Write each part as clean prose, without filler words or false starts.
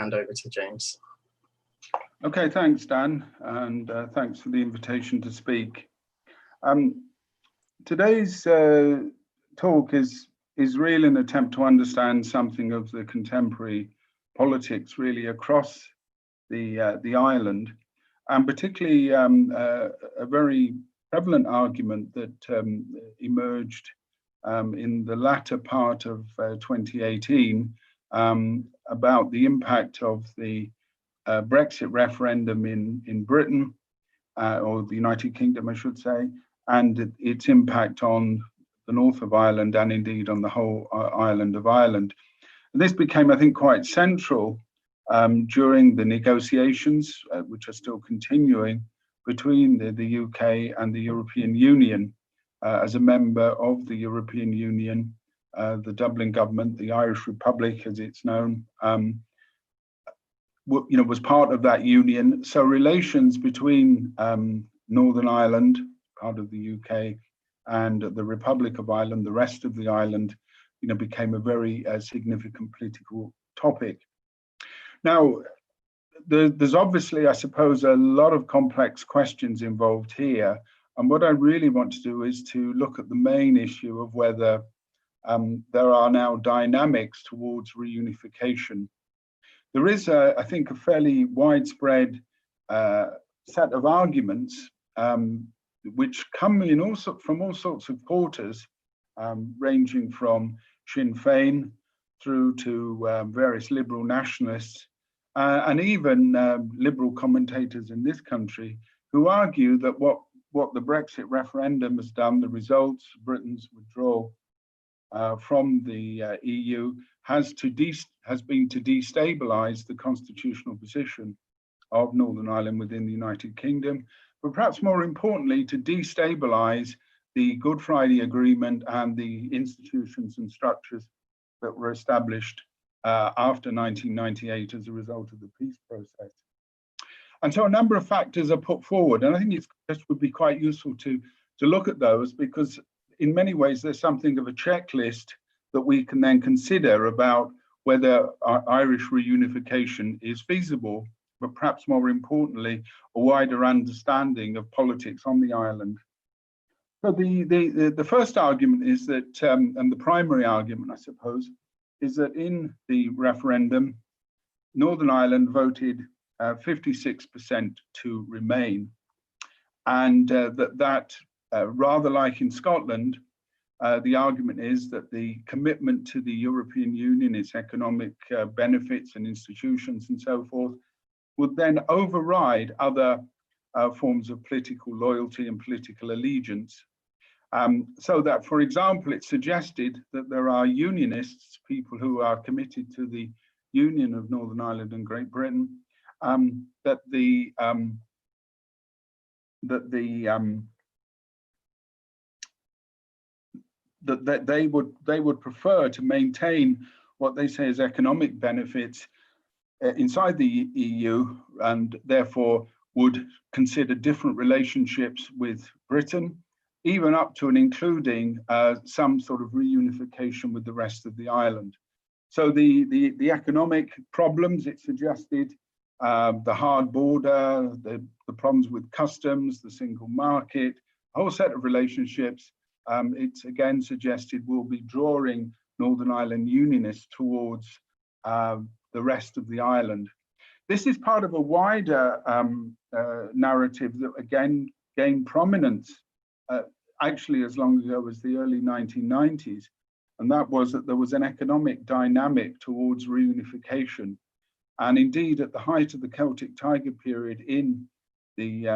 hand over to James. Okay, thanks, Dan, and thanks for the invitation to speak. Today's talk is really an attempt to understand something of the contemporary politics really across the island, and particularly a very prevalent argument that emerged in the latter part of 2018 about the impact of the Brexit referendum in Britain, or the United Kingdom, I should say, and its impact on the north of Ireland and indeed on the whole island of Ireland. And this became, I think, quite central during the negotiations, which are still continuing, between the UK and the European Union. As a member of the European Union, the Dublin government, the Irish Republic as it's known, was part of that union. So relations between Northern Ireland, part of the UK, and the Republic of Ireland, the rest of the island, became a very significant political topic. Now, there's obviously, I suppose, a lot of complex questions involved here. And what I really want to do is to look at the main issue of whether there are now dynamics towards reunification. There is, I think, a fairly widespread set of arguments which come in from all sorts of quarters, ranging from Sinn Féin through to various liberal nationalists, and even liberal commentators in this country, who argue that what the Brexit referendum has done, the results, Britain's withdrawal from the EU, has been to destabilise the constitutional position of Northern Ireland within the United Kingdom, but perhaps more importantly, to destabilise the Good Friday Agreement and the institutions and structures that were established after 1998 as a result of the peace process. And so a number of factors are put forward, and I think it would be quite useful to look at those, because in many ways there's something of a checklist that we can then consider about whether Irish reunification is feasible, but perhaps more importantly, a wider understanding of politics on the island. So the first argument is that, and the primary argument, I suppose, is that in the referendum, Northern Ireland voted 56% to remain, and that rather like in Scotland, the argument is that the commitment to the European Union, its economic benefits and institutions and so forth, would then override other forms of political loyalty and political allegiance. So that, for example, it suggested that there are Unionists, people who are committed to the Union of Northern Ireland and Great Britain, that they would prefer to maintain what they say is economic benefits inside the EU, and therefore would consider different relationships with Britain, even up to and including some sort of reunification with the rest of the island. So the economic problems, it suggested, the hard border, the problems with customs, the single market, a whole set of relationships, it's again suggested will be drawing Northern Ireland Unionists towards the rest of the island. This is part of a wider narrative that again gained prominence actually as long ago as the early 1990s, and that was that there was an economic dynamic towards reunification. And indeed, at the height of the Celtic Tiger period in the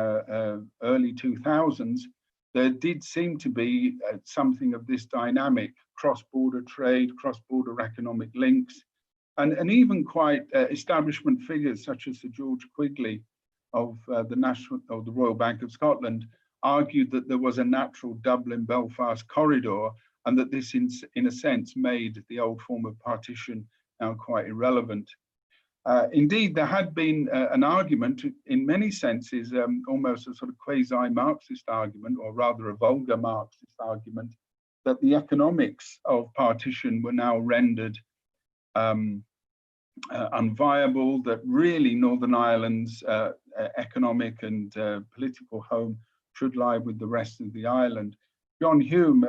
early 2000s, there did seem to be something of this dynamic, cross-border trade, cross-border economic links, and even quite establishment figures such as Sir George Quigley of the Royal Bank of Scotland argued that there was a natural Dublin-Belfast corridor, and that this, in a sense, made the old form of partition now quite irrelevant. Indeed, there had been an argument, in many senses, almost a sort of quasi-Marxist argument, or rather a vulgar Marxist argument, that the economics of partition were now rendered unviable, that really Northern Ireland's economic and political home should lie with the rest of the island. John Hume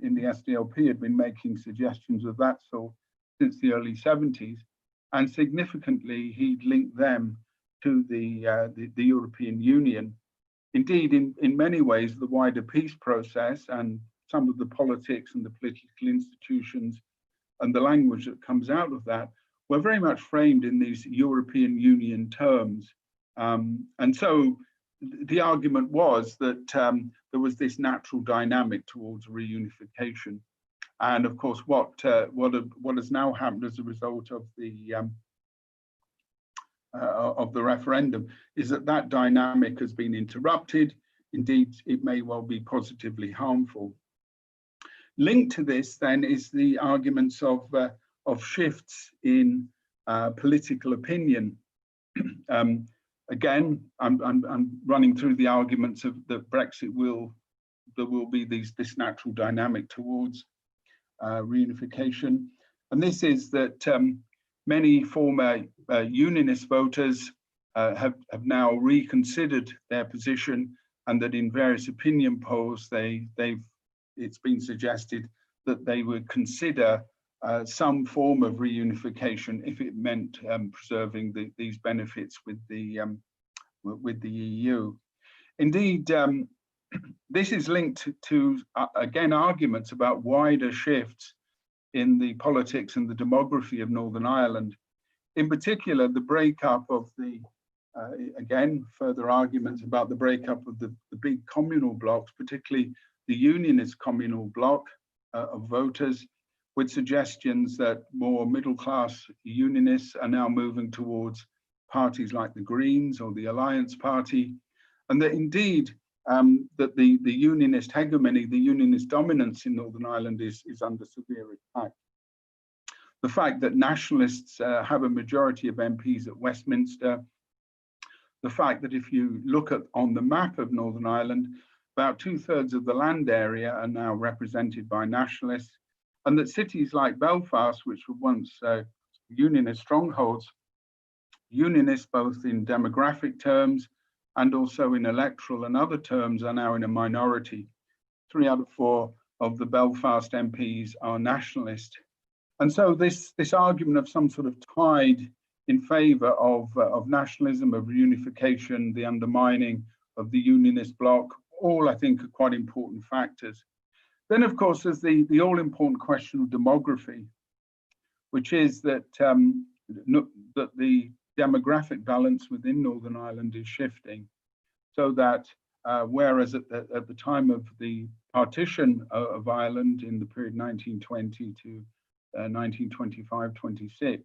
in the SDLP had been making suggestions of that sort since the early 70s, and significantly he'd linked them to the European Union. Indeed, in many ways, the wider peace process and some of the politics and the political institutions and the language that comes out of that were very much framed in these European Union terms. And so the argument was that there was this natural dynamic towards reunification. And of course, what has now happened as a result of the referendum is that dynamic has been interrupted. Indeed, it may well be positively harmful. Linked to this, then, is the arguments of shifts in political opinion. Again, I'm running through the arguments of that Brexit there will be this natural dynamic towards reunification, and this is that many former Unionist voters have now reconsidered their position, and that in various opinion polls it's been suggested that they would consider some form of reunification if it meant preserving these benefits with the EU. Indeed, this is linked to again arguments about wider shifts in the politics and the demography of Northern Ireland. In particular, the breakup of again, further arguments about the breakup of the big communal blocs, particularly the Unionist communal bloc of voters, with suggestions that more middle-class Unionists are now moving towards parties like the Greens or the Alliance Party, and that indeed that the Unionist hegemony, the Unionist dominance in Northern Ireland is under severe attack. The fact that nationalists have a majority of MPs at Westminster, the fact that if you look on the map of Northern Ireland, about 2/3 of the land area are now represented by nationalists, and that cities like Belfast, which were once Unionist strongholds, Unionists both in demographic terms and also in electoral and other terms, are now in a minority. 3 out of 4 of the Belfast MPs are nationalist. And so this argument of some sort of tide in favour of nationalism, of reunification, the undermining of the Unionist bloc, all I think are quite important factors. Then, of course, there's the all-important question of demography, which is that the demographic balance within Northern Ireland is shifting, so that whereas at the time of the partition of Ireland in the period 1920 to 1925-26,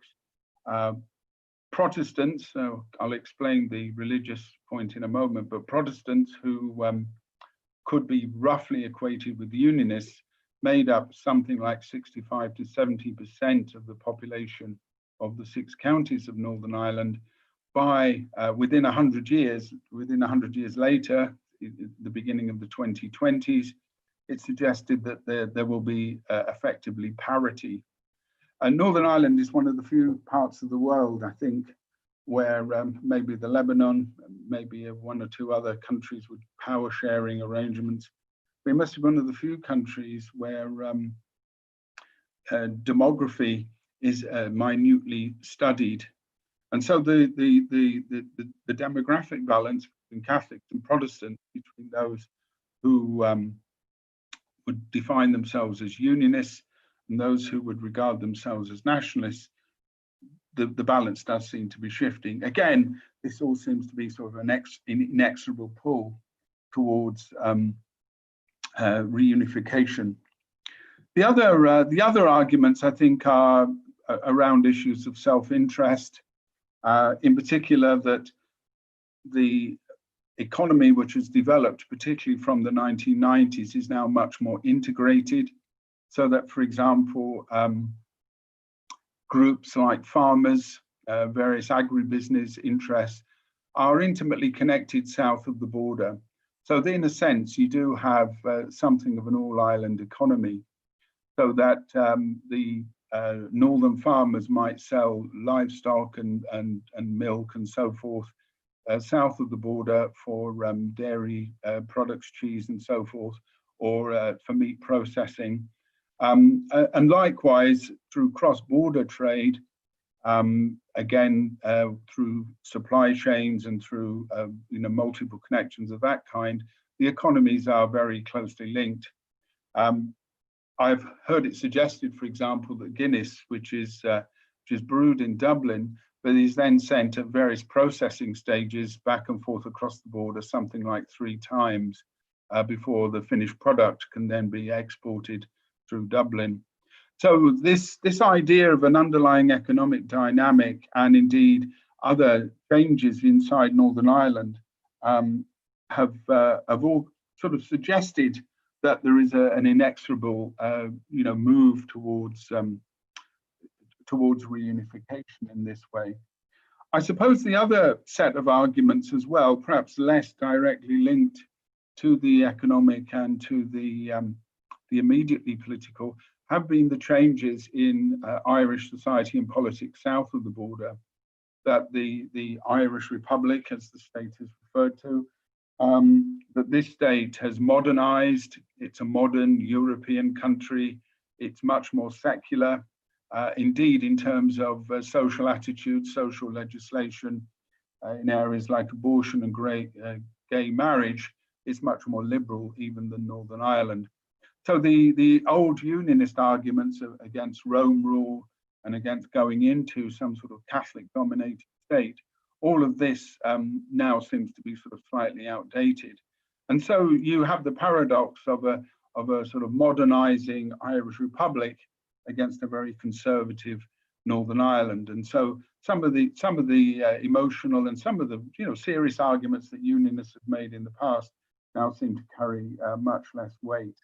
Protestants, so I'll explain the religious point in a moment, but Protestants who could be roughly equated with Unionists made up something like 65 to 70% of the population of the 6 counties of Northern Ireland. By within 100 years later, the beginning of the 2020s, it suggested that there will be effectively parity. And Northern Ireland is one of the few parts of the world, I think, where maybe the Lebanon, maybe 1 or 2 other countries with power sharing arrangements, we must be one of the few countries where demography is minutely studied. And so the demographic balance between Catholics and Protestants, between those who would define themselves as Unionists and those who would regard themselves as nationalists, the balance does seem to be shifting. Again, this all seems to be sort of an inexorable pull towards reunification. The other arguments, I think, are around issues of self-interest, in particular that the economy which has developed, particularly from the 1990s, is now much more integrated, so that, for example, groups like farmers, various agribusiness interests are intimately connected south of the border. So in a sense, you do have something of an all-island economy, so that the northern farmers might sell livestock and milk and so forth south of the border for dairy products, cheese and so forth, or for meat processing. And likewise, through cross-border trade, again, through supply chains and through multiple connections of that kind, the economies are very closely linked. I've heard it suggested, for example, that Guinness, which is brewed in Dublin, but is then sent at various processing stages back and forth across the border, something like 3 times before the finished product can then be exported through Dublin. So this idea of an underlying economic dynamic and indeed other changes inside Northern Ireland have all sort of suggested that there is an inexorable move towards reunification in this way. I suppose the other set of arguments as well, perhaps less directly linked to the economic and to the immediately political, have been the changes in Irish society and politics south of the border, that the Irish Republic, as the state is referred to, that this state has modernized. It's a modern European country. It's much more secular. Indeed, in terms of social attitudes, social legislation, in areas like abortion and gay marriage, is much more liberal even than Northern Ireland. So the old Unionist arguments against Rome rule and against going into some sort of Catholic-dominated state, all of this now seems to be sort of slightly outdated. And so you have the paradox of a sort of modernizing Irish Republic against a very conservative Northern Ireland. And so some of the emotional and some of the serious arguments that Unionists have made in the past now seem to carry much less weight.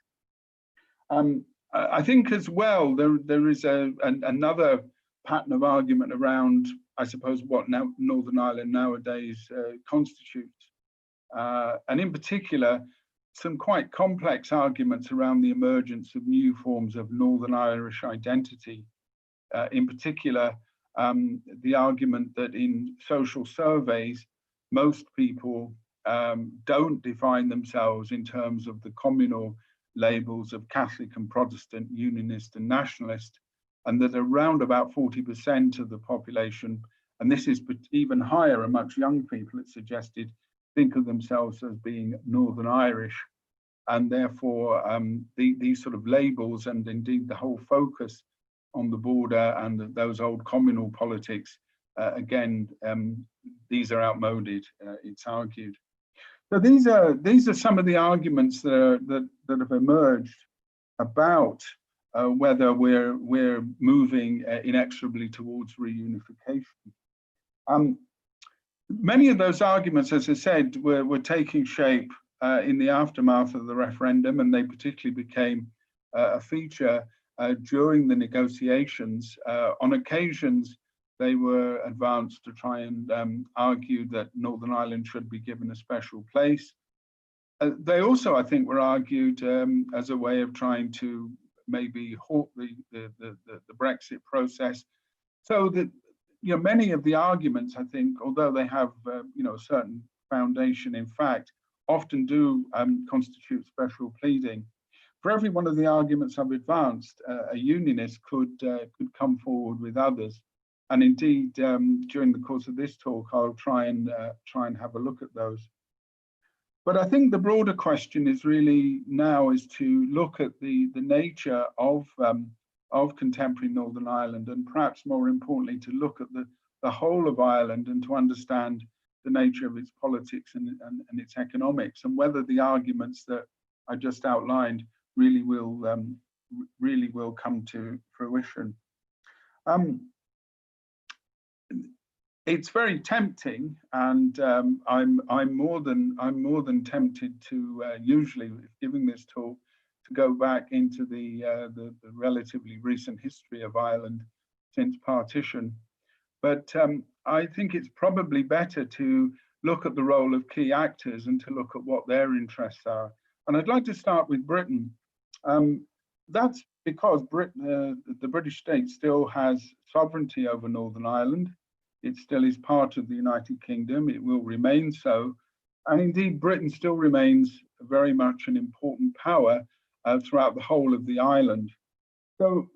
I think as well there is another pattern of argument around, I suppose, what now Northern Ireland nowadays constitutes, and in particular some quite complex arguments around the emergence of new forms of Northern Irish identity. In particular, the argument that in social surveys, most people don't define themselves in terms of the communal labels of Catholic and Protestant, Unionist and Nationalist, and that around about 40% of the population, and this is even higher amongst young people, it's suggested, think of themselves as being Northern Irish, and therefore these sort of labels and indeed the whole focus on the border and those old communal politics, again, these are outmoded, it's argued. So these are some of the arguments that have emerged about whether we're moving inexorably towards reunification. Many of those arguments, as I said, were taking shape in the aftermath of the referendum, and they particularly became a feature during the negotiations. On occasions, they were advanced to try and argue that Northern Ireland should be given a special place. They also, I think, were argued as a way of trying to maybe halt the Brexit process. So that many of the arguments, I think, although they have a certain foundation in fact, often do constitute special pleading. For every one of the arguments I've advanced, a Unionist could come forward with others. And indeed, during the course of this talk, I'll try and have a look at those. But I think the broader question is really now is to look at the nature of contemporary Northern Ireland, and perhaps more importantly, to look at the whole of Ireland and to understand the nature of its politics and its economics, and whether the arguments that I just outlined really will come to fruition. It's very tempting, and I'm more than tempted to usually, giving this talk, to go back into the relatively recent history of Ireland since partition. But I think it's probably better to look at the role of key actors and to look at what their interests are. And I'd like to start with Britain. That's because the British state still has sovereignty over Northern Ireland. It still is part of the United Kingdom. It will remain so. And indeed, Britain still remains very much an important power throughout the whole of the island. So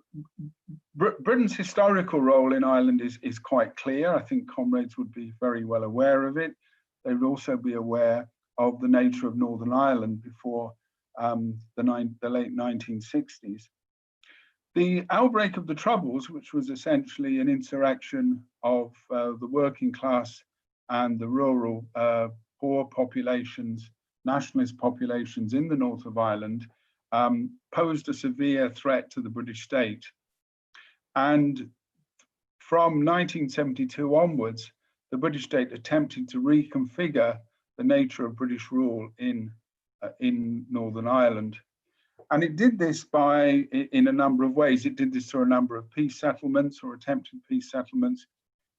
Britain's historical role in Ireland is quite clear. I think comrades would be very well aware of it. They would also be aware of the nature of Northern Ireland before the late 1960s. The outbreak of the Troubles, which was essentially an insurrection of the working class and the rural poor populations, nationalist populations in the north of Ireland, posed a severe threat to the British state. And from 1972 onwards, the British state attempted to reconfigure the nature of British rule in Northern Ireland. And it did this in a number of ways. It did this through a number of peace settlements or attempted peace settlements.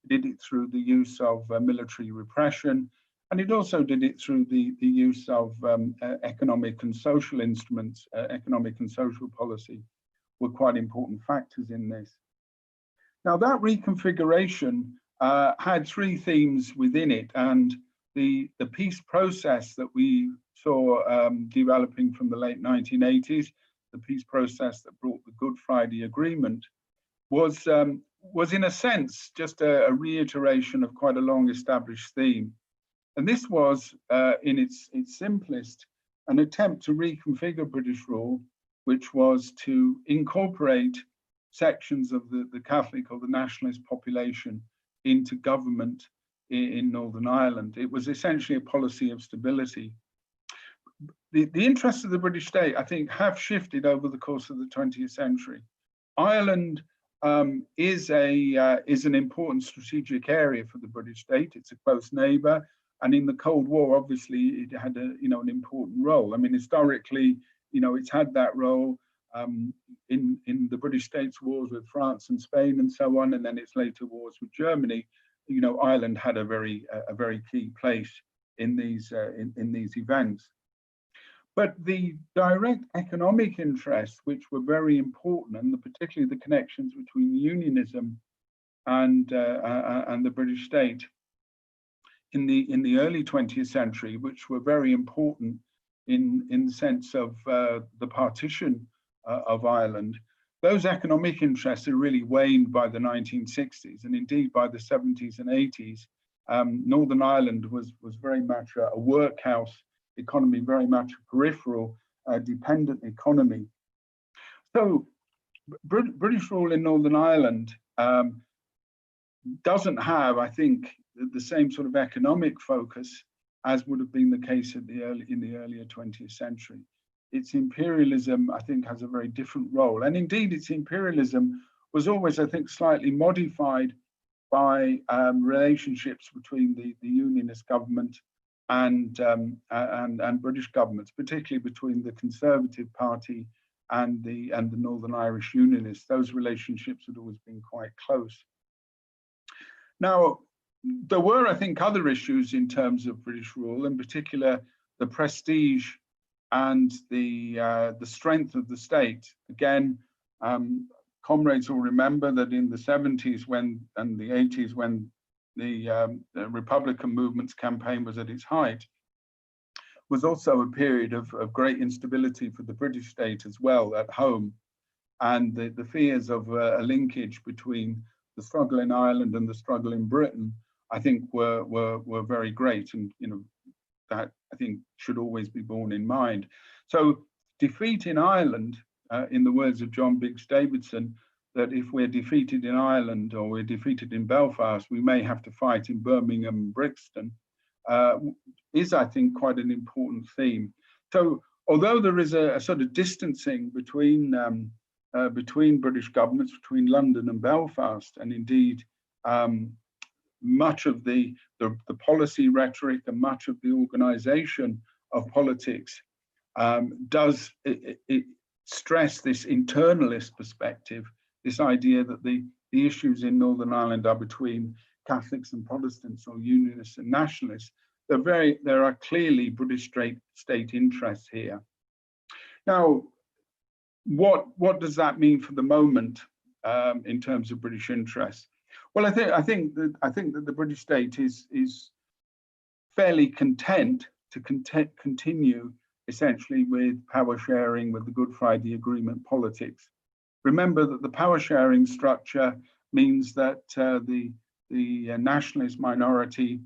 It did it through the use of military repression. And it also did it through the use of economic and social instruments. Economic and social policy were quite important factors in this. Now, that reconfiguration had three themes within it, and the peace process that we saw developing from the late 1980s, the peace process that brought the Good Friday Agreement, was in a sense just a reiteration of quite a long established theme. And this was, in its simplest, an attempt to reconfigure British rule, which was to incorporate sections of the Catholic or the nationalist population into government in Northern Ireland. It was essentially a policy of stability. The interests of the British state, I think, have shifted over the course of the 20th century. Ireland is an important strategic area for the British state. It's a close neighbour, and in the Cold War, obviously, it had an important role. I mean, historically, it's had that role in the British state's wars with France and Spain and so on, and then its later wars with Germany. Ireland had a very key place in these events. But the direct economic interests, which were very important, and particularly the connections between Unionism and the British state in the early 20th century, which were very important in the sense of the partition of Ireland, those economic interests are really waned by the 1960s, and indeed by the 70s and 80s. Northern Ireland was very much a workhouse economy, very much a peripheral, dependent economy. So British rule in Northern Ireland doesn't have, I think, the same sort of economic focus as would have been the case in the earlier 20th century. Its imperialism, I think, has a very different role. And indeed, its imperialism was always, I think, slightly modified by relationships between the Unionist government and British governments, particularly between the Conservative Party and the Northern Irish Unionists. Those relationships had always been quite close. Now, there were, I think, other issues in terms of British rule, in particular the prestige and the strength of the state. Again, comrades will remember that in the 70s and the 80s, when the Republican movement's campaign was at its height, was also a period of great instability for the British state as well at home. And the fears of a linkage between the struggle in Ireland and the struggle in Britain, I think, were very great, and that I think should always be borne in mind. So defeat in Ireland, in the words of John Biggs Davidson, that if we're defeated in Ireland or we're defeated in Belfast, we may have to fight in Birmingham and Brixton, is, I think, quite an important theme. So although there is a sort of distancing between British governments, between London and Belfast, and indeed much of the policy rhetoric and much of the organisation of politics does stress this internalist perspective, this idea that the issues in Northern Ireland are between Catholics and Protestants, or Unionists and Nationalists. There are clearly British state interests here. Now, What does that mean for the moment in terms of British interests? Well, I think that the British state is fairly content to continue essentially with power sharing, with the Good Friday Agreement politics. Remember that the power sharing structure means that the nationalist minority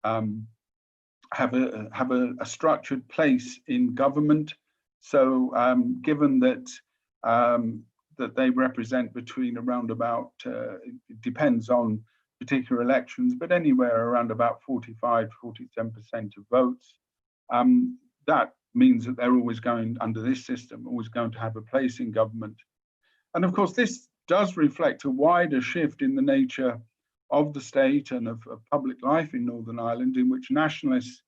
have a structured place in government. So given that that they represent between around about, it depends on particular elections, but anywhere around about 45 to 47% of votes, that means that they're always going, under this system, always going to have a place in government. And of course, this does reflect a wider shift in the nature of the state and of public life in Northern Ireland, in which nationalists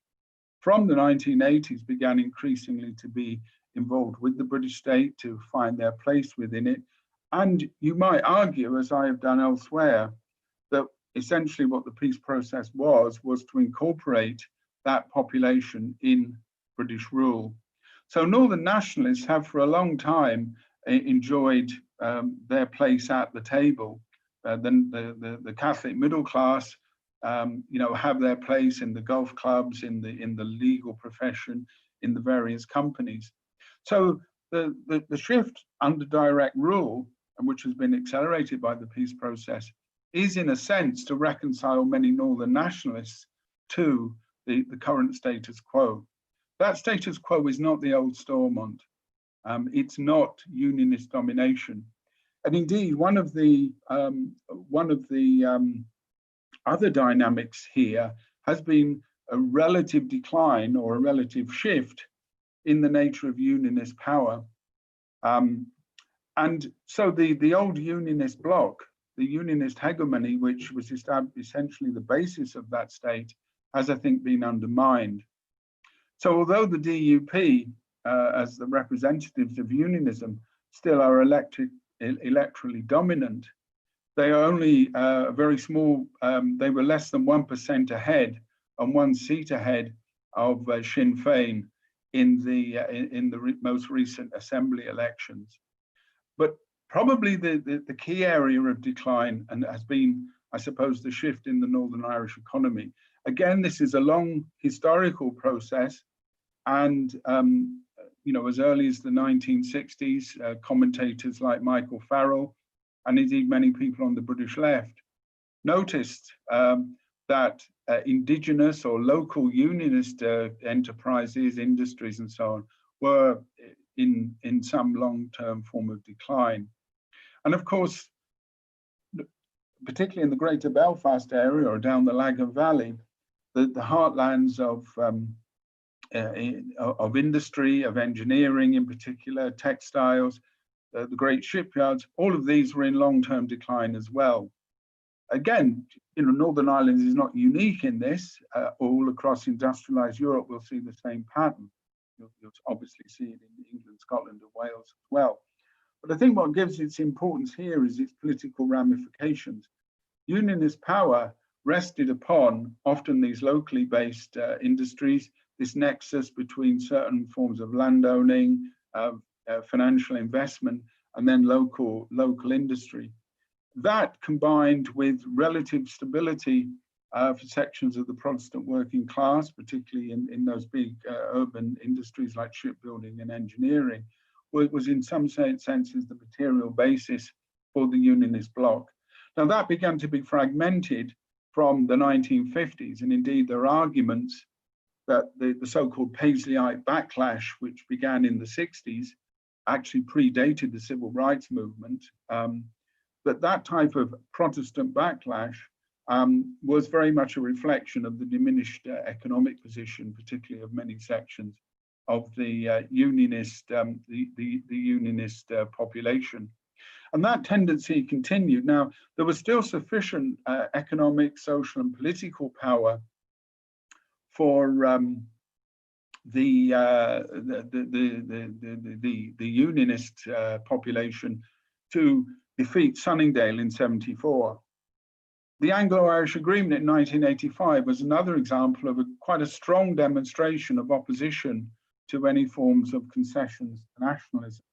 from the 1980s began increasingly to be involved with the British state, to find their place within it. And you might argue, as I have done elsewhere, that essentially what the peace process was to incorporate that population in British rule. So Northern nationalists have for a long time enjoyed their place at the table. Then the Catholic middle class, have their place in the golf clubs, in the legal profession, in the various companies. So the shift under direct rule, and which has been accelerated by the peace process, is in a sense to reconcile many Northern nationalists to the current status quo. That status quo is not the old Stormont. It's not Unionist domination. And indeed, one of the other dynamics here has been a relative decline or a relative shift in the nature of Unionist power. And so the old Unionist bloc, the Unionist hegemony, which was essentially the basis of that state, has, I think, been undermined. So although the DUP, as the representatives of Unionism, still are electorally dominant, they are only a very small, they were less than 1% ahead, and 1 seat ahead of Sinn Féin in the most recent assembly elections. But probably the key area of decline and has been, I suppose, the shift in the Northern Irish economy. Again, this is a long historical process, and as early as the 1960s, commentators like Michael Farrell, and indeed many people on the British left, noticed that indigenous or local unionist enterprises, industries, and so on were in some long-term form of decline. And of course, particularly in the Greater Belfast area or down the Lagan Valley, the heartlands of industry, of engineering in particular, textiles, the great shipyards, all of these were in long-term decline as well. Again, Northern Ireland is not unique in this. All across industrialized Europe will see the same pattern. You'll obviously see it in England, Scotland, and Wales as well. But I think what gives its importance here is its political ramifications. Unionist power rested upon often these locally based industries, this nexus between certain forms of landowning, financial investment, and then local industry. That combined with relative stability for sections of the Protestant working class, particularly in those big urban industries like shipbuilding and engineering, was in some senses the material basis for the Unionist bloc. Now that began to be fragmented from the 1950s, and indeed there are arguments that the so-called Paisleyite backlash, which began in the 60s, actually predated the civil rights movement. That type of Protestant backlash was very much a reflection of the diminished economic position, particularly of many sections of the Unionist, Unionist population. And that tendency continued. Now, there was still sufficient economic, social, and political power for the Unionist population to defeat Sunningdale in '74. The Anglo-Irish Agreement in 1985 was another example of quite a strong demonstration of opposition to any forms of concessions to nationalism.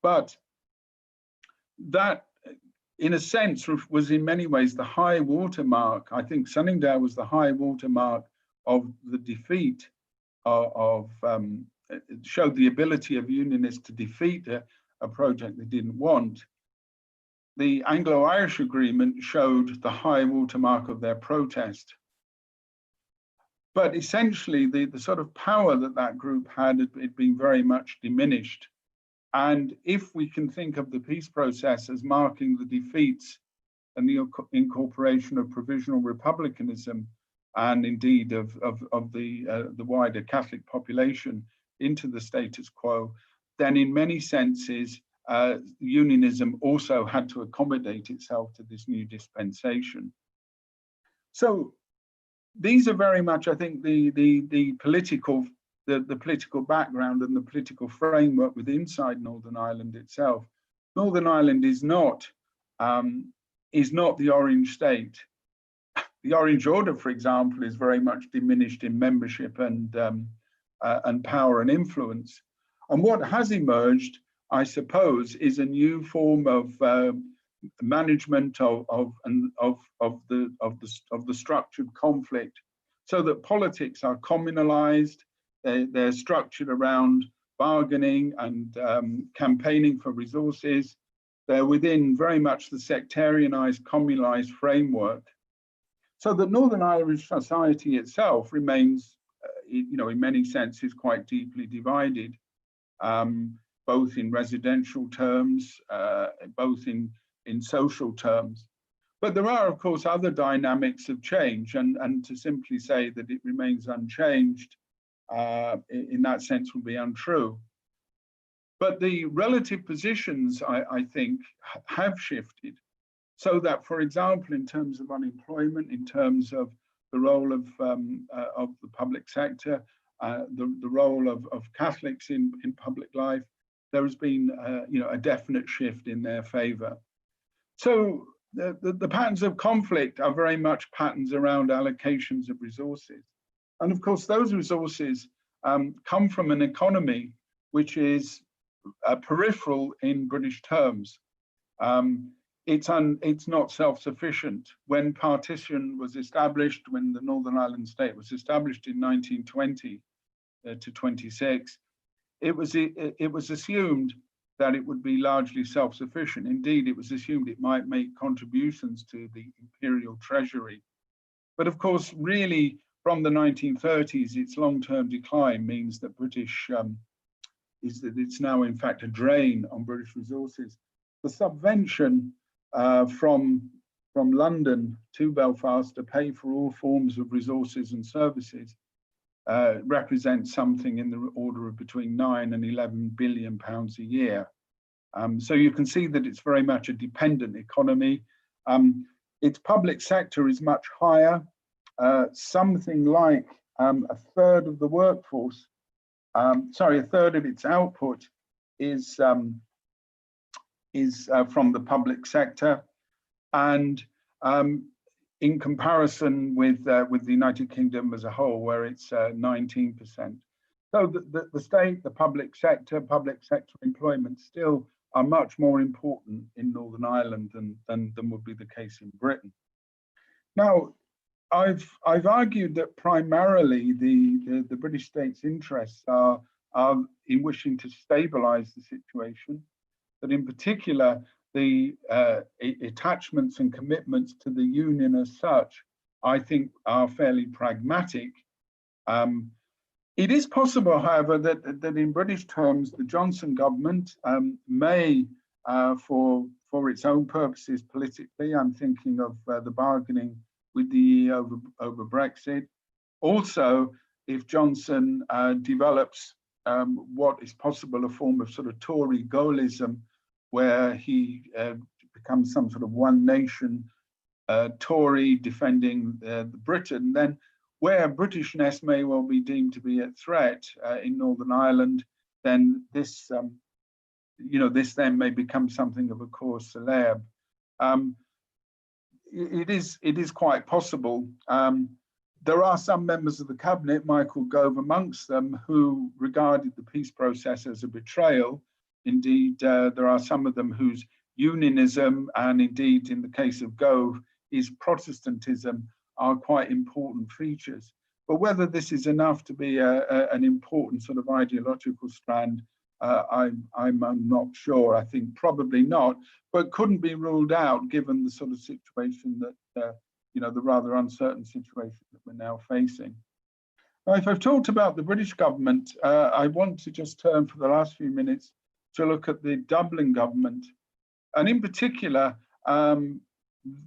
But that, in a sense, was in many ways the high watermark. I think Sunningdale was the high watermark of the defeat it showed the ability of Unionists to defeat a project they didn't want. The Anglo-Irish Agreement showed the high watermark of their protest. But essentially, the sort of power that group had been very much diminished. And if we can think of the peace process as marking the defeats and the incorporation of provisional republicanism, and indeed of the wider Catholic population into the status quo, then in many senses, Unionism also had to accommodate itself to this new dispensation. So these are very much, I think, the political background and the political framework with inside Northern Ireland itself. Northern Ireland is not the Orange State. The Orange Order, for example, is very much diminished in membership and power and influence. And what has emerged, I suppose, is a new form of management of the structured conflict, so that politics are communalized. They're structured around bargaining and campaigning for resources. They're within very much the sectarianized, communalized framework, so that Northern Irish society itself remains, in many senses, quite deeply divided, both in residential terms, both in social terms. But there are, of course, other dynamics of change, and to simply say that it remains unchanged in that sense would be untrue. But the relative positions, I think, have shifted, so that, for example, in terms of unemployment, in terms of the role of the public sector, the role of Catholics in public life, there has been a definite shift in their favor. So the patterns of conflict are very much patterns around allocations of resources. And of course, those resources come from an economy which is peripheral in British terms. It's not self-sufficient. When partition was established, when the Northern Ireland state was established in 1920 to 26, it was assumed that it would be largely self-sufficient. Indeed, it was assumed it might make contributions to the imperial treasury. But of course, really, from the 1930s, its long-term decline means that it's now in fact a drain on British resources. The subvention from London to Belfast to pay for all forms of resources and services represents something in the order of between 9 and 11 billion pounds a year. So you can see that it's very much a dependent economy. Its public sector is much higher. Something like a third of the workforce, a third of its output is from the public sector, and in comparison with the United Kingdom as a whole, where it's 19%. So the state, the public sector employment still are much more important in Northern Ireland than would be the case in Britain. Now, I've argued that primarily the British state's interests are in wishing to stabilise the situation, that in particular the attachments and commitments to the Union as such, I think, are fairly pragmatic. It is possible, however, that in British terms, the Johnson government may, for its own purposes politically, I'm thinking of the bargaining with the EU over Brexit. Also, if Johnson develops what is possible, a form of sort of Tory gaullism, where he becomes some sort of one nation Tory defending Britain, then where Britishness may well be deemed to be a threat in Northern Ireland, then this, this then may become something of a cause célèbre. It is quite possible. There are some members of the cabinet, Michael Gove amongst them, who regarded the peace process as a betrayal. indeed, there are some of them whose Unionism, and indeed in the case of Gove, is Protestantism, are quite important features. But whether this is enough to be an important sort of ideological strand, I'm not sure. I think probably not, but couldn't be ruled out given the sort of situation that, the rather uncertain situation that we're now facing. Now, if I've talked about the British government, I want to just turn for the last few minutes to look at the Dublin government, and in particular,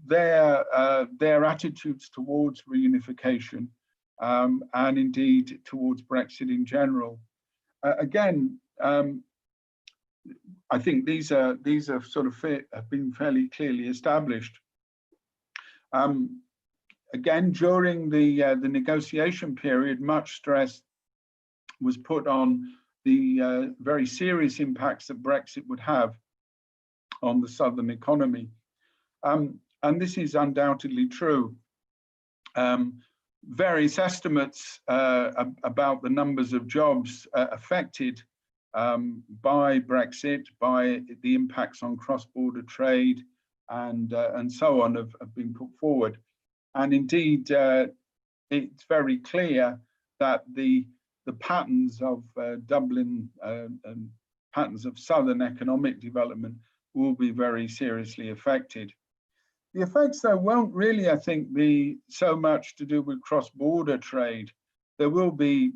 their attitudes towards reunification, and indeed towards Brexit in general. Again, I think these are sort of have been fairly clearly established. Again, during the negotiation period, much stress was put on the very serious impacts that Brexit would have on the southern economy. And this is undoubtedly true. Various estimates about the numbers of jobs affected by Brexit, by the impacts on cross-border trade, and so on have been put forward. And indeed, it's very clear that the patterns of Dublin and patterns of southern economic development will be very seriously affected. The effects, though, won't really, I think, be so much to do with cross-border trade. There will be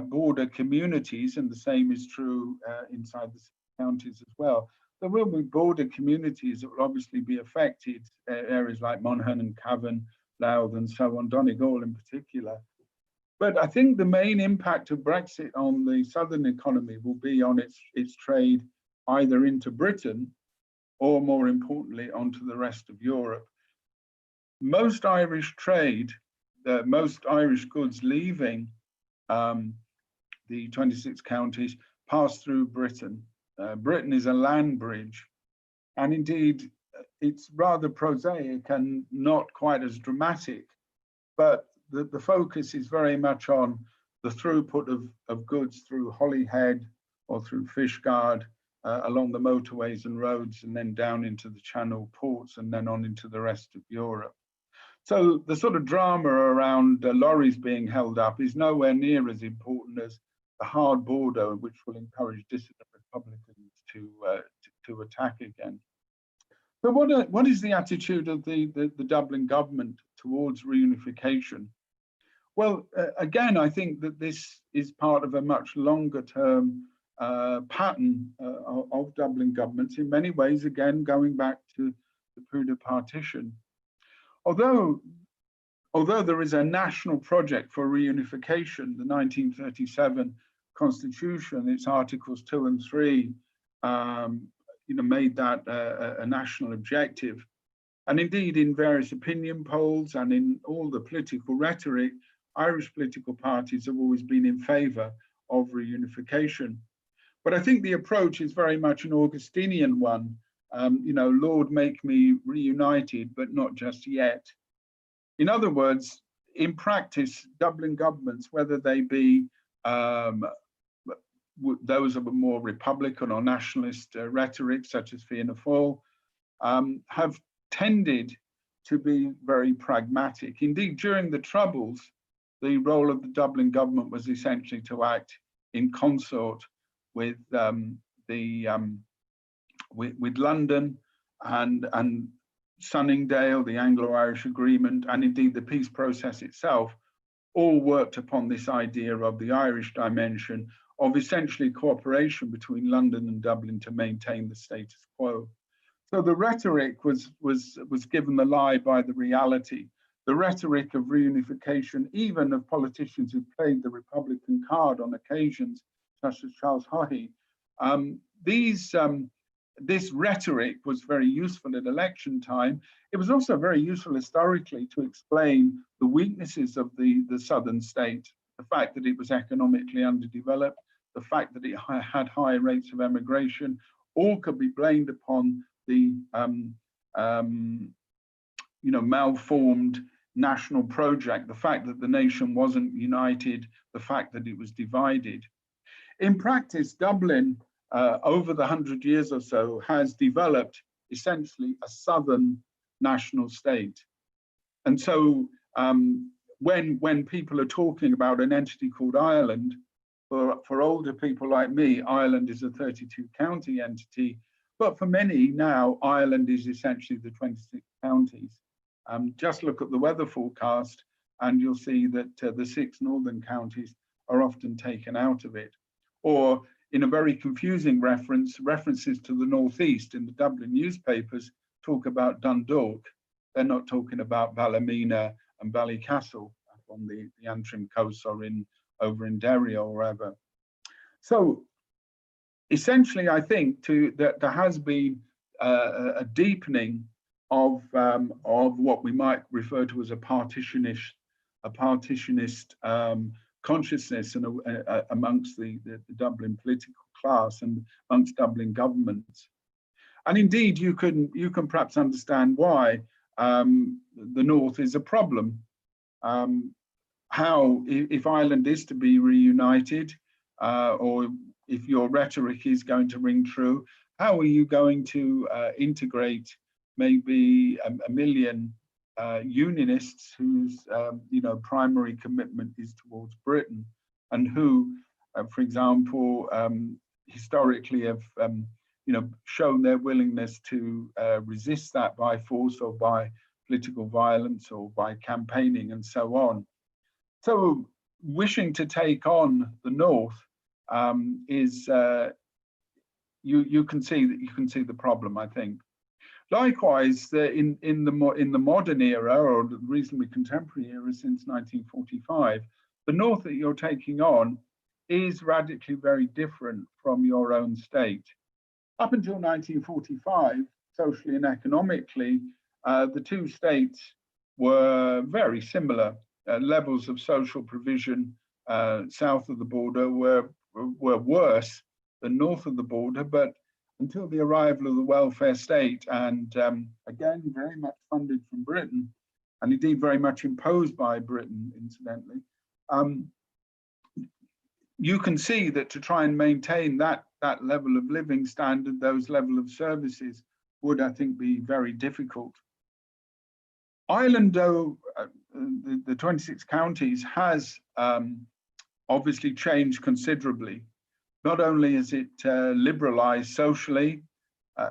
border communities, and the same is true inside the counties as well. There will be border communities that will obviously be affected, areas like Monaghan and Cavan, Louth and so on, Donegal in particular. But I think the main impact of Brexit on the southern economy will be on its trade either into Britain or, more importantly, onto the rest of Europe. Most Irish trade, most Irish goods leaving the 26 counties pass through Britain. Britain is a land bridge, and indeed it's rather prosaic and not quite as dramatic, but the focus is very much on the throughput of goods through Holyhead or through Fishguard, along the motorways and roads, and then down into the Channel ports, and then on into the rest of Europe. So the sort of drama around lorries being held up is nowhere near as important as the hard border, which will encourage dissident Republicans to attack again. So what is the attitude of the Dublin government towards reunification? Well, again, I think that this is part of a much longer term pattern of Dublin governments, in many ways, again, going back to the period of partition. Although there is a national project for reunification, the 1937 Constitution, its Articles 2 and 3, made that a national objective. And indeed, in various opinion polls and in all the political rhetoric, Irish political parties have always been in favour of reunification. But I think the approach is very much an Augustinian one. Lord, make me reunited, but not just yet. In other words, in practice, Dublin governments, whether they be those of a more Republican or nationalist rhetoric, such as Fianna Fáil, have tended to be very pragmatic. Indeed, during the Troubles, the role of the Dublin government was essentially to act in consort with with London and Sunningdale, the Anglo-Irish Agreement, and indeed the peace process itself, all worked upon this idea of the Irish dimension of essentially cooperation between London and Dublin to maintain the status quo. So the rhetoric was given the lie by the reality. The rhetoric of reunification, even of politicians who played the Republican card on occasions, such as Charles Haughey, this rhetoric was very useful at election time. It was also very useful historically to explain the weaknesses of the southern state, the fact that it was economically underdeveloped, the fact that it had high rates of emigration, all could be blamed upon the malformed national project, the fact that the nation wasn't united, the fact that it was divided. In practice, Dublin over the 100 years or so, has developed essentially a southern national state. And so when people are talking about an entity called Ireland, for older people like me, Ireland is a 32 county entity, but for many now, Ireland is essentially the 26 counties. Just look at the weather forecast and you'll see that the 6 northern counties are often taken out of it. Or in a very confusing references to the northeast in the Dublin newspapers talk about Dundalk. They're not talking about Ballymena and Ballycastle on the Antrim coast or over in Derry or wherever. So essentially, I think that there has been a deepening of what we might refer to as a partitionist consciousness amongst the Dublin political class and amongst Dublin governments. And indeed, you can perhaps understand why the North is a problem. How, if Ireland is to be reunited, or if your rhetoric is going to ring true, how are you going to integrate maybe a million Unionists whose primary commitment is towards Britain, and who, for example, historically have shown their willingness to resist that by force or by political violence or by campaigning and so on. So wishing to take on the North is you can see the problem, I think. Likewise, in the modern era, or the reasonably contemporary era since 1945, the North that you're taking on is radically very different from your own state. Up until 1945, socially and economically, the two states were very similar. Levels of social provision south of the border were worse than north of the border, but until the arrival of the welfare state, and again, very much funded from Britain, and indeed very much imposed by Britain, incidentally, you can see that to try and maintain that level of living standard, those level of services, would, I think, be very difficult. Ireland, though, the 26 counties, has obviously changed considerably. Not only has it liberalised socially,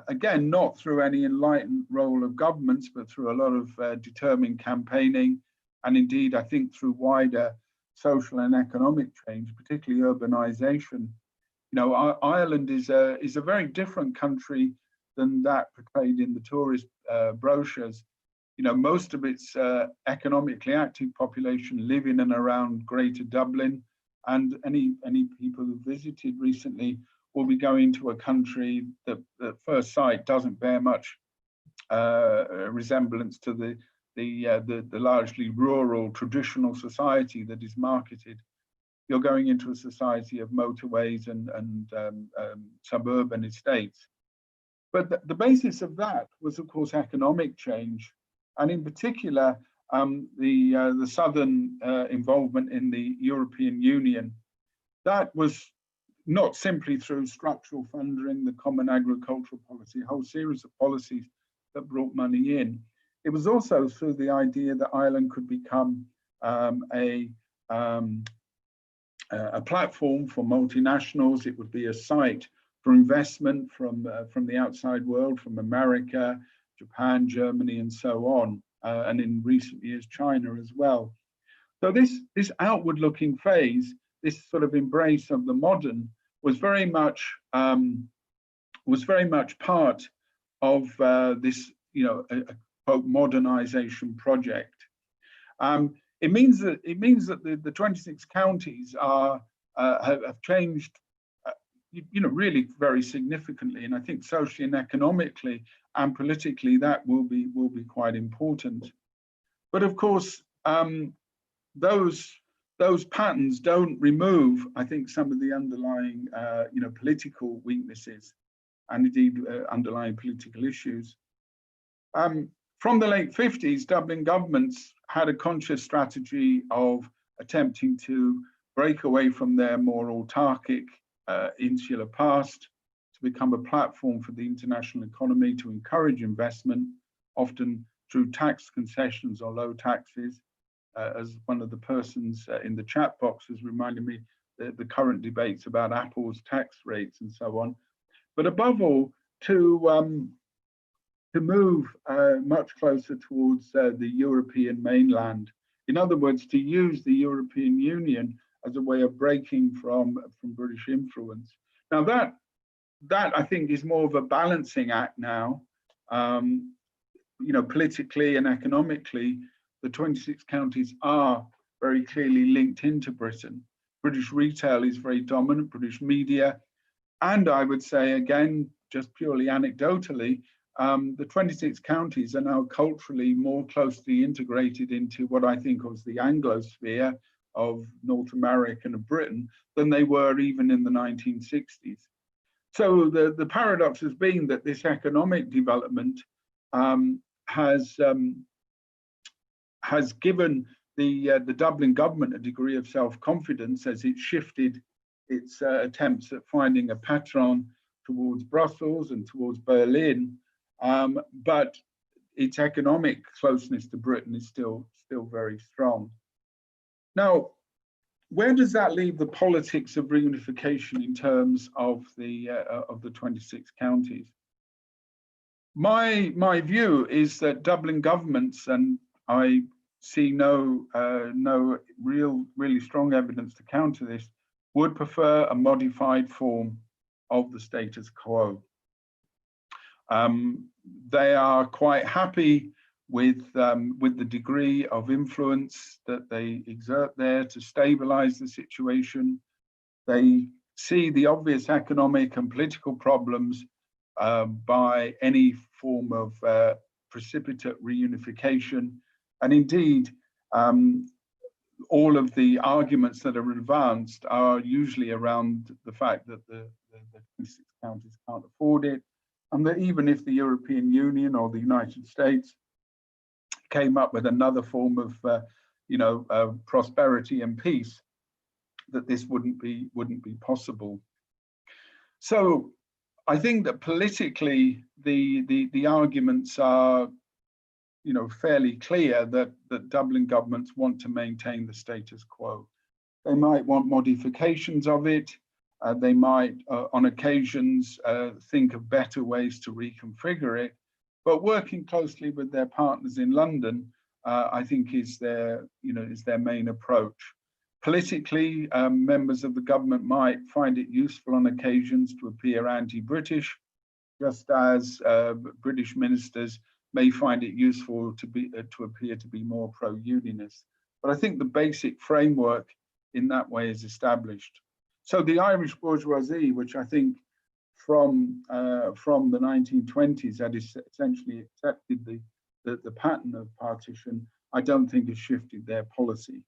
again, not through any enlightened role of governments, but through a lot of determined campaigning, and indeed, I think, through wider social and economic change, particularly urbanisation. Ireland is a very different country than that portrayed in the tourist brochures. Most of its economically active population live in and around Greater Dublin, and any people who visited recently will be going to a country that at first sight doesn't bear much resemblance to the largely rural traditional society that is marketed. You're going into a society of motorways and suburban estates. But the basis of that was, of course, economic change, and in particular, the southern involvement in the European Union. That was not simply through structural funding, the common agricultural policy, a whole series of policies that brought money in. It was also through the idea that Ireland could become a platform for multinationals. It would be a site for investment from the outside world, from America, Japan, Germany, and so on, and in recent years, China as well. So this outward-looking phase, this sort of embrace of the modern, was very much part of this, quote, modernization project. It means that the 26 counties have changed, really very significantly, and I think socially and economically and politically that will be quite important. But of course, those patterns don't remove, I think, some of the underlying, political weaknesses and indeed underlying political issues. From the late 50s, Dublin governments had a conscious strategy of attempting to break away from their more autarkic, insular past become a platform for the international economy to encourage investment, often through tax concessions or low taxes. As one of the persons in the chat box has reminded me, the current debates about Apple's tax rates and so on. But above all, to move much closer towards the European mainland. In other words, to use the European Union as a way of breaking from British influence. Now that I think is more of a balancing act now. Politically and economically, the 26 counties are very clearly linked into Britain. British retail is very dominant, British media, and I would say, again, just purely anecdotally, the 26 counties are now culturally more closely integrated into what I think was the Anglosphere of North America and Britain than they were even in the 1960s. So the paradox has been that this economic development has given the Dublin government a degree of self-confidence as it shifted its attempts at finding a patron towards Brussels and towards Berlin, but its economic closeness to Britain is still very strong. Now, where does that leave the politics of reunification in terms of the 26 counties? My view is that Dublin governments, and I see no really strong evidence to counter this, would prefer a modified form of the status quo. They are quite happy with the degree of influence that they exert there to stabilize the situation. They see the obvious economic and political problems by any form of precipitate reunification. And indeed, all of the arguments that are advanced are usually around the fact that the 26 counties can't afford it, and that even if the European Union or the United States came up with another form of prosperity and peace, that this wouldn't be possible. So I think that politically the arguments are fairly clear that Dublin governments want to maintain the status quo. They might want modifications of it. They might, on occasions, think of better ways to reconfigure it. But working closely with their partners in London, I think is their main approach. Politically, members of the government might find it useful on occasions to appear anti-British, just as British ministers may find it useful to appear to be more pro-unionist. But I think the basic framework in that way is established. So the Irish bourgeoisie, which I think from the 1920s had essentially accepted the pattern of partition, I don't think has shifted their policy.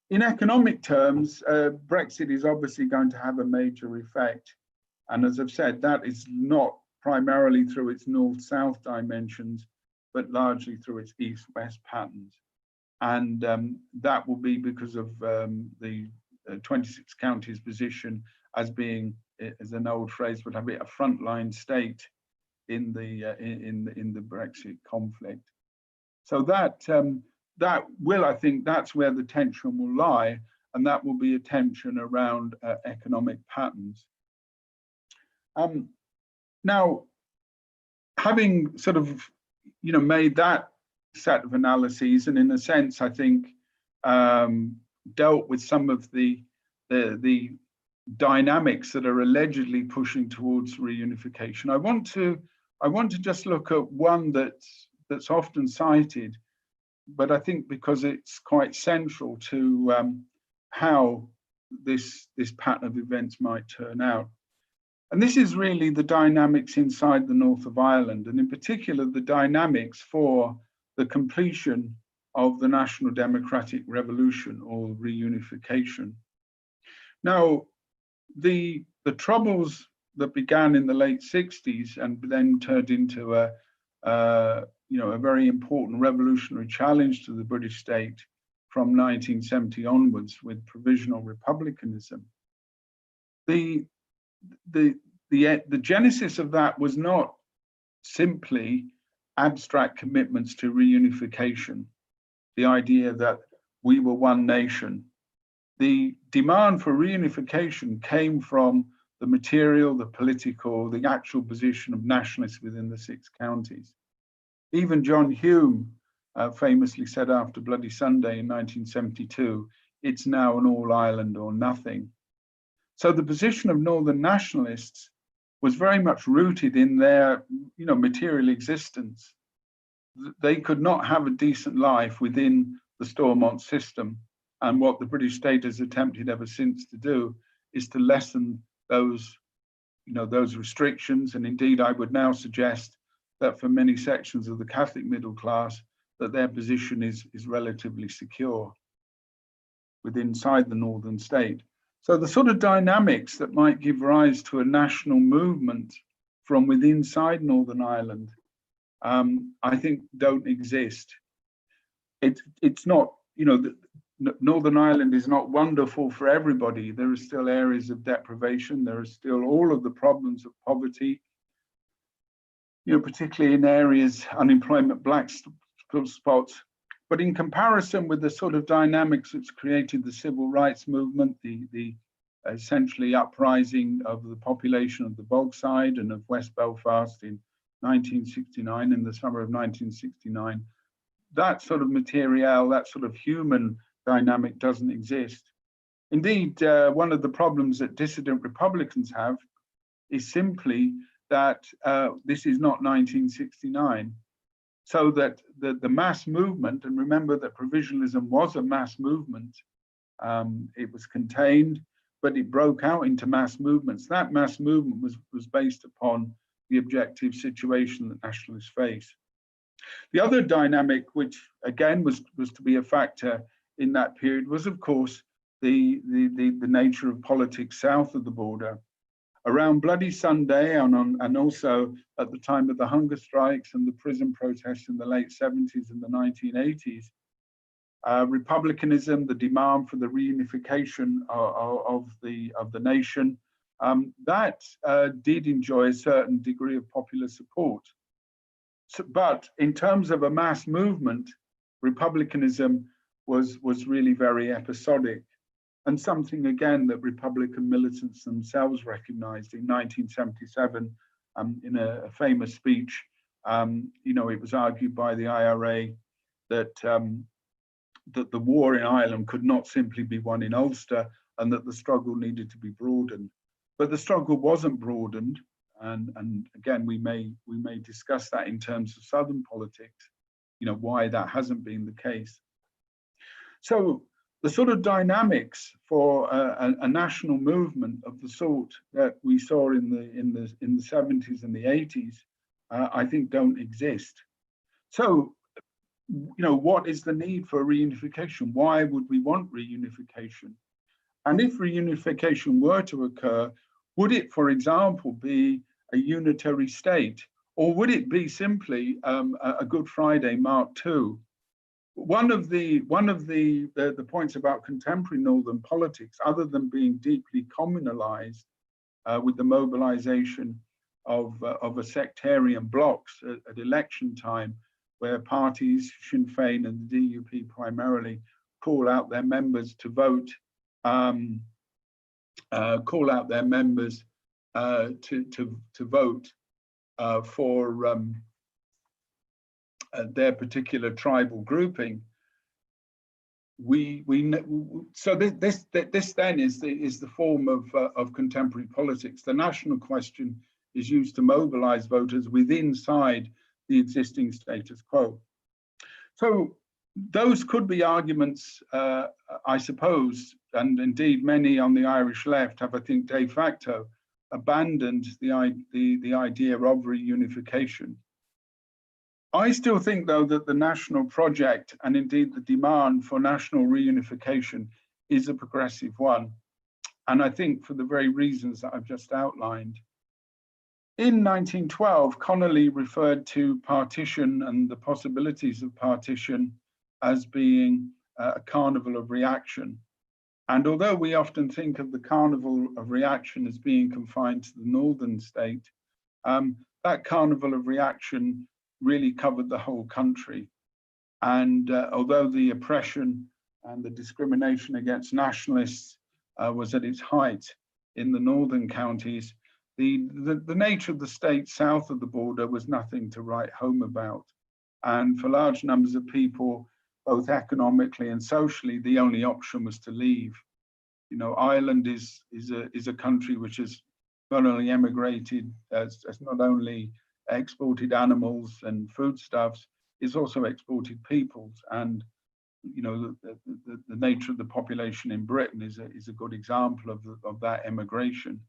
In economic terms, Brexit is obviously going to have a major effect. And as I've said, that is not primarily through its north-south dimensions, but largely through its east-west patterns. And that will be because of the 26 counties position as being, as an old phrase would have it, a frontline state in the Brexit conflict. So that will, I think, that's where the tension will lie, and that will be a tension around economic patterns. Now, having sort of, made that set of analyses, and in a sense, I think, dealt with some of the dynamics that are allegedly pushing towards reunification, I want to just look at one that's often cited, but I think because it's quite central to how this pattern of events might turn out. And this is really the dynamics inside the north of Ireland, and in particular, the dynamics for the completion of the National Democratic Revolution or reunification. Now, the troubles that began in the late 60s and then turned into a very important revolutionary challenge to the British state from 1970 onwards with provisional republicanism. The the genesis of that was not simply abstract commitments to reunification, the idea that we were one nation. The demand for reunification came from the material, the political, the actual position of nationalists within the 6 counties. Even John Hume famously said after Bloody Sunday in 1972, it's now an all Ireland or nothing. So the position of Northern nationalists was very much rooted in their, material existence. They could not have a decent life within the Stormont system. And what the British state has attempted ever since to do is to lessen those, those restrictions. And indeed, I would now suggest that for many sections of the Catholic middle class, that their position is relatively secure inside the northern state. So the sort of dynamics that might give rise to a national movement from within inside Northern Ireland, I think don't exist. It's not, Northern Ireland is not wonderful for everybody. There are still areas of deprivation. There are still all of the problems of poverty, particularly in areas, unemployment, black spots. But in comparison with the sort of dynamics that's created the civil rights movement, the essentially uprising of the population of the Bogside and of West Belfast in 1969, in the summer of 1969, that sort of material, that sort of human dynamic doesn't exist. Indeed, one of the problems that dissident Republicans have is simply that this is not 1969. So that the mass movement, and remember that provisionalism was a mass movement, it was contained, but it broke out into mass movements. That mass movement was based upon the objective situation that nationalists face. The other dynamic, which again was to be a factor in that period, was of course the nature of politics south of the border. Around Bloody Sunday and also at the time of the hunger strikes and the prison protests in the late 70s and the 1980s, republicanism, the demand for the reunification of the nation, that did enjoy a certain degree of popular support. So, but in terms of a mass movement, republicanism was really very episodic. And something, again, that Republican militants themselves recognized in 1977 in a famous speech. It was argued by the IRA that the war in Ireland could not simply be won in Ulster and that the struggle needed to be broadened. But the struggle wasn't broadened. And again, we may discuss that in terms of Southern politics, why that hasn't been the case. So the sort of dynamics for a national movement of the sort that we saw in the 70s and the 80s, I think don't exist. So, what is the need for reunification? Why would we want reunification? And if reunification were to occur, would it, for example, be a unitary state, or would it be simply a Good Friday Mark II? One of the points about contemporary Northern politics, other than being deeply communalized with the mobilization of a sectarian blocs at election time, where parties, Sinn Féin and the DUP primarily, call out their members to vote, to vote for their particular tribal grouping. So this then is the form of contemporary politics. The national question is used to mobilize voters inside the existing status quo. So those could be arguments, I suppose, and indeed many on the Irish left have, I think, de facto abandoned the idea of reunification. I still think, though, that the national project and indeed the demand for national reunification is a progressive one. And I think for the very reasons that I've just outlined. In 1912, Connolly referred to partition and the possibilities of partition as being a carnival of reaction. And although we often think of the carnival of reaction as being confined to the northern state, that carnival of reaction really covered the whole country. And although the oppression and the discrimination against nationalists was at its height in the northern counties, the nature of the state south of the border was nothing to write home about. And for large numbers of people, both economically and socially, the only option was to leave. You know, Ireland is a country which has not only emigrated, as not only exported animals and foodstuffs, it's also exported peoples. And you know, the nature of the population in Britain is a good example of that emigration.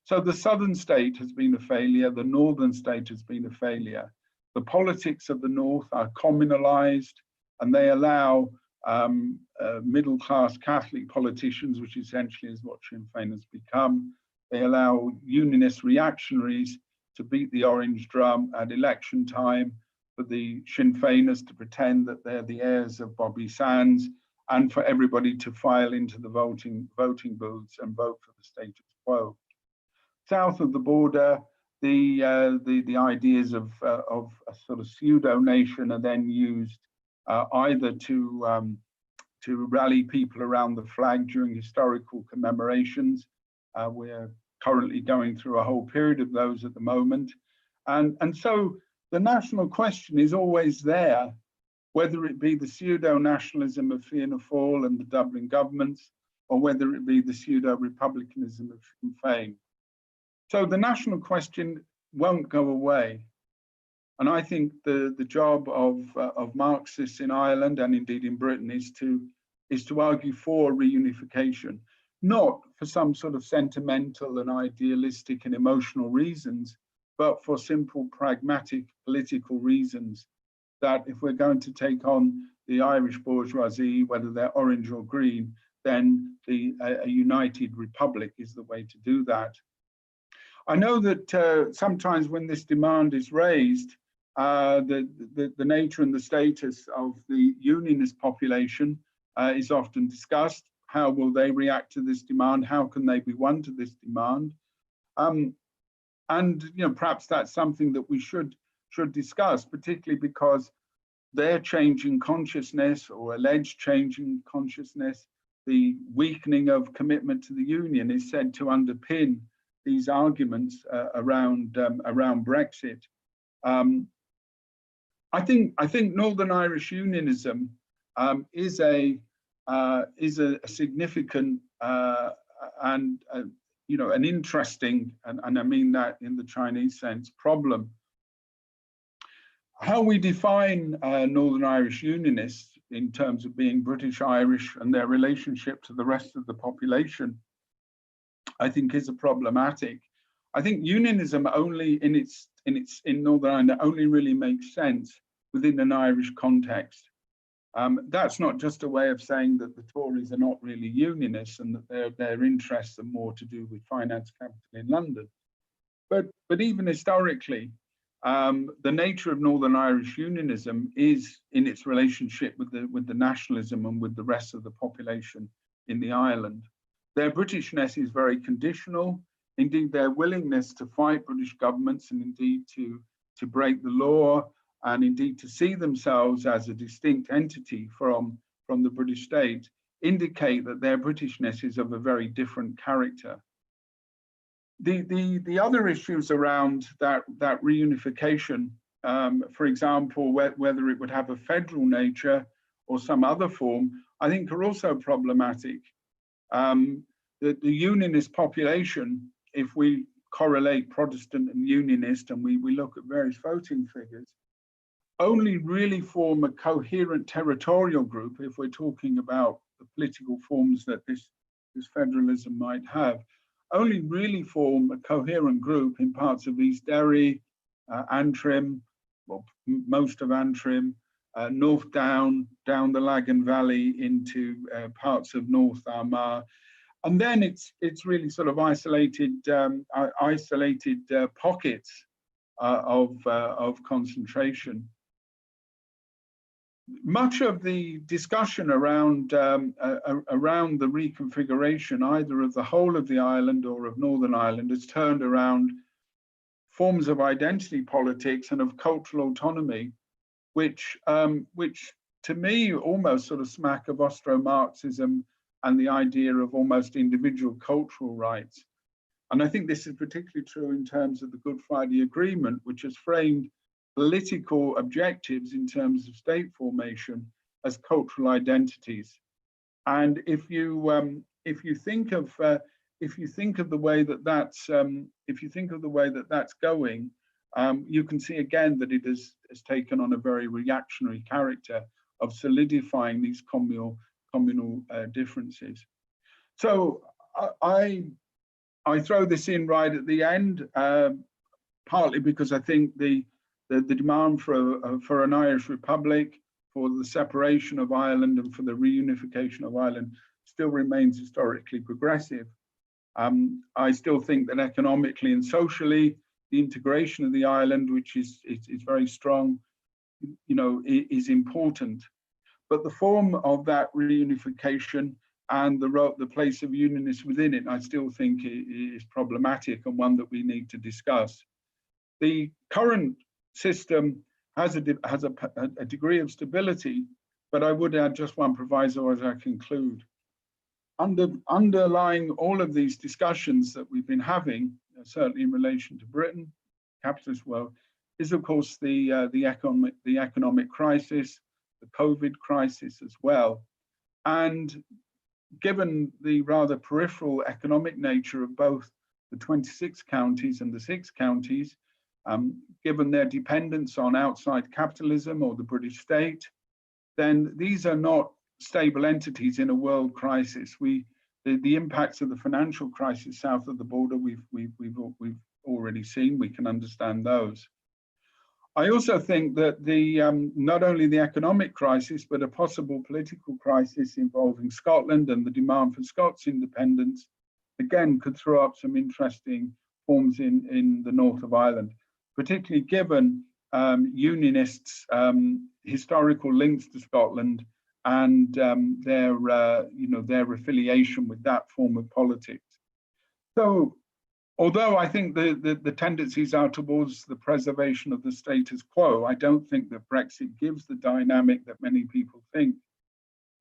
So the southern state has been a failure, the northern state has been a failure. The politics of the north are communalized, and they allow middle-class Catholic politicians, which essentially is what Sinn Féin has become. They allow Unionist reactionaries to beat the orange drum at election time, for the Sinn Féiners to pretend that they're the heirs of Bobby Sands, and for everybody to file into the voting booths and vote for the status quo. South of the border, the ideas of a sort of pseudo nation are then used either to rally people around the flag during historical commemorations. We're currently going through a whole period of those at the moment, and so the national question is always there, whether it be the pseudo-nationalism of Fianna Fáil and the Dublin governments, or whether it be the pseudo-republicanism of Sinn Féin. So the national question won't go away. And I think the job of Marxists in Ireland and indeed in Britain is to argue for reunification, not for some sort of sentimental and idealistic and emotional reasons, but for simple, pragmatic political reasons, that if we're going to take on the Irish bourgeoisie, whether they're orange or green, then a united republic is the way to do that. I know that sometimes when this demand is raised, the nature and the status of the Unionist population is often discussed. How will they react to this demand? How can they be won to this demand? And you know, perhaps that's something that we should discuss, particularly because their changing consciousness or alleged changing consciousness, the weakening of commitment to the union, is said to underpin these arguments around Brexit. I think Northern Irish Unionism is a significant and you know, an interesting, and I mean that in the Chinese sense, problem. How we define Northern Irish Unionists in terms of being British Irish and their relationship to the rest of the population, I think is a problematic. I think unionism only in Northern Ireland only really makes sense within an Irish context. That's not just a way of saying that the Tories are not really unionists and that their interests are more to do with finance capital in London. But even historically, the nature of Northern Irish unionism is in its relationship with the nationalism and with the rest of the population in the island. Their Britishness is very conditional. Indeed, their willingness to fight British governments and indeed to break the law and indeed to see themselves as a distinct entity from the British state indicate that their Britishness is of a very different character. The other issues around that reunification, for example, whether it would have a federal nature or some other form, I think are also problematic. The Unionist population, if we correlate Protestant and Unionist and we look at various voting figures, only really form a coherent territorial group if we're talking about the political forms that this federalism might have, only really form a coherent group in parts of East Derry, Antrim, well, most of Antrim, North Down the Lagan Valley into parts of North Armagh. And then it's really sort of isolated pockets of concentration. much of the discussion around around the reconfiguration, either of the whole of the island or of Northern Ireland, has turned around forms of identity politics and of cultural autonomy, which to me almost sort of smack of Austro-Marxism and the idea of almost individual cultural rights. And I think this is particularly true in terms of the Good Friday Agreement, which has framed political objectives in terms of state formation as cultural identities. And if you think of the way that that's going, you can see again that it has taken on a very reactionary character of solidifying these communal differences. So I throw this in right at the end, partly because I think the demand for an Irish Republic, for the separation of Ireland and for the reunification of Ireland still remains historically progressive. I still think that economically and socially, the integration of the island, which is very strong, is important. But the form of that reunification and the place of Unionists within it, I still think is problematic and one that we need to discuss. The current system has a degree of stability, but I would add just one proviso as I conclude. Underlying all of these discussions that we've been having, certainly in relation to Britain, capitalist world, is of course the economic crisis, the COVID crisis as well. And given the rather peripheral economic nature of both the 26 counties and the 6 counties, given their dependence on outside capitalism or the British state, then these are not stable entities in a world crisis. The impacts of the financial crisis south of the border we've already seen. We can understand those. I also think that not only the economic crisis, but a possible political crisis involving Scotland and the demand for Scots independence, again, could throw up some interesting forms in the north of Ireland, particularly given Unionists' historical links to Scotland and their affiliation with that form of politics. So, although I think the tendencies are towards the preservation of the status quo, I don't think that Brexit gives the dynamic that many people think.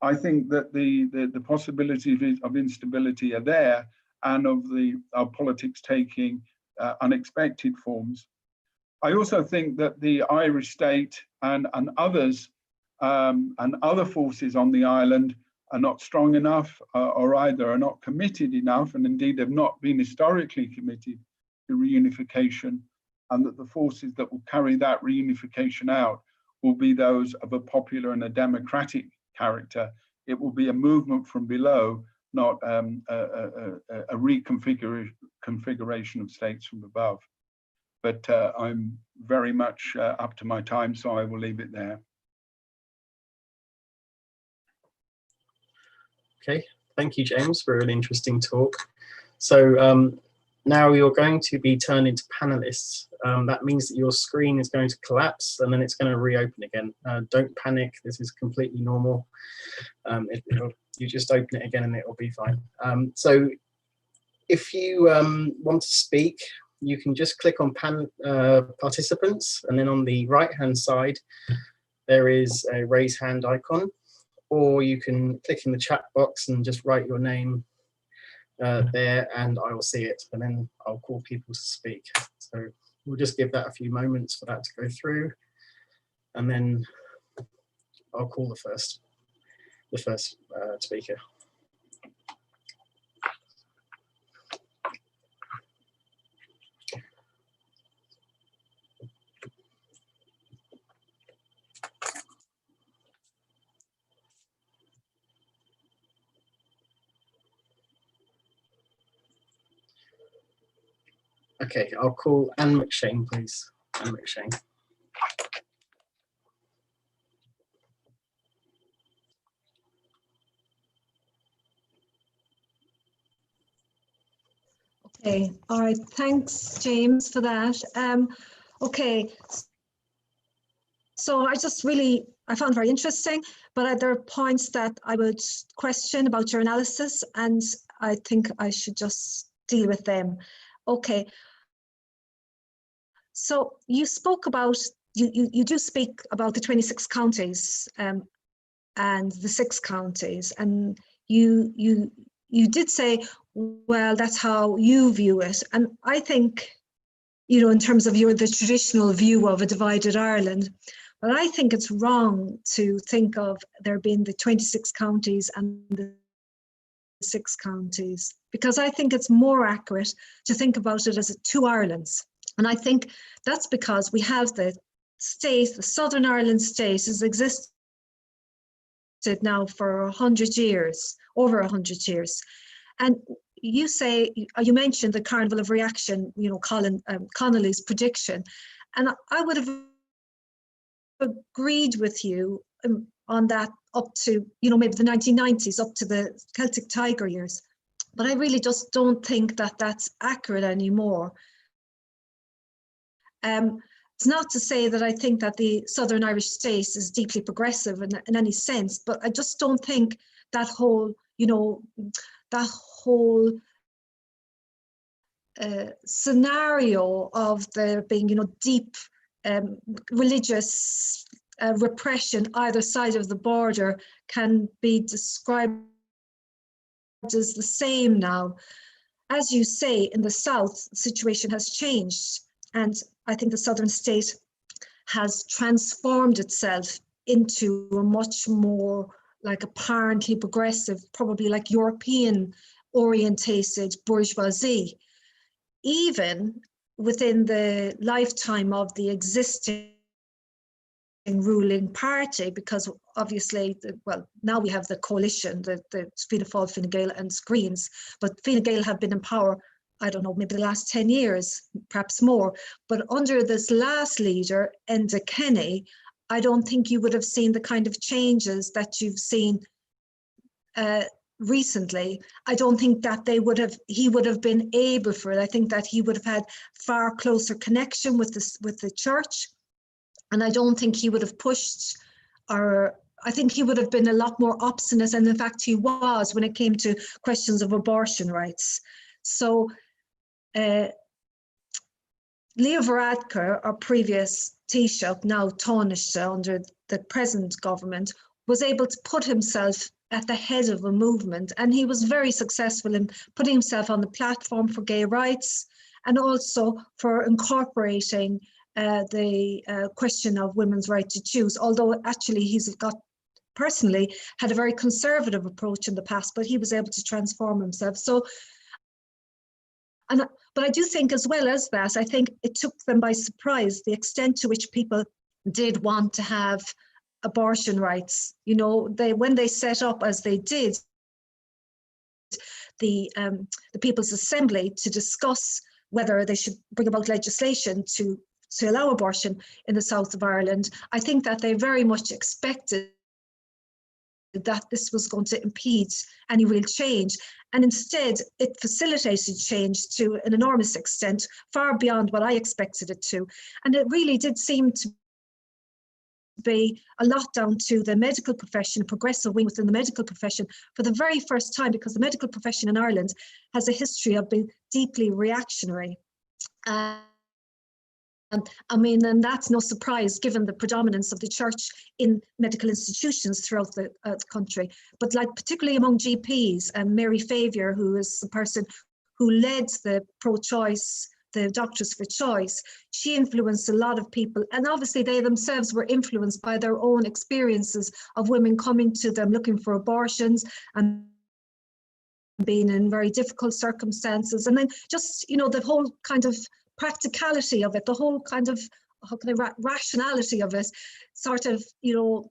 I think that the possibilities of instability are there, and of politics taking unexpected forms. I also think that the Irish state and others and other forces on the island are not strong enough, or either are not committed enough, and indeed have not been historically committed to reunification, and that the forces that will carry that reunification out will be those of a popular and a democratic character. It will be a movement from below, not a reconfiguration of states from above. But I'm very much up to my time, so I will leave it there. Okay, thank you, James, for a really interesting talk. So now you're going to be turned into panelists. That means that your screen is going to collapse and then it's going to reopen again. Don't panic, this is completely normal. You just open it again and it will be fine. So if you want to speak, you can just click on participants, and then on the right-hand side, there is a raise hand icon. Or you can click in the chat box and just write your name there, and I will see it, and then I'll call people to speak. So we'll just give that a few moments for that to go through, and then I'll call the first speaker. Okay, I'll call Anne McShane, please. Anne McShane. Okay, all right, thanks, James, for that. Okay, so I just really I found very interesting, but there are points that I would question about your analysis, and I think I should just deal with them. Okay. So you spoke about, you do speak about the 26 counties and the 6 counties, and you did say, well, that's how you view it. And I think, you know, in terms of the traditional view of a divided Ireland, but I think it's wrong to think of there being the 26 counties and the 6 counties, because I think it's more accurate to think about it as 2 Irelands. And I think that's because we have the state, the Southern Ireland state has existed now for 100 years, over 100 years. And you mentioned the Carnival of Reaction, you know, Connolly's prediction. And I would have agreed with you on that up to, you know, maybe the 1990s, up to the Celtic Tiger years. But I really just don't think that that's accurate anymore. It's not to say that I think that the Southern Irish state is deeply progressive in any sense, but I just don't think that whole, you know, that whole scenario of there being, you know, deep religious repression either side of the border can be described as the same now. As you say, in the South, the situation has changed, and I think the Southern state has transformed itself into a much more like apparently progressive, probably like European orientated bourgeoisie, even within the lifetime of the existing ruling party, because obviously, well, now we have the coalition, the Fianna Fáil, Fine Gael and Greens, but Fine Gael have been in power, I don't know, maybe the last 10 years, perhaps more. But under this last leader, Enda Kenny, I don't think you would have seen the kind of changes that you've seen recently. I don't think that he would have been able for it. I think that he would have had far closer connection with the church. And I don't think he would have pushed, or I think he would have been a lot more obstinate, and in fact he was, when it came to questions of abortion rights. So Leo Varadkar, our previous Taoiseach, now Taoiseach under the present government, was able to put himself at the head of a movement, and he was very successful in putting himself on the platform for gay rights and also for incorporating the question of women's right to choose, although actually he's personally had a very conservative approach in the past, but he was able to transform himself. So, but I do think as well as that, I think it took them by surprise the extent to which people did want to have abortion rights. You know, when they set up as they did the People's Assembly to discuss whether they should bring about legislation to allow abortion in the south of Ireland, I think that they very much expected that this was going to impede any real change. And instead, it facilitated change to an enormous extent, far beyond what I expected it to. And it really did seem to be a lot down to the medical profession, a progressive wing within the medical profession for the very first time, because the medical profession in Ireland has a history of being deeply reactionary. I mean, and that's no surprise given the predominance of the church in medical institutions throughout the country. But like particularly among GPs, and Mary Favier, who is the person who led the pro-choice, the Doctors for Choice, she influenced a lot of people. And obviously they themselves were influenced by their own experiences of women coming to them looking for abortions and being in very difficult circumstances. And then just, you know, the whole kind of practicality of it, the whole kind of, how can I, rationality of it, sort of, you know,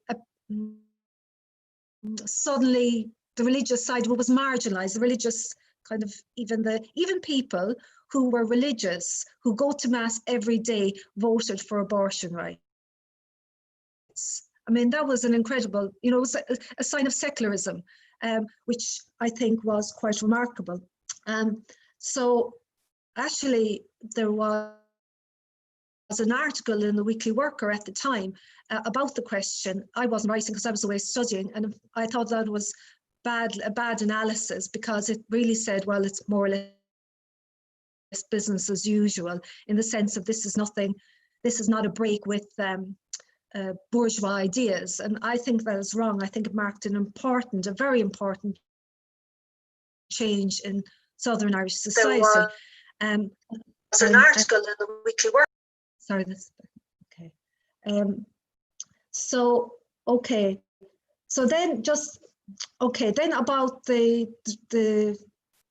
suddenly the religious side of it was marginalized. The religious kind of, even people who were religious, who go to mass every day, voted for abortion rights. I mean, that was an incredible, you know, it was a sign of secularism, which I think was quite remarkable. So actually, there was an article in the Weekly Worker at the time about the question. I wasn't writing because I was away studying, and I thought that was a bad analysis, because it really said, well, it's more or less business as usual, in the sense of this is not a break with bourgeois ideas. And I think that is wrong. I think it marked a very important change in Southern Irish society. There's an article in the Weekly Worker. Sorry, that's okay. So then then about the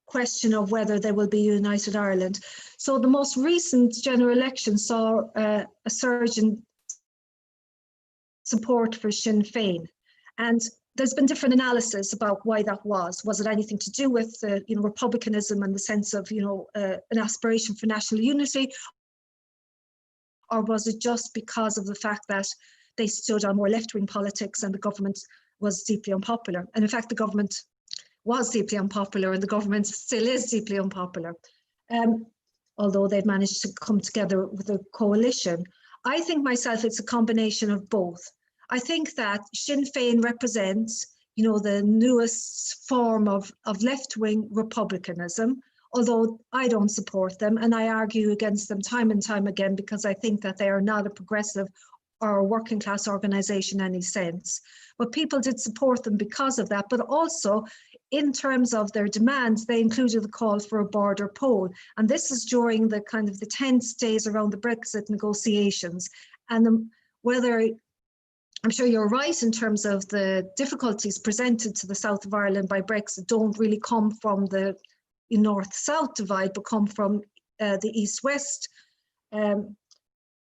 question of whether there will be United Ireland. So the most recent general election saw a surge in support for Sinn Féin, and there's been different analysis about why that was. Was it anything to do with republicanism and the sense of an aspiration for national unity, or was it just because of the fact that they stood on more left-wing politics and the government was deeply unpopular? And in fact, the government was deeply unpopular, and the government still is deeply unpopular, although they've managed to come together with a coalition. I think myself it's a combination of both. I think that Sinn Féin represents, the newest form of left-wing republicanism, although I don't support them, and I argue against them time and time again, because I think that they are not a progressive or a working class organisation in any sense. But people did support them because of that, but also in terms of their demands, they included the call for a border poll. And this is during the kind of the tense days around the Brexit negotiations. And whether, I'm sure you're right in terms of the difficulties presented to the south of Ireland by Brexit don't really come from the north-south divide, but come from the east-west.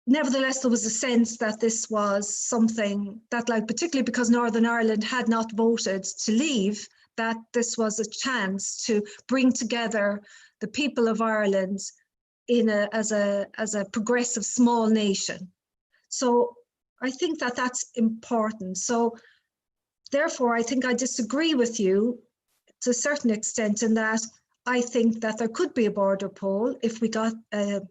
Nevertheless, there was a sense that this was something that, particularly because Northern Ireland had not voted to leave, that this was a chance to bring together the people of Ireland as a progressive small nation. So I think that that's important. So therefore, I think I disagree with you to a certain extent in that I think that there could be a border poll if we got a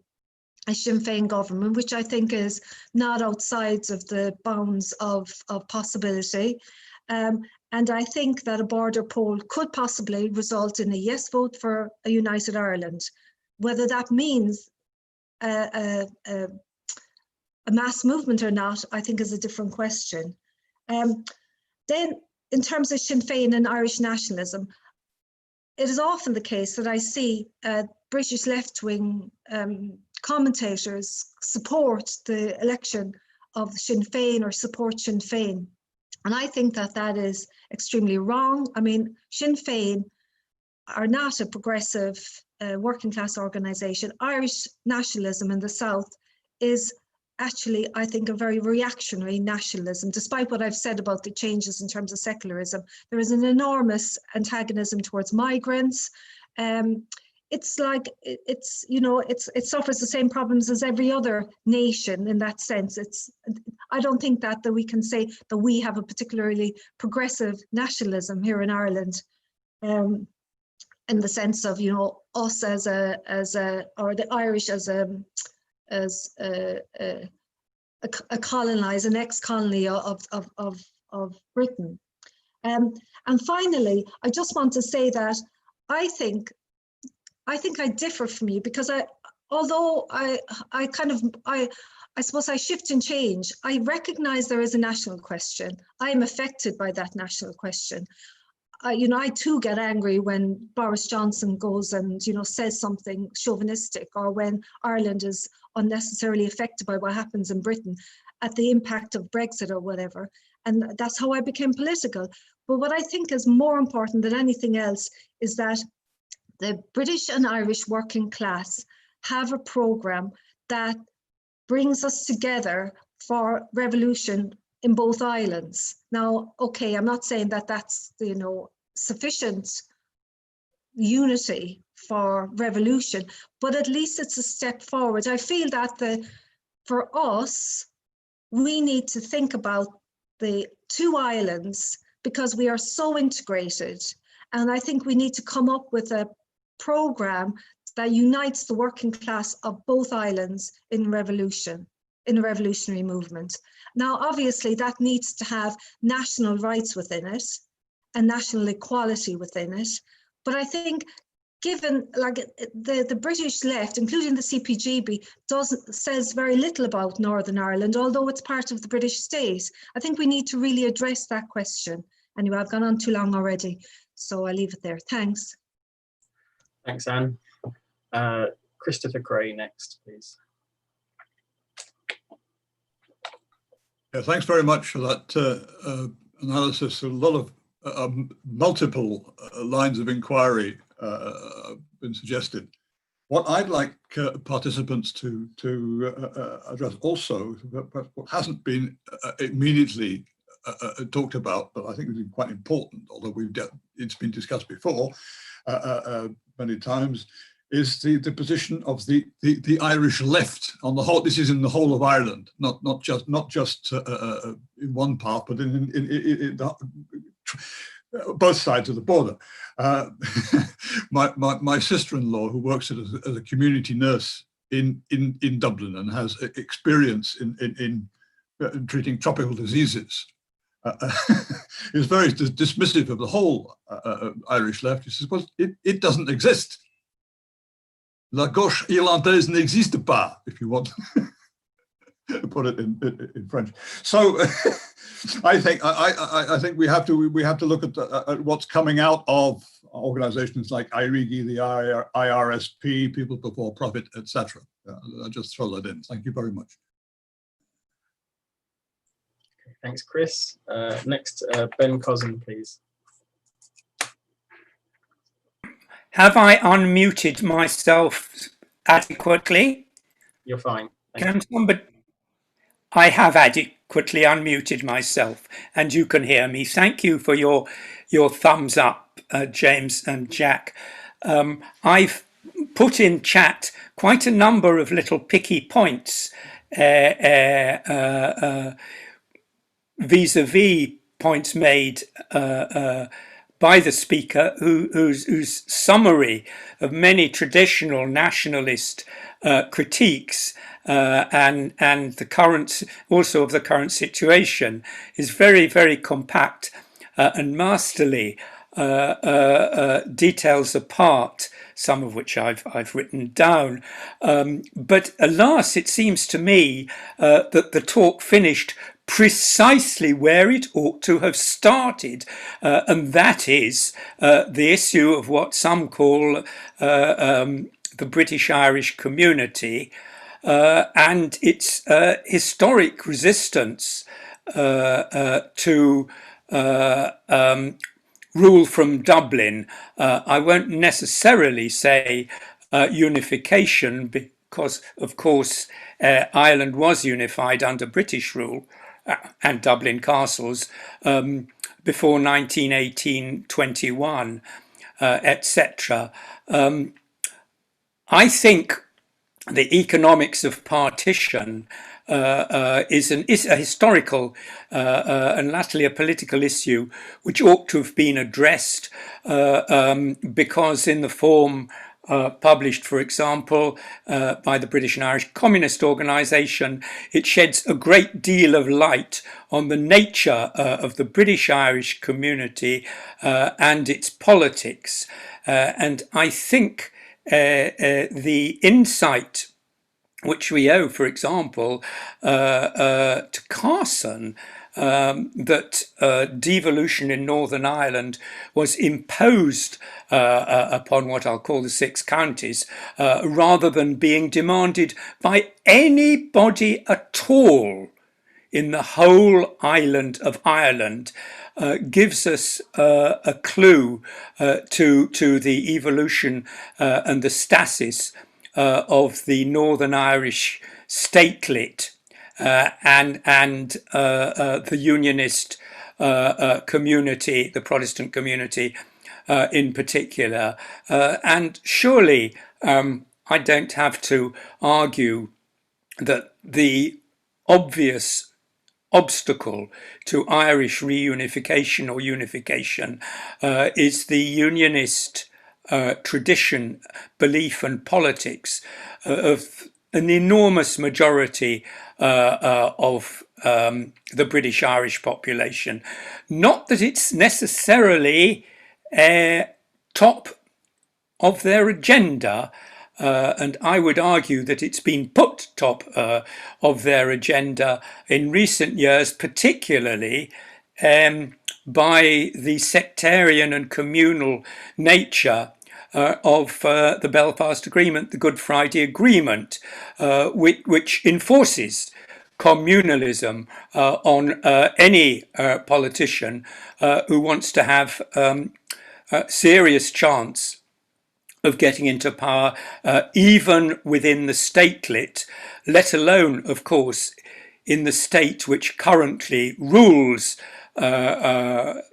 Sinn Féin government, which I think is not outside of the bounds of possibility. And I think that a border poll could possibly result in a yes vote for a United Ireland. Whether that means a mass movement or not, I think is a different question. Then in terms of Sinn Féin and Irish nationalism, it is often the case that I see British left-wing commentators support the election of Sinn Féin or support Sinn Féin. And I think that that is extremely wrong. I mean, Sinn Féin are not a progressive working class organisation. Irish nationalism in the south is actually, I think, a very reactionary nationalism. Despite what I've said about the changes in terms of secularism, there is an enormous antagonism towards migrants. It's like, it suffers the same problems as every other nation in that sense. I don't think that we can say that we have a particularly progressive nationalism here in Ireland, in the sense of, us or the Irish as a colonized, an ex-colony of Britain. And finally, I just want to say that I think I differ from you, because although I suppose I shift and change, I recognize there is a national question. I am affected by that national question. I too get angry when Boris Johnson goes and, says something chauvinistic, or when Ireland is unnecessarily affected by what happens in Britain at the impact of Brexit or whatever. And that's how I became political. But what I think is more important than anything else is that the British and Irish working class have a programme that brings us together for revolution in both islands. Now, okay, I'm not saying that that's, sufficient unity for revolution, but at least it's a step forward. I feel that for us, we need to think about the two islands because we are so integrated. And I think we need to come up with a programme that unites the working class of both islands in revolution. in a revolutionary movement. Now, obviously, that needs to have national rights within it and national equality within it. But I think given like the British left, including the CPGB, says very little about Northern Ireland, although it's part of the British state. I think we need to really address that question. Anyway, I've gone on too long already, so I'll leave it there. Thanks. Thanks, Anne. Christopher Gray next, please. Yeah, thanks very much for that analysis. A lot of multiple lines of inquiry been suggested. What I'd like participants to address also, what hasn't been immediately talked about, but I think is quite important, although it's been discussed before many times, is the position of the Irish left on the whole. This is in the whole of Ireland, not just in one part, but in both sides of the border. My sister-in-law, who works as a community nurse in Dublin and has experience in treating tropical diseases, is very dismissive of the whole Irish left. He says, well, it doesn't exist. La gauche irlandaise n'existe pas, if you want to put it in French. So I think we have to look at what's coming out of organizations like IRIGI, the IRSP, People Before Profit, etc. I'll just throw that in. Thank you very much. Thanks, Chris. Next, Ben Cousin, please. Have I unmuted myself adequately? You're fine. Can somebody? I have adequately unmuted myself, and you can hear me. Thank you for your thumbs up, James and Jack. I've put in chat quite a number of little picky points vis-a-vis points made by the speaker, whose summary of many traditional nationalist critiques and the current, also of the current situation, is very, very compact and masterly. Details apart, some of which I've written down. But alas, it seems to me that the talk finished precisely where it ought to have started, and that is the issue of what some call the British-Irish community and its historic resistance to rule from Dublin. I won't necessarily say unification, because of course Ireland was unified under British rule and Dublin castles before 1918-21, etc. I think the economics of partition is a historical and latterly a political issue which ought to have been addressed because in the form published, for example, by the British and Irish Communist Organisation, it sheds a great deal of light on the nature of the British-Irish community and its politics. And I think the insight which we owe, for example, to Carson, that devolution in Northern Ireland was imposed upon what I'll call the 6 counties, rather than being demanded by anybody at all in the whole island of Ireland, gives us a clue to the evolution and the stasis of the Northern Irish statelet and the Unionist community, the Protestant community in particular. And surely I don't have to argue that the obvious obstacle to Irish reunification or unification is the Unionist tradition, belief and politics of an enormous majority of the British Irish population. Not that it's necessarily top of their agenda, and I would argue that it's been put top of their agenda in recent years, particularly by the sectarian and communal nature of the Belfast Agreement, the Good Friday Agreement, which enforces communalism on any politician who wants to have a serious chance of getting into power, even within the statelet, let alone, of course, in the state which currently rules the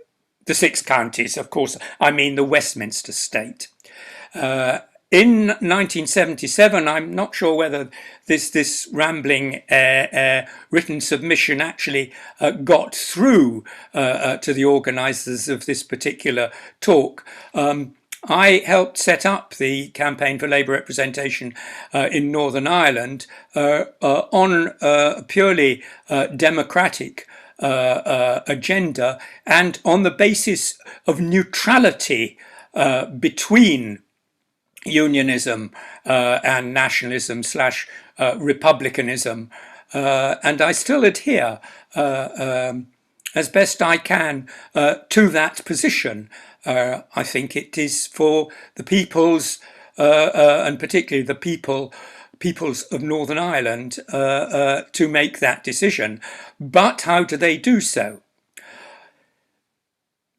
6 counties. Of course, I mean the Westminster state. In 1977, I'm not sure whether this rambling written submission actually got through to the organisers of this particular talk. I helped set up the Campaign for Labour Representation in Northern Ireland on a purely democratic agenda and on the basis of neutrality between unionism and nationalism / republicanism. And I still adhere as best I can to that position. I think it is for the peoples, and particularly the peoples of Northern Ireland, to make that decision. But how do they do so?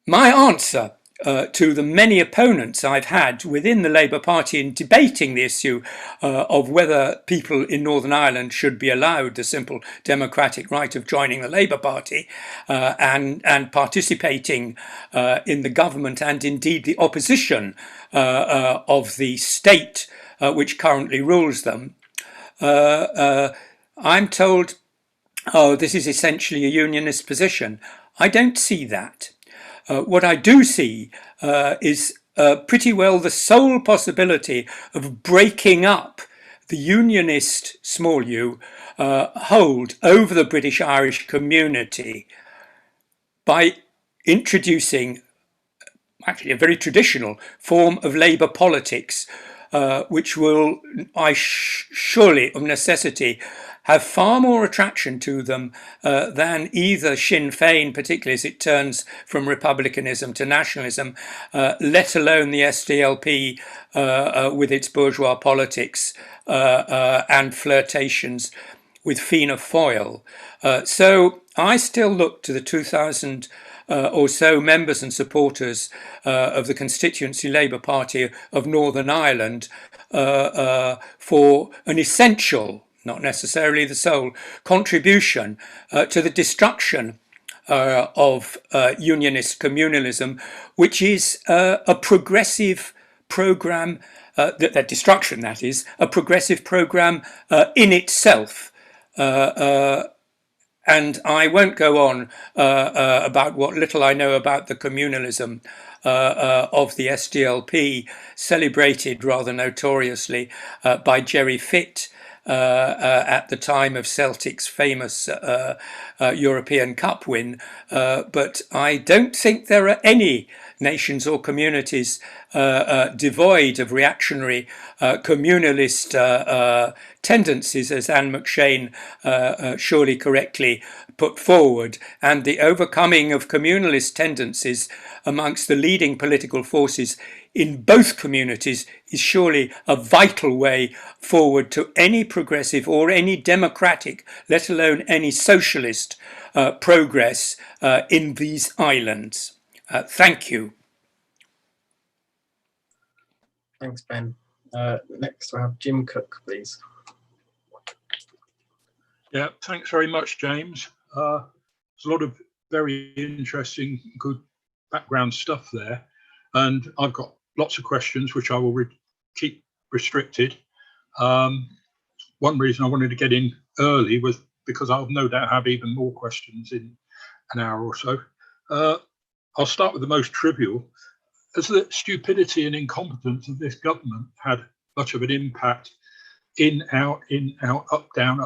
My answer to the many opponents I've had within the Labour Party in debating the issue of whether people in Northern Ireland should be allowed the simple democratic right of joining the Labour Party and participating in the government and indeed the opposition of the state which currently rules them, I'm told, oh, this is essentially a unionist position. I don't see that. What I do see is pretty well the sole possibility of breaking up the unionist, small u, hold over the British Irish community by introducing actually a very traditional form of labour politics, which will, surely of necessity, have far more attraction to them than either Sinn Féin, particularly as it turns from republicanism to nationalism, let alone the SDLP with its bourgeois politics and flirtations with Fianna Fáil. So I still look to the 2,000 or so members and supporters of the constituency Labour Party of Northern Ireland for an essential, not necessarily the sole, contribution to the destruction of unionist communalism, which is a progressive programme, that destruction, that is, a progressive programme in itself. And I won't go on about what little I know about the communalism of the SDLP, celebrated rather notoriously by Jerry Fitt at the time of Celtic's famous European Cup win. But I don't think there are any nations or communities devoid of reactionary communalist tendencies, as Anne McShane surely correctly put forward, and the overcoming of communalist tendencies amongst the leading political forces in both communities is surely a vital way forward to any progressive or any democratic, let alone any socialist progress in these islands. Thank you. Thanks, Ben. Next, we have Jim Cook, please. Yeah, thanks very much, James. There's a lot of very interesting, good background stuff there. And I've got lots of questions, which I will keep restricted. One reason I wanted to get in early was because I'll no doubt have even more questions in an hour or so. I'll start with the most trivial. Has the stupidity and incompetence of this government had much of an impact in, out, up, down,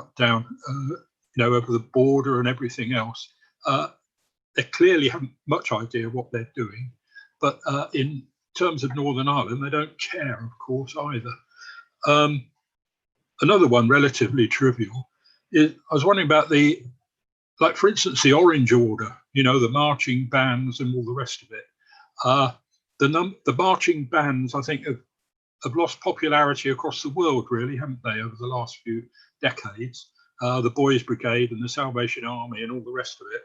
over the border and everything else. They clearly haven't much idea what they're doing, but in terms of Northern Ireland, they don't care, of course, either. Another one, relatively trivial, is I was wondering about like, for instance, the Orange Order, the marching bands and all the rest of it. The marching bands, I think, have lost popularity across the world, really, haven't they, over the last few decades? The Boys Brigade and the Salvation Army and all the rest of it.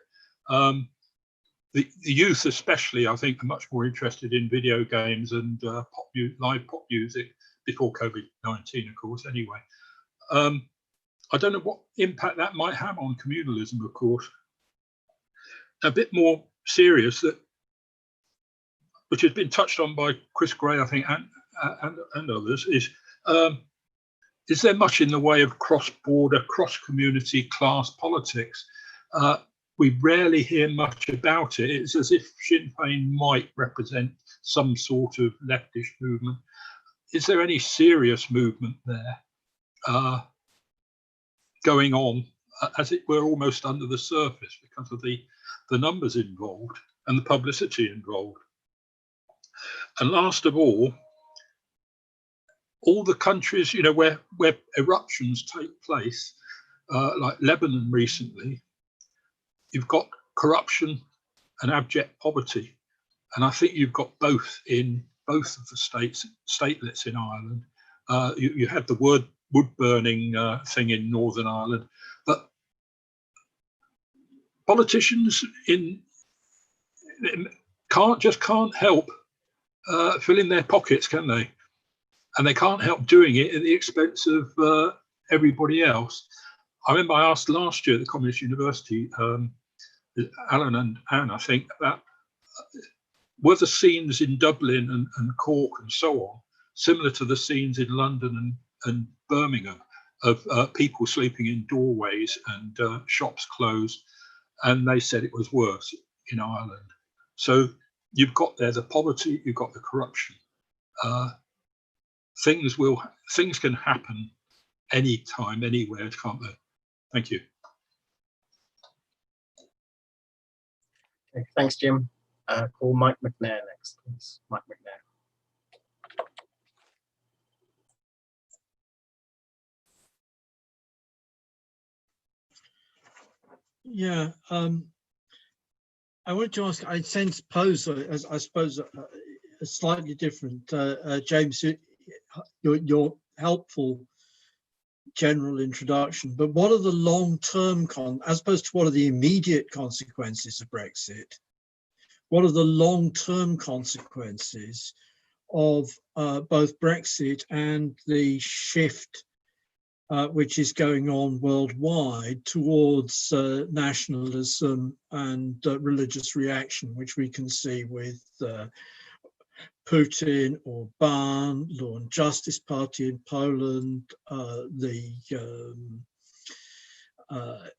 The youth especially, I think, are much more interested in video games and live pop music, before COVID-19, of course, anyway. I don't know what impact that might have on communalism, of course. A bit more serious, which has been touched on by Chris Gray, I think, and others, is there much in the way of cross-border, cross-community class politics? We rarely hear much about it. It's as if Sinn Féin might represent some sort of leftish movement. Is there any serious movement there going on, as it were, almost under the surface because of the numbers involved and the publicity involved? And last of all the countries, where eruptions take place, like Lebanon recently, you've got corruption and abject poverty. And I think you've got both in both of the statelets in Ireland. You had the wood burning thing in Northern Ireland, but politicians can't help filling their pockets, can they? And they can't help doing it at the expense of everybody else. I remember I asked last year at the Communist University, Alan and Anne, I think, about were the scenes in Dublin and Cork and so on similar to the scenes in London and Birmingham of people sleeping in doorways and shops closed, and they said it was worse in Ireland. So you've got there the poverty, you've got the corruption. Things can happen anytime, anywhere, can't they? Thank you. Okay, thanks, Jim. Call Mike McNair next, please. Mike McNair. Yeah, I wanted to ask. I suppose a slightly different, James. Your helpful general introduction, but what are the long-term as opposed to what are the immediate consequences of Brexit? What are the long-term consequences of both Brexit and the shift which is going on worldwide towards nationalism and religious reaction, which we can see with Putin, Orban, Law and Justice Party in Poland, the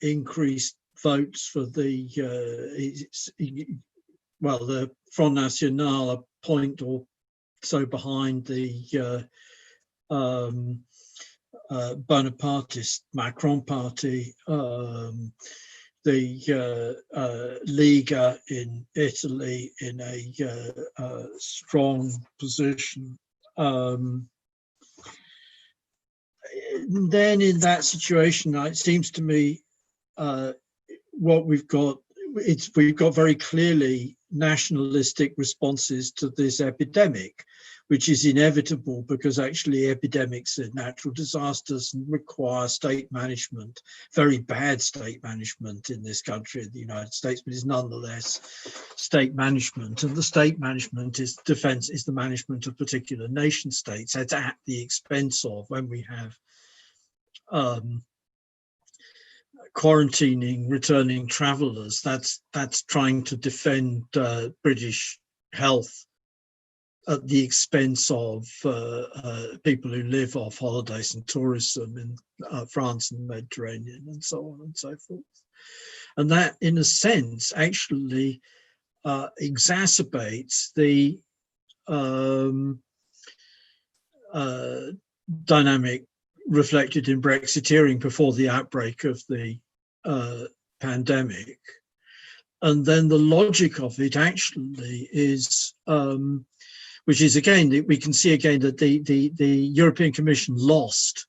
increased votes for the Front National, a point or so behind the Bonapartist Macron party, the Lega in Italy in a strong position. Then in that situation, it seems to me what we've got very clearly nationalistic responses to this epidemic, which is inevitable because actually epidemics are natural disasters and require state management, very bad state management in this country, the United States, but is nonetheless state management. And the state management is the management of particular nation states. It's at the expense of, when we have quarantining returning travellers, that's trying to defend British health at the expense of people who live off holidays and tourism in France and the Mediterranean and so on and so forth. And that, in a sense, actually exacerbates the dynamic reflected in Brexiteering before the outbreak of the pandemic. And then the logic of it actually is, which is again, we can see again that the European Commission lost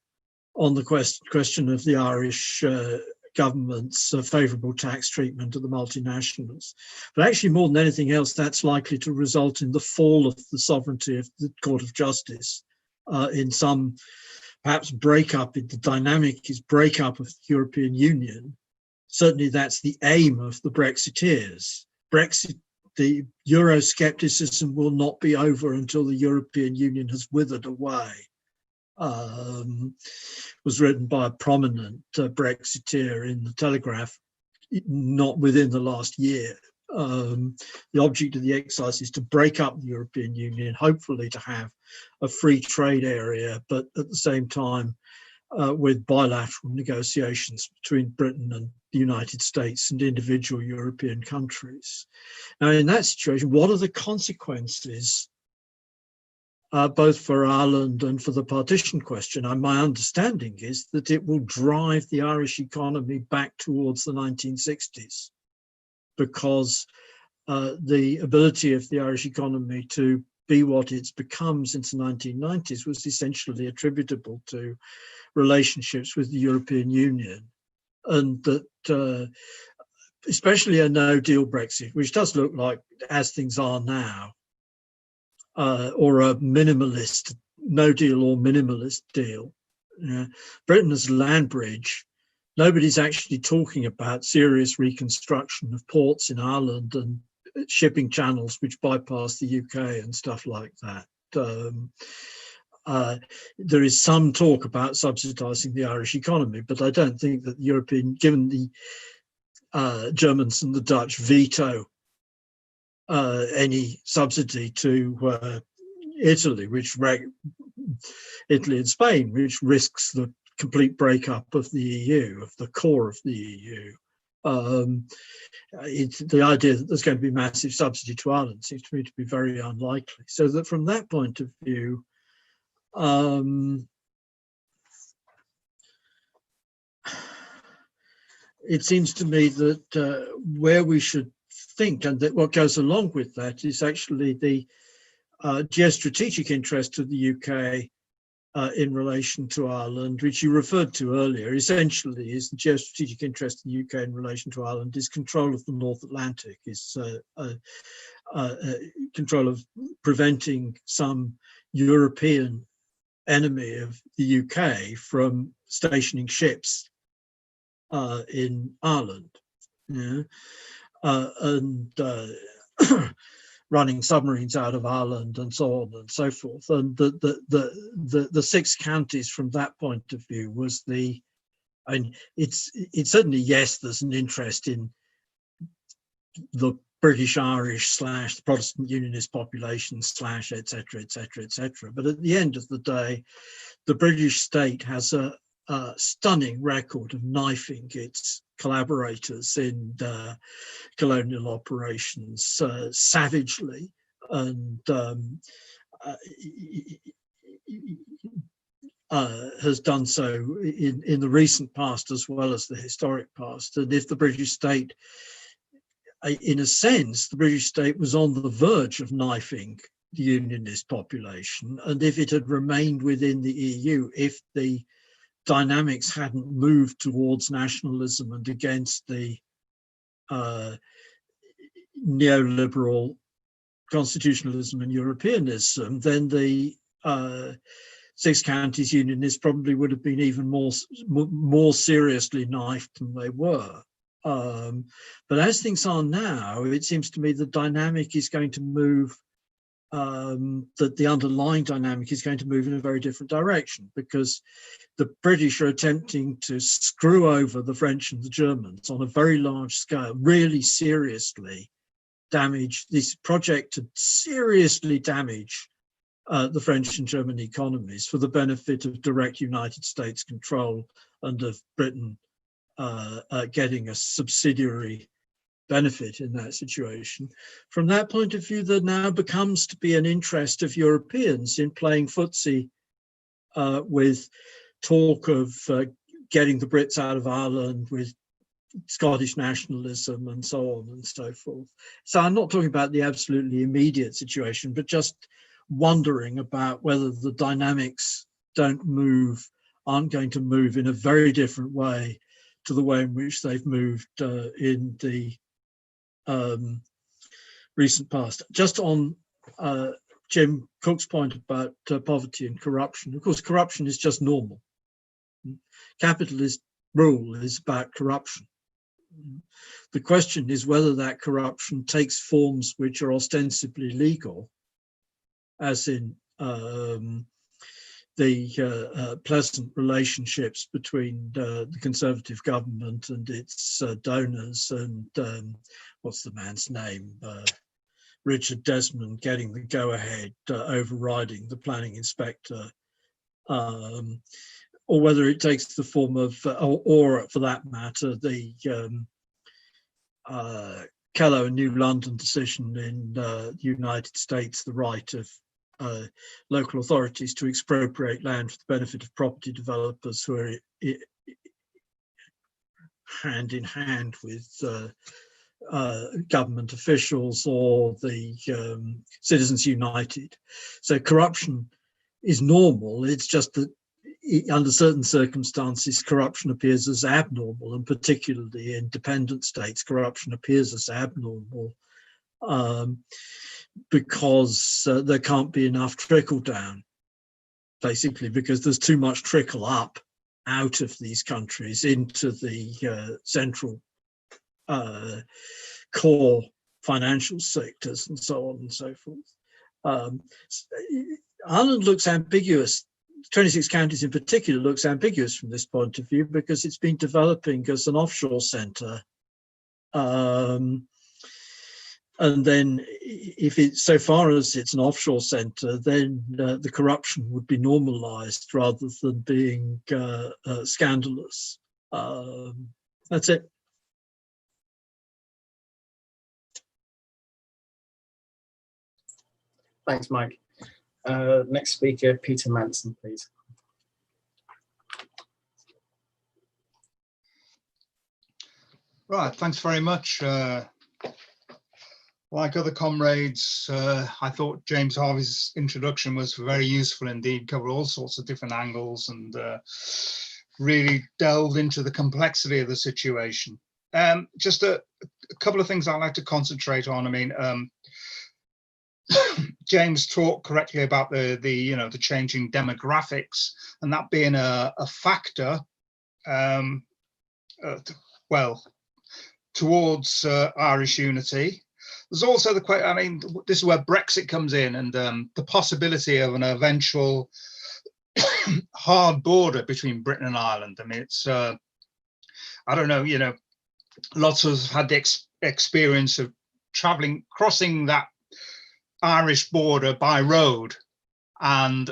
on the question of the Irish government's favourable tax treatment of the multinationals. But actually, more than anything else, that's likely to result in the fall of the sovereignty of the Court of Justice, in some perhaps breakup. The dynamic is breakup of the European Union. Certainly that's the aim of the Brexiteers. Brexit, the Euroscepticism will not be over until the European Union has withered away. Was written by a prominent Brexiteer in the Telegraph, not within the last year. The object of the exercise is to break up the European Union, hopefully to have a free trade area, but at the same time with bilateral negotiations between Britain and the United States and individual European countries. Now, in that situation, what are the consequences both for Ireland and for the partition question? And my understanding is that it will drive the Irish economy back towards the 1960s, because the ability of the Irish economy to be what it's become since the 1990s was essentially attributable to relationships with the European Union, and that especially a no-deal Brexit, which does look like, as things are now, or a minimalist, no deal or minimalist deal. Britain as a land bridge, nobody's actually talking about serious reconstruction of ports in Ireland and shipping channels which bypass the UK and stuff like that. There is some talk about subsidising the Irish economy, but I don't think that the European, given the Germans and the Dutch veto any subsidy to Italy, Italy and Spain, which risks the complete breakup of the EU, of the core of the EU. The idea that there's going to be massive subsidy to Ireland seems to me to be very unlikely. So that from that point of view, it seems to me that where we should think, and that what goes along with that, is actually the geostrategic interest of the UK in relation to Ireland, which you referred to earlier. Essentially, is the geostrategic interest of the UK in relation to Ireland is control of the North Atlantic, is control of preventing some European enemy of the UK from stationing ships in Ireland. And running submarines out of Ireland and so on and so forth. And the six counties from that point of view was it's certainly, yes, there's an interest in the British Irish / the Protestant Unionist population / et cetera, et cetera, et cetera. But at the end of the day, the British state has a stunning record of knifing its collaborators in colonial operations savagely, and has done so in the recent past as well as the historic past. And if the British state, in a sense, the British state was on the verge of knifing the Unionist population, and if it had remained within the EU, if the dynamics hadn't moved towards nationalism and against the neoliberal constitutionalism and Europeanism, then the six counties Unionists probably would have been even more seriously knifed than they were. But as things are now, it seems to me the dynamic is going to move, that the underlying dynamic is going to move in a very different direction, because the British are attempting to screw over the French and the Germans on a very large scale, really seriously damage this project to seriously damage the French and German economies for the benefit of direct United States control and of Britain getting a subsidiary benefit in that situation. From that point of view, there now becomes to be an interest of Europeans in playing footsie with talk of getting the Brits out of Ireland with Scottish nationalism and so on and so forth. So I'm not talking about the absolutely immediate situation, but just wondering about whether the dynamics aren't going to move in a very different way to the way in which they've moved in the recent past. Just on Jim Cook's point about poverty and corruption, of course, corruption is just normal. Capitalist rule is about corruption. The question is whether that corruption takes forms which are ostensibly legal, as in the pleasant relationships between the Conservative government and its donors, and what's the man's name? Richard Desmond getting the go-ahead, overriding the planning inspector, or whether it takes the form of, or for that matter, the Kello and New London decision in the United States, the right of local authorities to expropriate land for the benefit of property developers who are hand in hand with government officials, or the Citizens United. So corruption is normal. It's just that under certain circumstances, corruption appears as abnormal, and particularly in dependent states, corruption appears as abnormal because there can't be enough trickle down, basically because there's too much trickle up out of these countries into the central core financial sectors and so on and so forth. Ireland looks ambiguous. 26 counties in particular looks ambiguous from this point of view because it's been developing as an offshore centre. And then if it's so far as it's an offshore centre, then the corruption would be normalised rather than being scandalous. That's it. Thanks, Mike. Next speaker, Peter Manson, please. Right, thanks very much. Like other comrades, I thought James Harvey's introduction was very useful indeed, covered all sorts of different angles and really delved into the complexity of the situation. Just a couple of things I'd like to concentrate on. I mean, James talked correctly about the changing demographics and that being a factor, well, towards Irish unity. There's also the question, I mean, this is where Brexit comes in, and the possibility of an eventual hard border between Britain and Ireland. I mean, it's, I don't know, lots of us have had the experience of crossing that Irish border by road, and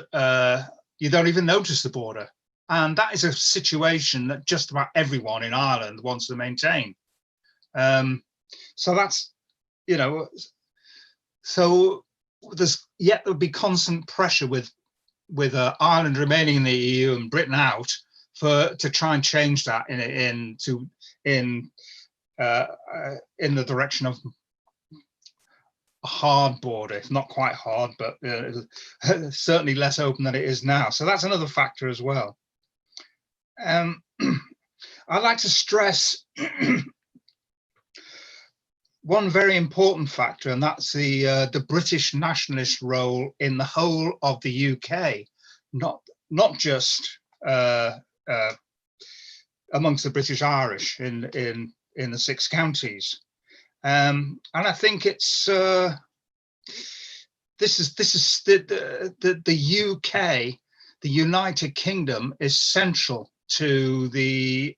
you don't even notice the border. And that is a situation that just about everyone in Ireland wants to maintain. So that's, so there'll be constant pressure with Ireland remaining in the EU and Britain out to try and change that in the direction of a hard border. It's not quite hard, but certainly less open than it is now. So that's another factor as well. I'd like to stress one very important factor, and that's the British nationalist role in the whole of the UK, not just amongst the British Irish in the 6 counties. And I think it's this is the UK, the United Kingdom, is central to the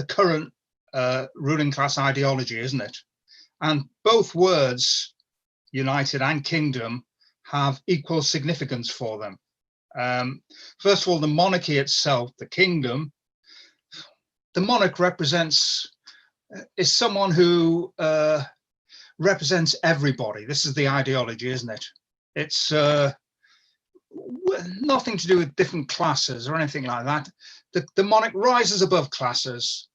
current ruling class ideology, isn't it? And both words, United and Kingdom, have equal significance for them. First of all, the monarchy itself, the kingdom, the monarch is someone who represents everybody. This is the ideology, isn't it? It's nothing to do with different classes or anything like that. The monarch rises above classes.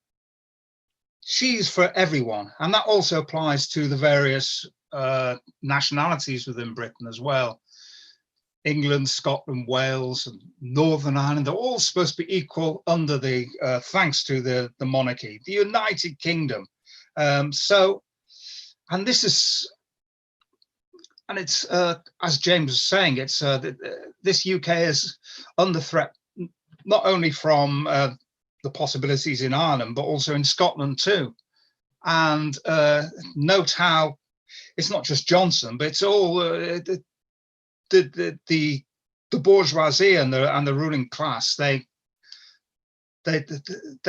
She's for everyone, and that also applies to the various nationalities within Britain as well. England, Scotland, Wales, and Northern Ireland, they're all supposed to be equal under the, thanks to the monarchy, the United Kingdom. And this is, and it's, as James was saying, it's this UK is under threat, not only from the possibilities in Ireland, but also in Scotland too. And note how it's not just Johnson, but it's all the bourgeoisie and the ruling class. They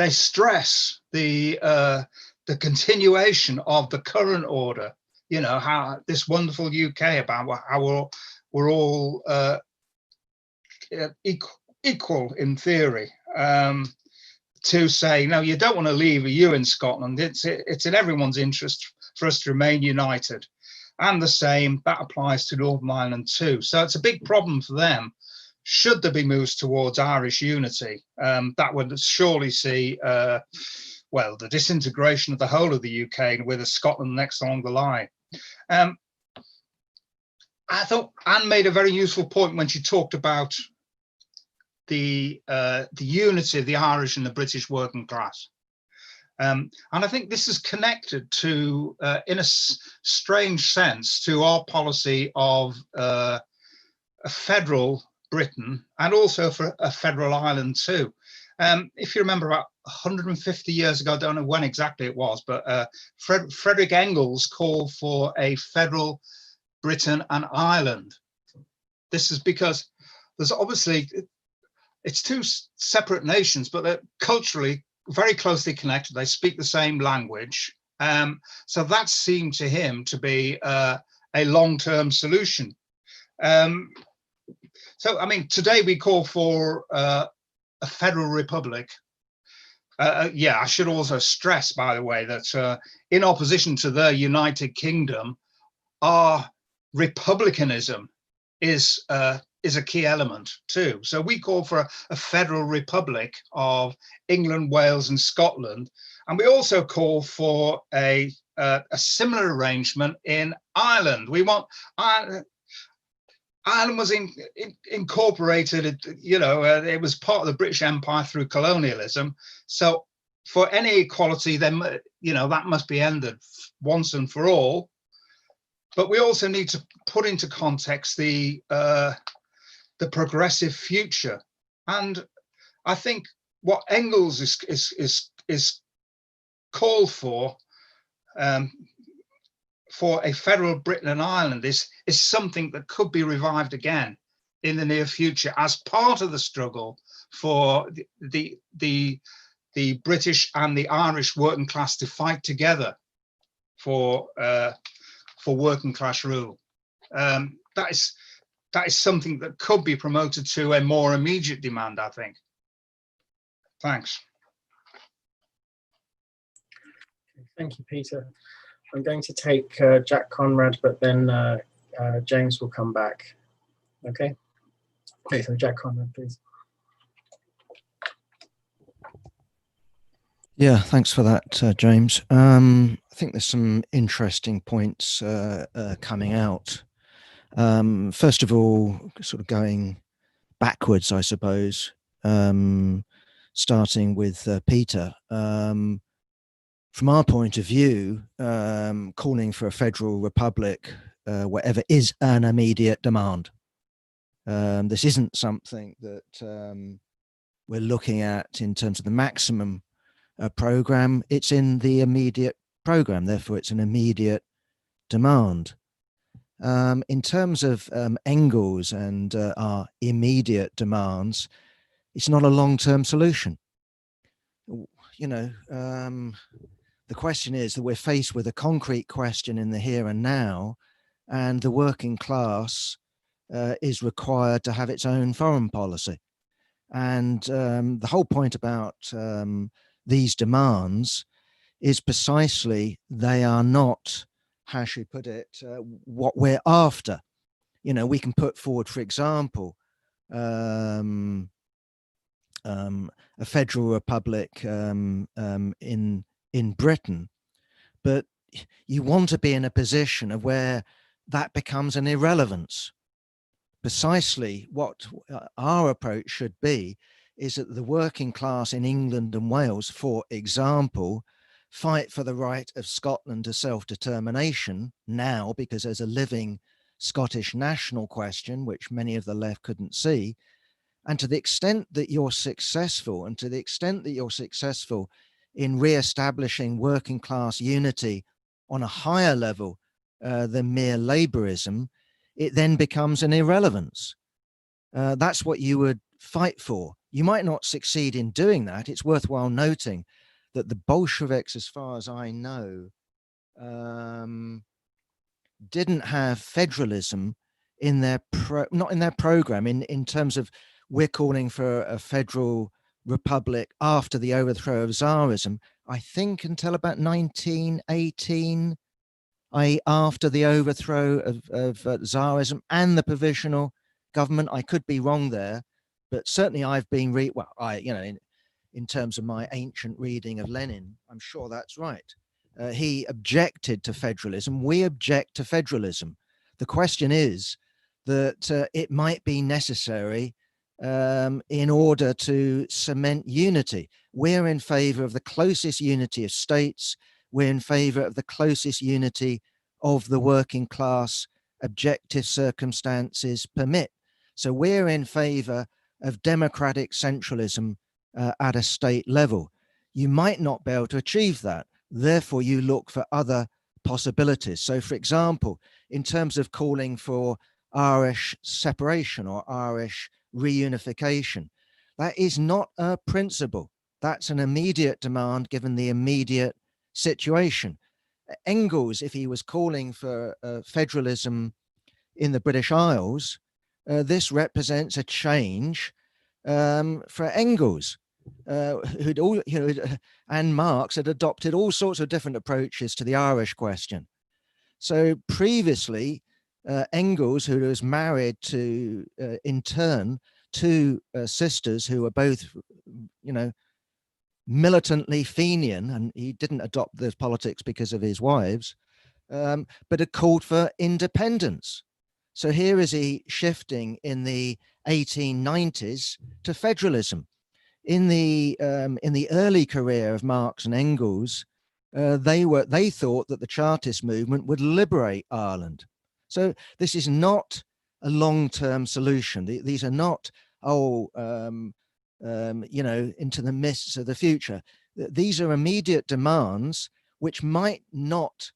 stress the continuation of the current order. You know, how this wonderful UK about how we're all equal in theory. To say, no, you don't want to leave you in Scotland. It's in everyone's interest for us to remain united. And the same, that applies to Northern Ireland too. So it's a big problem for them. Should there be moves towards Irish unity, that would surely see, well, the disintegration of the whole of the UK with Scotland next along the line. I thought Anne made a very useful point when she talked about the unity of the Irish and the British working class. And I think this is connected to, in a strange sense, to our policy of a federal Britain and also for a federal Ireland too. If you remember about 150 years ago, I don't know when exactly it was, but Frederick Engels called for a federal Britain and Ireland. This is because there's obviously, it's two separate nations, but they're culturally very closely connected. They speak the same language. So that seemed to him to be a long-term solution. So, I mean, today we call for a federal republic. Yeah, I should also stress, by the way, that in opposition to the United Kingdom, our republicanism is a key element too. So we call for a federal republic of England, Wales, and Scotland, and we also call for a similar arrangement in Ireland. We want Ireland was incorporated. You know, it was part of the British Empire through colonialism. So for any equality, then you know that must be ended once and for all. But we also need to put into context the progressive future, and I think what Engels is called for a federal Britain and Ireland is something that could be revived again in the near future as part of the struggle for the British and the Irish working class to fight together for working class rule. That is something that could be promoted to a more immediate demand, I think. Thanks. Thank you, Peter. I'm going to take Jack Conrad, but then James will come back. Okay. Okay, so Jack Conrad, please. Yeah, thanks for that, James. I think there's some interesting points coming out. First of all, sort of going backwards, I suppose, starting with Peter. From our point of view, calling for a federal republic, whatever, is an immediate demand. This isn't something that we're looking at in terms of the maximum program. It's in the immediate program, therefore it's an immediate demand. In terms of Engels and our immediate demands, it's not a long-term solution. You know, the question is that we're faced with a concrete question in the here and now, and the working class is required to have its own foreign policy. And the whole point about these demands is precisely they are not, how should we put it, what we're after. You know, we can put forward, for example, a federal republic in Britain, but you want to be in a position of where that becomes an irrelevance. Precisely what our approach should be is that the working class in England and Wales, for example, fight for the right of Scotland to self-determination now, because there's a living Scottish national question, which many of the left couldn't see. And to the extent that you're successful, in re-establishing working class unity on a higher level than mere labourism, it then becomes an irrelevance. That's what you would fight for. You might not succeed in doing that. It's worthwhile noting that the Bolsheviks, as far as I know, didn't have federalism in their not in their program in terms of we're calling for a federal republic after the overthrow of Tsarism, I think until about 1918, after the overthrow of Tsarism and the provisional government. I could be wrong there, but certainly I've been in terms of my ancient reading of Lenin, I'm sure that's right. He objected to federalism. We object to federalism. The question is that it might be necessary in order to cement unity. We're in favor of the closest unity of states. We're in favor of the closest unity of the working class objective circumstances permit. So we're in favor of democratic centralism at a state level. You might not be able to achieve that. Therefore, you look for other possibilities. So, for example, in terms of calling for Irish separation or Irish reunification, that is not a principle. That's an immediate demand given the immediate situation. Engels, if he was calling for federalism in the British Isles, this represents a change for Engels, and Marx had adopted all sorts of different approaches to the Irish question. So previously, Engels, who was married to, in turn, two sisters who were both, militantly Fenian, and he didn't adopt those politics because of his wives, but had called for independence. So here is he shifting in the 1890s to federalism. In the early career of Marx and Engels, they thought that the Chartist movement would liberate Ireland. So this is not a long-term solution. These are not into the mists of the future. These are immediate demands which might not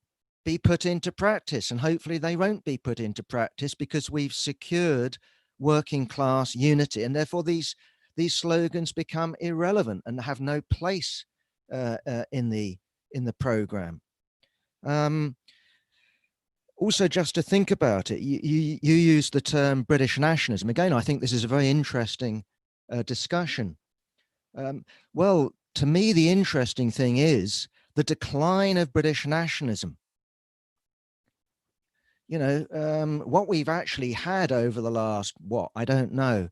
be put into practice, and hopefully they won't be put into practice because we've secured working class unity, and therefore these slogans become irrelevant and have no place in the program. Also, just to think about it, you use the term British nationalism. Again, I think this is a very interesting discussion. Well, to me, the interesting thing is the decline of British nationalism. What we've actually had over the last, I don't know,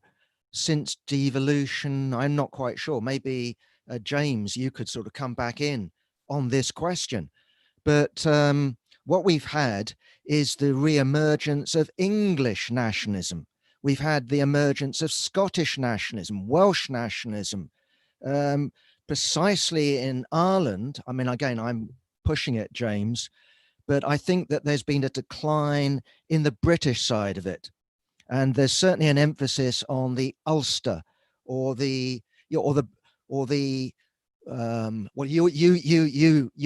since devolution, I'm not quite sure. Maybe, James, you could sort of come back in on this question. But what we've had is the re-emergence of English nationalism. We've had the emergence of Scottish nationalism, Welsh nationalism, precisely in Ireland. I mean, again, I'm pushing it, James, but I think that there's been a decline in the British side of it. And there's certainly an emphasis on the Ulster or you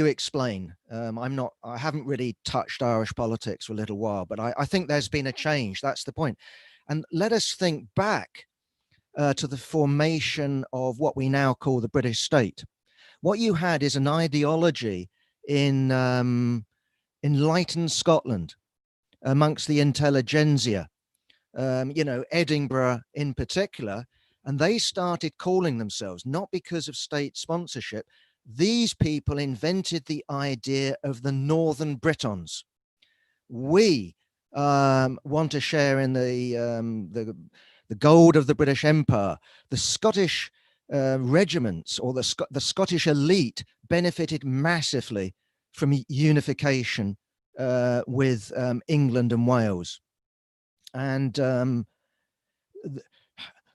explain. I haven't really touched Irish politics for a little while, but I think there's been a change. That's the point. And let us think back to the formation of what we now call the British state. What you had is an ideology in enlightened Scotland amongst the intelligentsia, Edinburgh in particular, and they started calling themselves, not because of state sponsorship, these people invented the idea of the Northern We want to share in the the gold of the British Empire. The Scottish regiments, or the Scottish elite, benefited massively from unification with England and Wales. And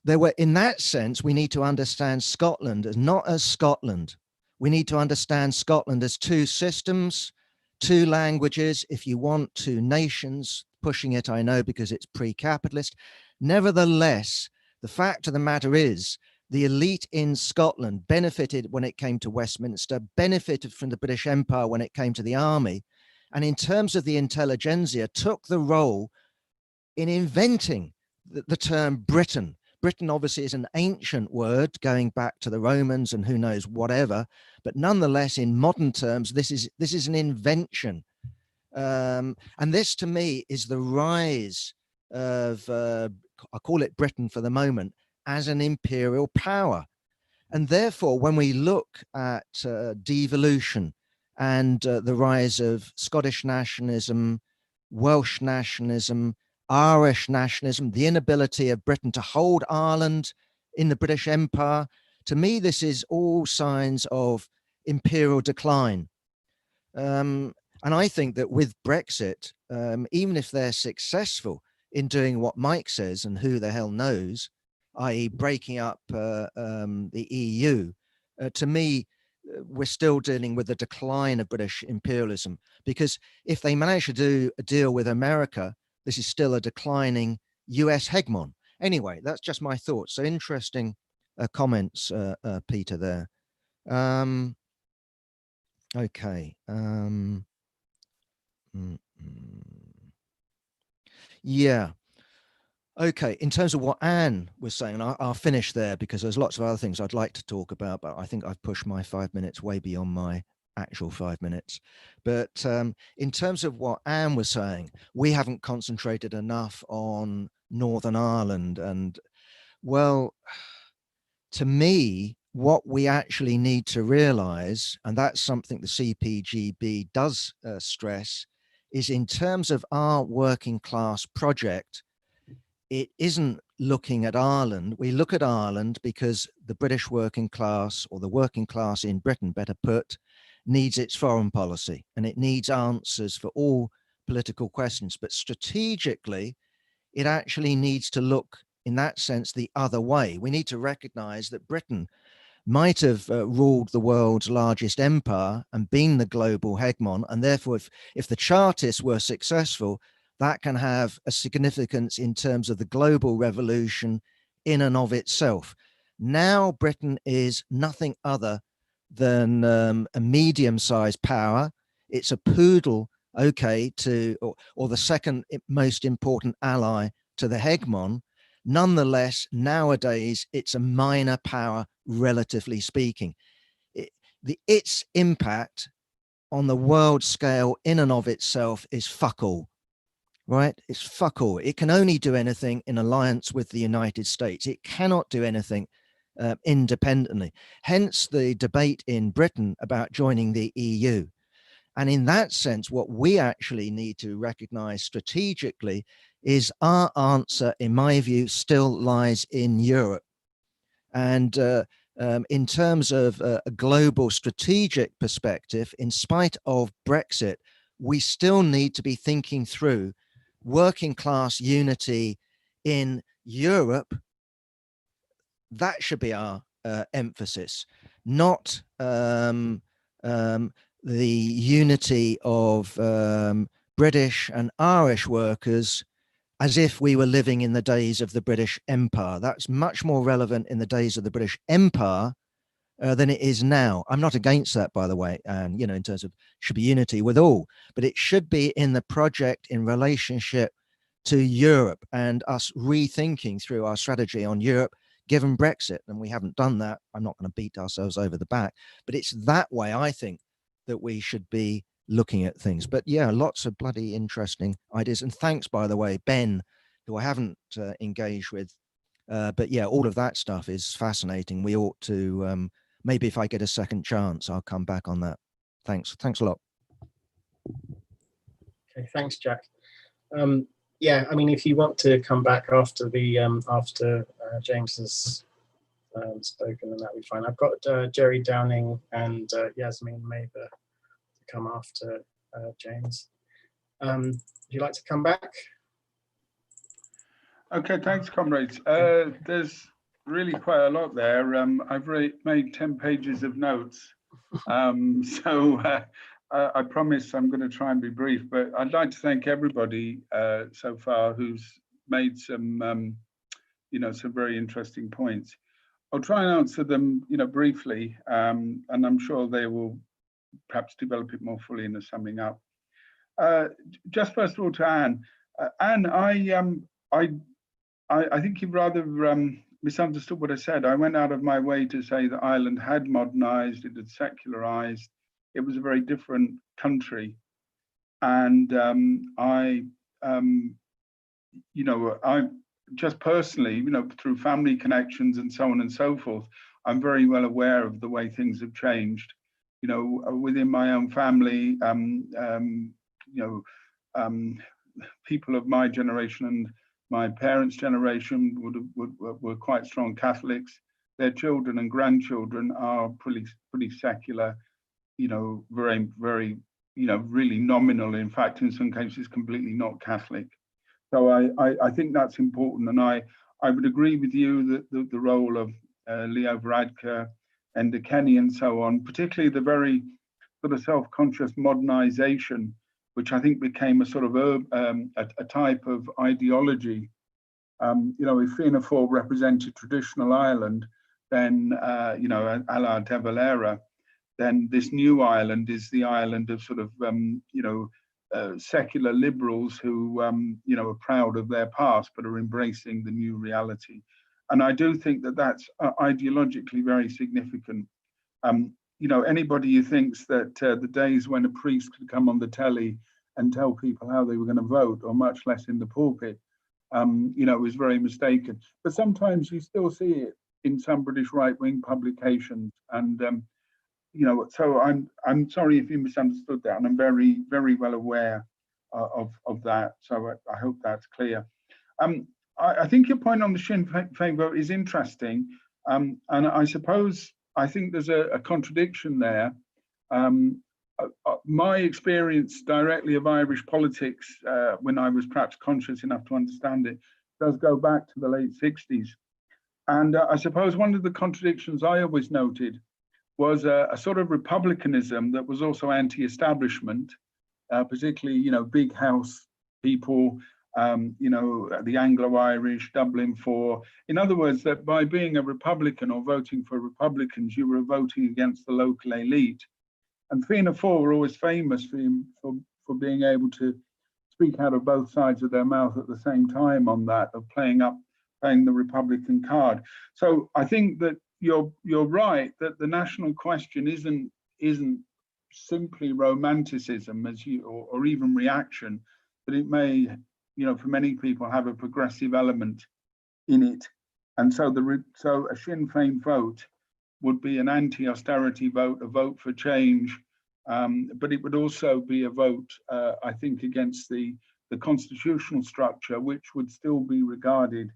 there were, in that sense, we need to understand Scotland as not as Scotland. We need to understand Scotland as two systems, two languages, if you want, two nations, pushing it, I know, because it's pre-capitalist. Nevertheless, the fact of the matter is, the elite in Scotland benefited when it came to Westminster, benefited from the British Empire when it came to the army, and in terms of the intelligentsia, took the role in inventing the term Britain. Britain obviously is an ancient word going back to the Romans and who knows whatever, but nonetheless, in modern terms, this is an invention. And this to me is the rise of, I call it Britain for the moment, as an imperial power. And therefore, when we look at devolution and the rise of Scottish nationalism, Welsh nationalism, Irish nationalism, the inability of Britain to hold Ireland in the British Empire, to me, this is all signs of imperial decline. And I think that with Brexit, even if they're successful in doing what Mike says, and who the hell knows, i.e. breaking up the EU, to me, we're still dealing with the decline of British imperialism, because if they manage to do a deal with America, this is still a declining US hegemon. Anyway, that's just my thoughts. So interesting comments, Peter, there. Okay. Yeah. Okay, in terms of what Anne was saying, and I'll finish there because there's lots of other things I'd like to talk about, but I think I've pushed my 5 minutes way beyond my actual 5 minutes. But in terms of what Anne was saying, we haven't concentrated enough on Northern Ireland. And well, to me, what we actually need to realize, and that's something the CPGB does stress, is in terms of our working class project, it isn't looking at Ireland. We look at Ireland because the British working class, or the working class in Britain, better put, needs its foreign policy, and it needs answers for all political questions. But strategically, it actually needs to look, in that sense, the other way. We need to recognize that Britain might have ruled the world's largest empire and been the global hegemon. And therefore, if the Chartists were successful, that can have a significance in terms of the global revolution in and of itself. Now, Britain is nothing other than a medium-sized power. It's a poodle, okay, or the second most important ally to the hegemon. Nonetheless, nowadays, it's a minor power, relatively speaking. Its impact on the world scale in and of itself is fuck all, right? It's fuck all. It can only do anything in alliance with the United States. It cannot do anything independently. Hence the debate in Britain about joining the EU. And in that sense, what we actually need to recognize strategically is our answer, in my view, still lies in Europe. And in terms of a global strategic perspective, in spite of Brexit, we still need to be thinking through working class unity in Europe. That should be our emphasis, not the unity of British and Irish workers as if we were living in the days of the British Empire. That's much more relevant in the days of the British Empire than it is now. I'm not against that, by the way, and you know, in terms of should be unity with all, but it should be in the project in relationship to Europe and us rethinking through our strategy on Europe, given Brexit. And we haven't done that. I'm not going to beat ourselves over the back, but it's that way, I think, that we should be looking at things. But yeah, lots of bloody interesting ideas. And thanks, by the way, Ben, who I haven't engaged with. But yeah, all of that stuff is fascinating. We ought to, maybe if I get a second chance, I'll come back on that. Thanks. Thanks a lot. Okay, thanks, Jack. Yeah, I mean, if you want to come back after the James has spoken, then that'd be fine. I've got Jerry Downing and Yasmin Mather to come after James. Would you like to come back? Okay, thanks, comrades. There's really quite a lot there. I've made 10 pages of notes. I promise I'm going to try and be brief, but I'd like to thank everybody so far who's made some, some very interesting points. I'll try and answer them, briefly, and I'm sure they will perhaps develop it more fully in the summing up. Just first of all to Anne. Anne, I think you've rather misunderstood what I said. I went out of my way to say that Ireland had modernized, it had secularized, it was a very different country. And I just personally, through family connections and so on and so forth, I'm very well aware of the way things have changed. Within my own family, people of my generation and my parents' generation were quite strong Catholics. Their children and grandchildren are pretty secular, very, very, really nominal. In fact, in some cases, completely not Catholic. So I think that's important, and I would agree with you that the role of Leo Varadkar, Enda Kenny, and so on, particularly the very sort of self-conscious modernization, which I think became a sort of a type of ideology. If Fianna Fáil represented traditional Ireland, then a la De Valera, then this new Ireland is the Ireland of sort of secular liberals who are proud of their past but are embracing the new reality. And I do think that that's ideologically very significant. Anybody who thinks that the days when a priest could come on the telly and tell people how they were going to vote, or much less in the pulpit, is very mistaken. But sometimes you still see it in some British right-wing publications, and so I'm sorry if you misunderstood that, and I'm very, very well aware of that. So I hope that's clear. I think your point on the Sinn Féin vote is interesting, and I suppose I think there's a contradiction there. My experience directly of Irish politics, when I was perhaps conscious enough to understand it, does go back to the late 60s. And I suppose one of the contradictions I always noted was a sort of republicanism that was also anti-establishment, particularly, big house people, the Anglo-Irish, Dublin 4. In other words, that by being a Republican or voting for Republicans, you were voting against the local elite. And Fianna Fáil were always famous for being able to speak out of both sides of their mouth at the same time on that, of playing the Republican card. So I think that you're right that the national question isn't simply romanticism or even reaction, but it may, for many people have a progressive element in it. And so so a Sinn Féin vote would be an anti-austerity vote, a vote for change, but it would also be a vote, I think, against the constitutional structure, which would still be regarded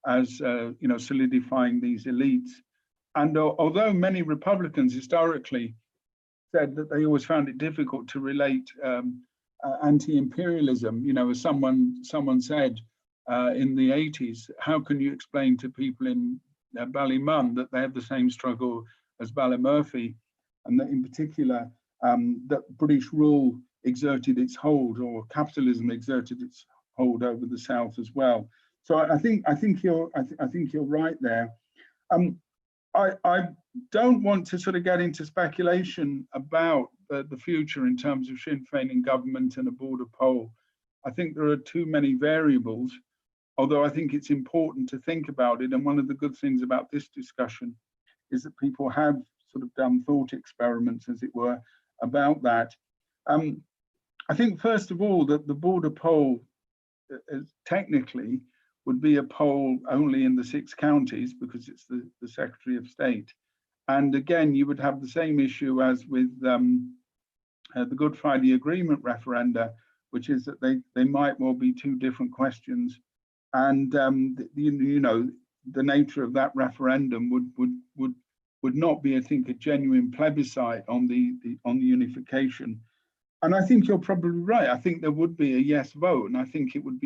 as solidifying these elites. And although many Republicans historically said that they always found it difficult to relate anti-imperialism, as someone said in the 80s, how can you explain to people in Ballymun that they have the same struggle as Ballymurphy, and that in particular that British rule exerted its hold, or capitalism exerted its hold over the South as well. So I think you're right there. I don't want to sort of get into speculation about the future in terms of Sinn Féin in government and a border poll. I think there are too many variables, although I think it's important to think about it. And one of the good things about this discussion is that people have sort of done thought experiments, as it were, about that. I think, first of all, that the border poll technically would be a poll only in the 6 counties because it's the Secretary of State. And again, you would have the same issue as with the Good Friday Agreement referenda, which is that they might well be two different questions, and the nature of that referendum would not be, I think, a genuine plebiscite on the unification. And I think you're probably right. I think there would be a yes vote, and I think it could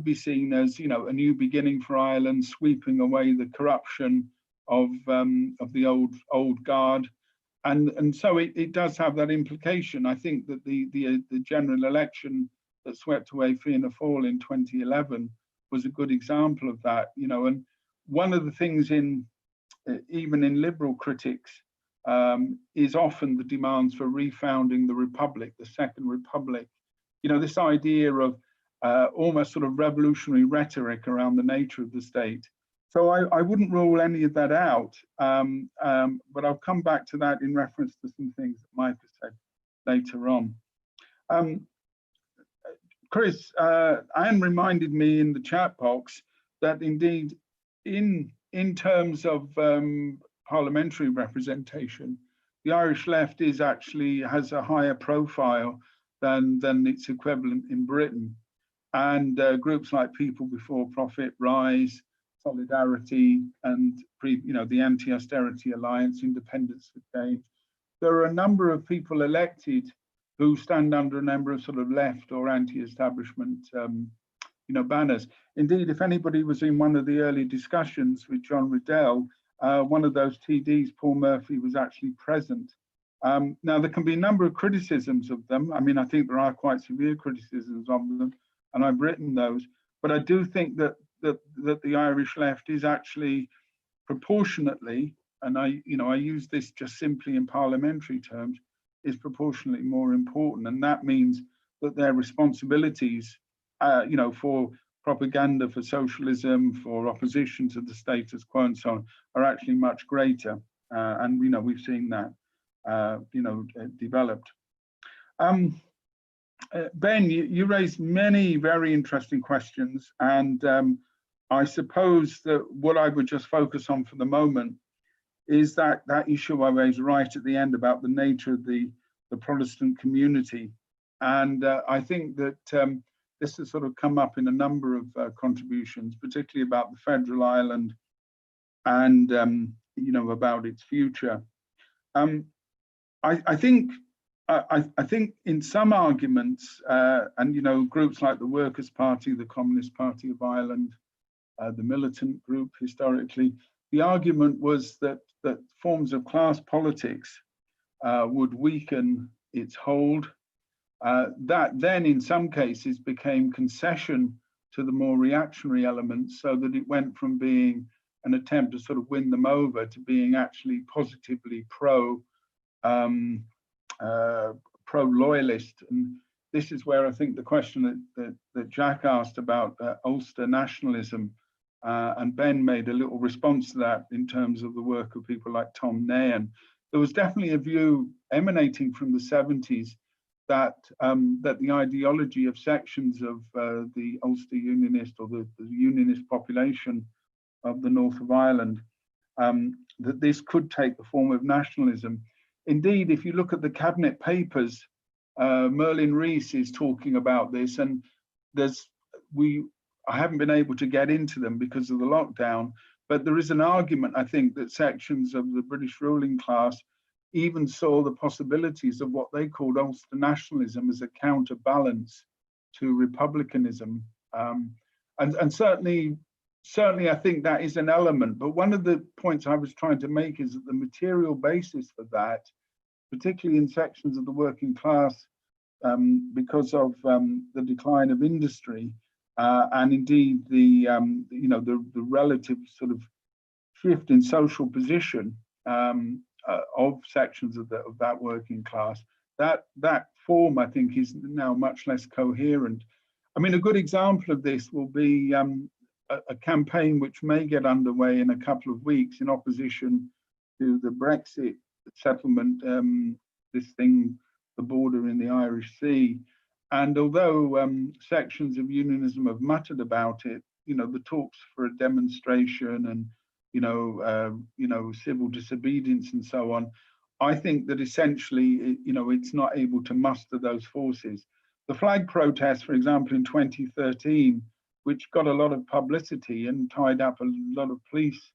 be seen as, a new beginning for Ireland, sweeping away the corruption of the old guard, and so it does have that implication. I think that the general election that swept away Fianna Fáil in 2011 was a good example of that. And one of the things even in liberal critics is often the demands for refounding the Republic, the Second Republic. This idea of almost sort of revolutionary rhetoric around the nature of the state. So I wouldn't rule any of that out, but I'll come back to that in reference to some things that Mike has said later on. Chris, Anne reminded me in the chat box that indeed in terms of parliamentary representation, the Irish left has a higher profile than its equivalent in Britain. And groups like People Before Profit, Rise, Solidarity, and the Anti-Austerity Alliance, Independence for Change. There are a number of people elected who stand under a number of sort of left or anti-establishment banners. Indeed, if anybody was in one of the early discussions with John Riddell, one of those TDs, Paul Murphy, was actually present. Now, there can be a number of criticisms of them. I mean, I think there are quite severe criticisms of them, and I've written those. But I do think that the Irish left is actually proportionately, and I use this just simply in parliamentary terms, is proportionately more important, and that means that their responsibilities, for propaganda, for socialism, for opposition to the status quo, and so on, are actually much greater, and we've seen that, developed. Ben, you raised many very interesting questions, and I suppose that what I would just focus on for the moment is that issue I raised right at the end about the nature of the Protestant community. And I think that this has sort of come up in a number of contributions, particularly about the federal Ireland and, about its future. I think in some arguments, and groups like the Workers' Party, the Communist Party of Ireland, the militant group historically, the argument was that forms of class politics would weaken its hold. That then, in some cases, became concession to the more reactionary elements, so that it went from being an attempt to sort of win them over to being actually positively pro-loyalist. And this is where I think the question that Jack asked about Ulster nationalism, and Ben made a little response to that in terms of the work of people like Tom Nairn. There was definitely a view emanating from the 70s that the ideology of sections of the Ulster Unionist or the Unionist population of the north of Ireland, that this could take the form of nationalism. Indeed, if you look at the cabinet papers, Merlin Rees is talking about this, and I haven't been able to get into them because of the lockdown, but there is an argument, I think, that sections of the British ruling class even saw the possibilities of what they called Ulster nationalism as a counterbalance to republicanism. And certainly I think that is an element. But one of the points I was trying to make is that the material basis for that, particularly in sections of the working class, because of the decline of industry, and indeed the relative sort of shift in social position of sections of that working class, that form, I think, is now much less coherent. I mean, a good example of this will be a campaign which may get underway in a couple of weeks in opposition to the Brexit settlement, this thing, the border in the Irish Sea. And although sections of Unionism have muttered about it, the talks for a demonstration and civil disobedience and so on, I think that essentially, it's not able to muster those forces. the flag protests, for example, in 2013, which got a lot of publicity and tied up a lot of police,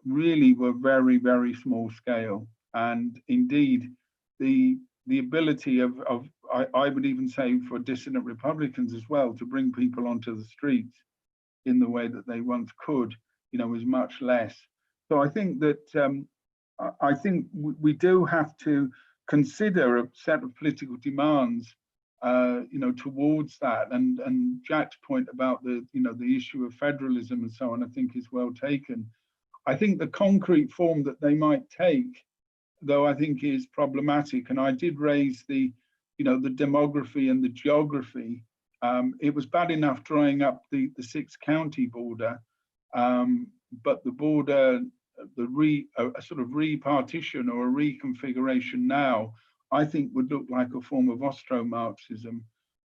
really were very, very small scale. And indeed, the ability of I would even say for dissident Republicans as well, to bring people onto the streets in the way that they once could, was much less. So I think that I think we do have to consider a set of political demands, towards that. And Jack's point about the issue of federalism and so on, I think is well taken. I think the concrete form that they might take, though, I think is problematic. And I did raise the demography and the geography. It was bad enough drawing up the 6-county border, but the border, a sort of repartition or a reconfiguration now, I think would look like a form of Austro-Marxism,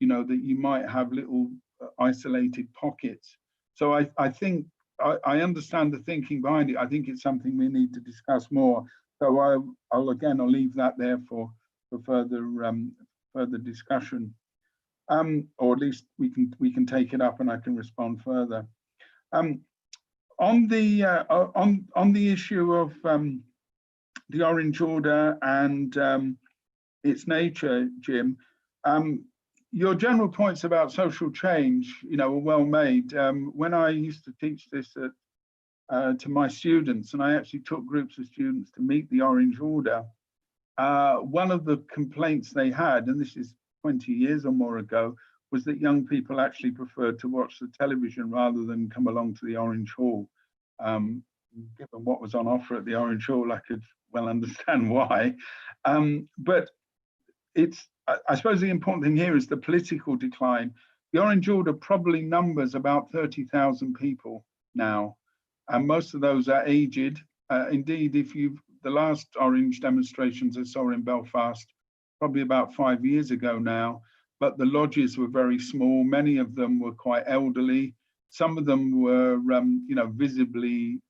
that you might have little isolated pockets. So I think I understand the thinking behind it. I think it's something we need to discuss more. So I'll leave that there for further discussion, or at least we can take it up and I can respond further. On the issue of the Orange Order and its nature, Jim, your general points about social change, were well made. When I used to teach this to my students, and I actually took groups of students to meet the Orange Order, one of the complaints they had, and this is 20 years or more ago, was that young people actually preferred to watch the television rather than come along to the Orange Hall. Given what was on offer at the Orange Hall, I could well understand why. But I suppose the important thing here is the political decline. The Orange Order probably numbers about 30,000 people now, and most of those are aged. Indeed, the last Orange demonstrations I saw in Belfast, probably about 5 years ago now, but the lodges were very small. Many of them were quite elderly. Some of them were, visibly,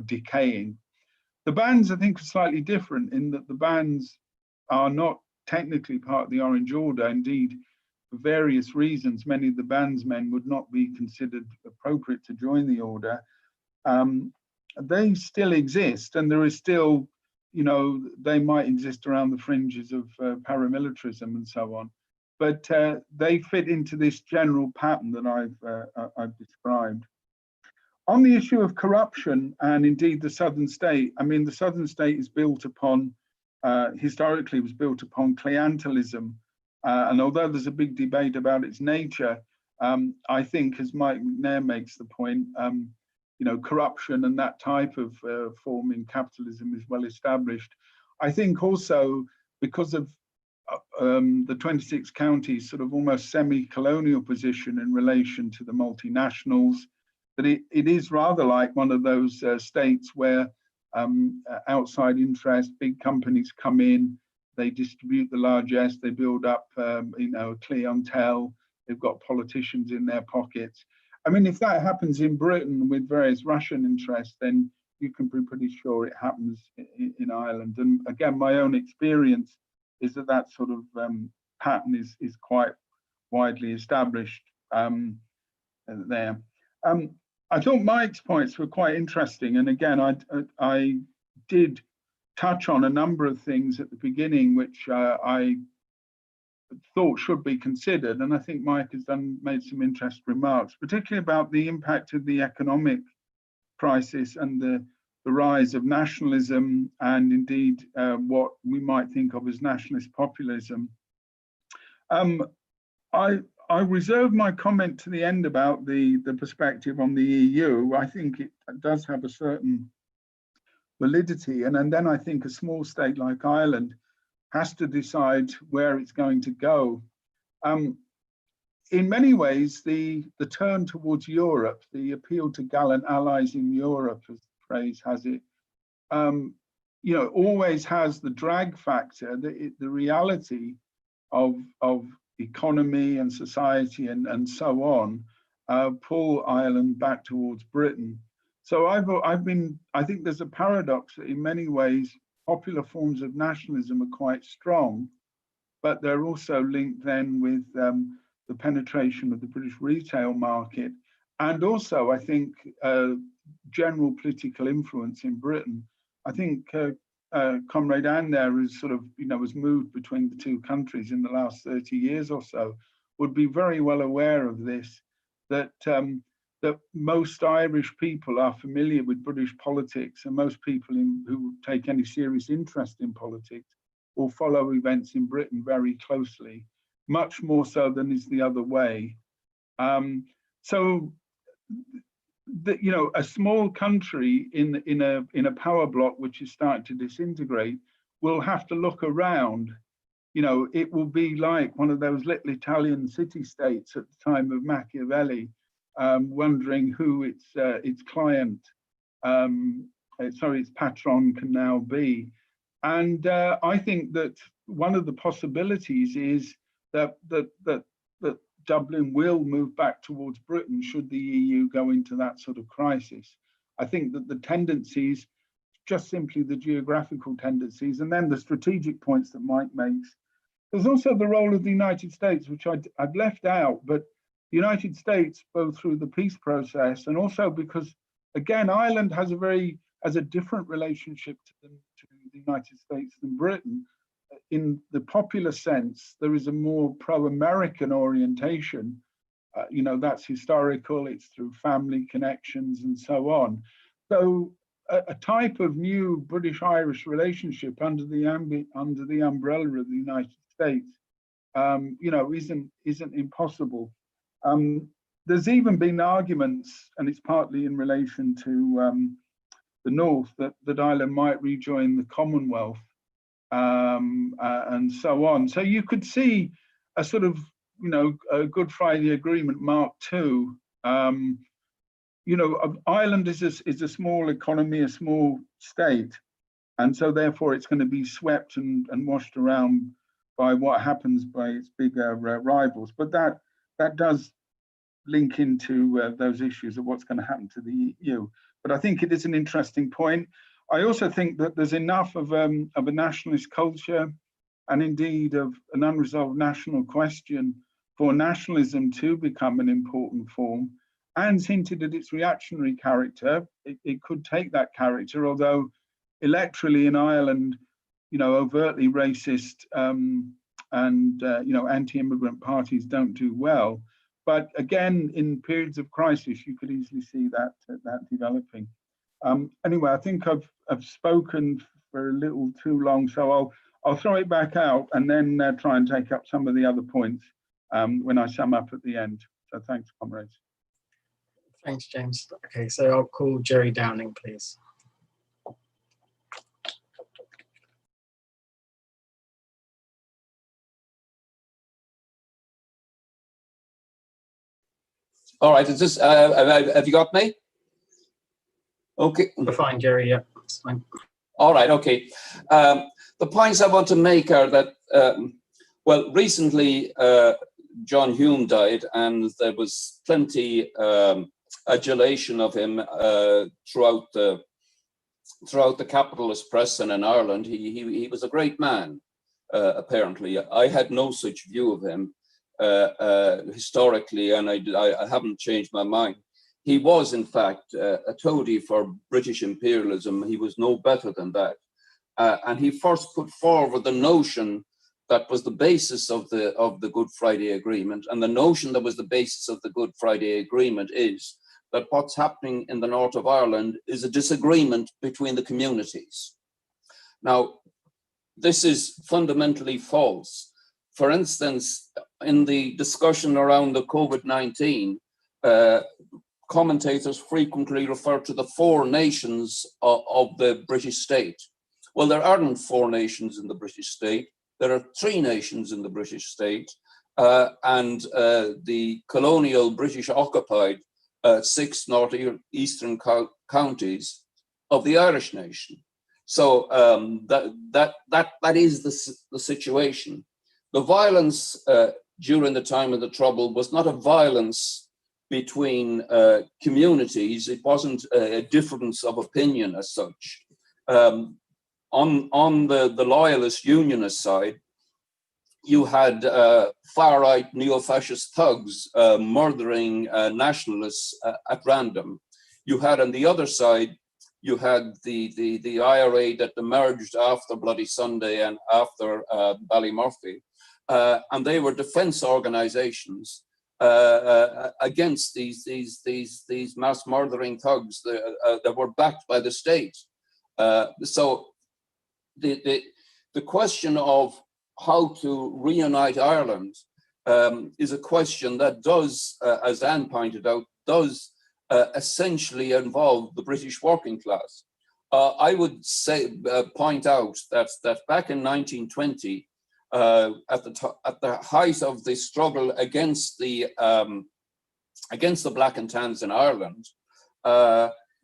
decaying. The bands, I think, are slightly different in that the bands are not technically part of the Orange Order. Indeed, for various reasons, many of the bandsmen would not be considered appropriate to join the order. They still exist, and there is still, they might exist around the fringes of paramilitarism and so on, but they fit into this general pattern that I've described. On the issue of corruption and indeed the Southern state, I mean, the Southern state is built upon, historically was built upon clientelism. And although there's a big debate about its nature, I think, as Mike McNair makes the point, corruption and that type of form in capitalism is well established. I think also because of the 26 counties sort of almost semi-colonial position in relation to the multinationals, that it is rather like one of those states where outside interest, big companies come in, they distribute the largesse, they build up, a clientele, they've got politicians in their pockets. I mean, if that happens in Britain with various Russian interests, then you can be pretty sure it happens in Ireland. And again, my own experience is that sort of pattern is quite widely established there. I thought Mike's points were quite interesting. And again, I did touch on a number of things at the beginning, which I thought should be considered. And I think Mike has made some interesting remarks, particularly about the impact of the economic crisis and the rise of nationalism and indeed what we might think of as nationalist populism. I reserve my comment to the end about the perspective on the EU. I think it does have a certain validity. And then I think a small state like Ireland has to decide where it's going to go. In many ways, the turn towards Europe, the appeal to gallant allies in Europe, as the phrase has it, always has the drag factor, the reality of economy and society and so on, pull Ireland back towards Britain. So I think there's a paradox that in many ways popular forms of nationalism are quite strong, but they're also linked then with the penetration of the British retail market, and also, I think, general political influence in Britain. I think Comrade Anne there is sort of, has moved between the two countries in the last 30 years or so, would be very well aware of this, that that most Irish people are familiar with British politics, and most people who take any serious interest in politics will follow events in Britain very closely, much more so than is the other way. So, a small country in a power bloc which is starting to disintegrate will have to look around. It will be like one of those little Italian city-states at the time of Machiavelli, wondering who its client, its patron can now be. And I think that one of the possibilities is that Dublin will move back towards Britain should the EU go into that sort of crisis. I think that the tendencies, just simply the geographical tendencies, and then the strategic points that Mike makes. There's also the role of the United States, which I'd left out, but the United States, both through the peace process and also because, again, Ireland has a different relationship to the United States than Britain. In the popular sense, there is a more pro-American orientation. That's historical, it's through family connections and so on. So a type of new British-Irish relationship under the umbrella of the United States, isn't impossible. There's even been arguments, and it's partly in relation to the North, that Ireland might rejoin the Commonwealth, and so on. So you could see a sort of, a Good Friday Agreement Mark II. Ireland is a small economy, a small state, and so therefore it's going to be swept and washed around by what happens by its bigger rivals. But that does link into those issues of what's going to happen to the EU. But I think it is an interesting point. I also think that there's enough of a nationalist culture, and indeed of an unresolved national question, for nationalism to become an important form. Anne's hinted at its reactionary character. It could take that character, although electorally in Ireland, overtly racist and anti-immigrant parties don't do well. But again, in periods of crisis, you could easily see that developing. Anyway, I think I've spoken for a little too long, so I'll throw it back out and then try and take up some of the other points when I sum up at the end. So thanks, comrades. Thanks, James. Okay, so I'll call Jerry Downing, please. All right, is this, have you got me? Okay. We're fine, Jerry, yeah, it's fine. All right, okay. The points I want to make are that, well, recently John Hume died, and there was plenty adulation of him throughout the capitalist press and in Ireland. He was a great man, apparently. I had no such view of him historically, and I haven't changed my mind. He was, in fact, a toady for British imperialism. He was no better than that. And he first put forward the notion that was the basis of the Good Friday Agreement. And the notion that was the basis of the Good Friday Agreement is that what's happening in the north of Ireland is a disagreement between the communities. Now, this is fundamentally false. For instance, in the discussion around the COVID-19, commentators frequently refer to the 4 nations of the British state. Well, there aren't 4 nations in the British state. There are 3 nations in the British state, and the colonial British occupied 6 northeastern counties of the Irish nation. So that is the situation. The violence during the time of the Trouble was not a violence between communities. It wasn't a difference of opinion as such. On the loyalist unionist side, you had far-right neo-fascist thugs murdering nationalists at random. You had on the other side, you had the IRA that emerged after Bloody Sunday and after Ballymurphy, and they were defence organisations against these mass murdering thugs that were backed by the state. So the question of how to reunite Ireland is a question that does, as Anne pointed out, does essentially involve the British working class. I would say, point out that back in 1920, at the height of the struggle against the Black and Tans in Ireland,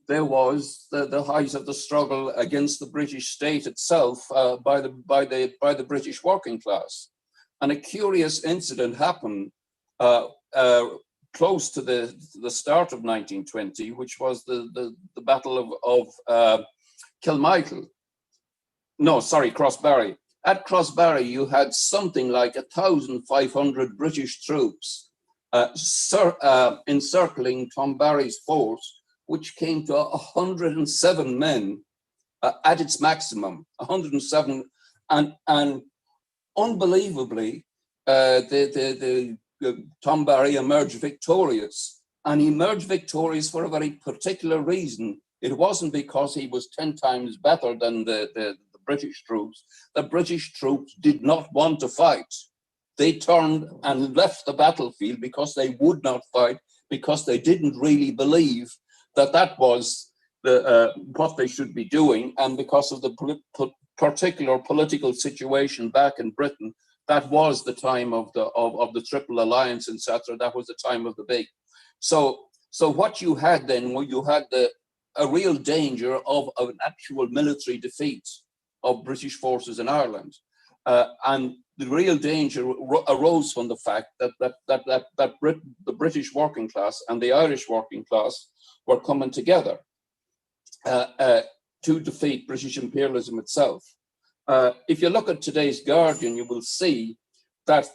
there was the height of the struggle against the British state itself by the British working class. And a curious incident happened close to the start of 1920, which was the Battle of Kilmichael. No, sorry, Crossbarry. At Crossbarry, you had something like 1,500 British troops encircling Tom Barry's fort, which came to 107 men at its maximum, 107, and unbelievably, Tom Barry emerged victorious, and he emerged victorious for a very particular reason. It wasn't because he was 10 times better than the British troops. The British troops did not want to fight. They turned and left the battlefield because they would not fight, because they didn't really believe that was what they should be doing, and because of the particular political situation back in Britain, that was the time of the Triple Alliance, etc. That was the time of the big. So what you had then, well, you had a real danger of an actual military defeat of British forces in Ireland, and the real danger arose from the fact that the British working class and the Irish working class were coming together to defeat British imperialism itself. If you look at today's Guardian, you will see that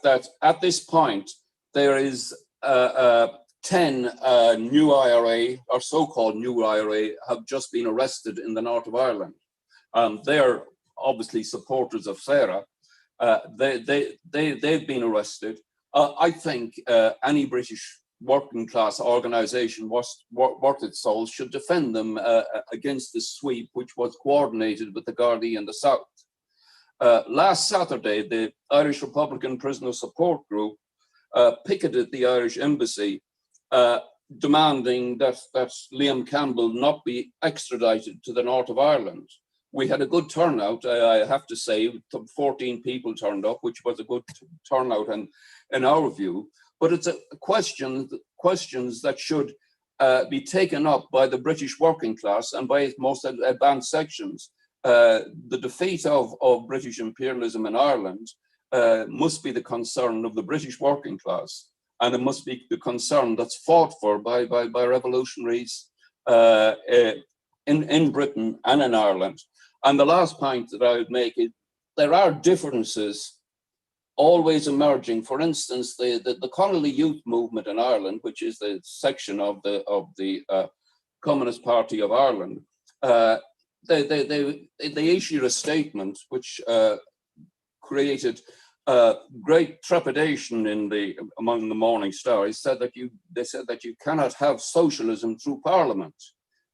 at this point there is 10 new IRA, or so-called new IRA, have just been arrested in the north of Ireland. They're obviously supporters of Sarah. They've been arrested. I think any British working class organisation worth its salt should defend them against this sweep, which was coordinated with the Gardaí in the south. Last Saturday, the Irish Republican Prisoner Support Group picketed the Irish Embassy, demanding that Liam Campbell not be extradited to the north of Ireland. We had a good turnout, I have to say. 14 people turned up, which was a good turnout in our view. But it's a questions that should be taken up by the British working class and by its most advanced sections. The defeat of British imperialism in Ireland must be the concern of the British working class, and it must be the concern that's fought for by revolutionaries in Britain and in Ireland. And the last point that I would make is there are differences always emerging. For instance, the Connolly Youth Movement in Ireland, which is the section of the Communist Party of Ireland, they issued a statement which created great trepidation among the Morning Star. They said that you cannot have socialism through Parliament.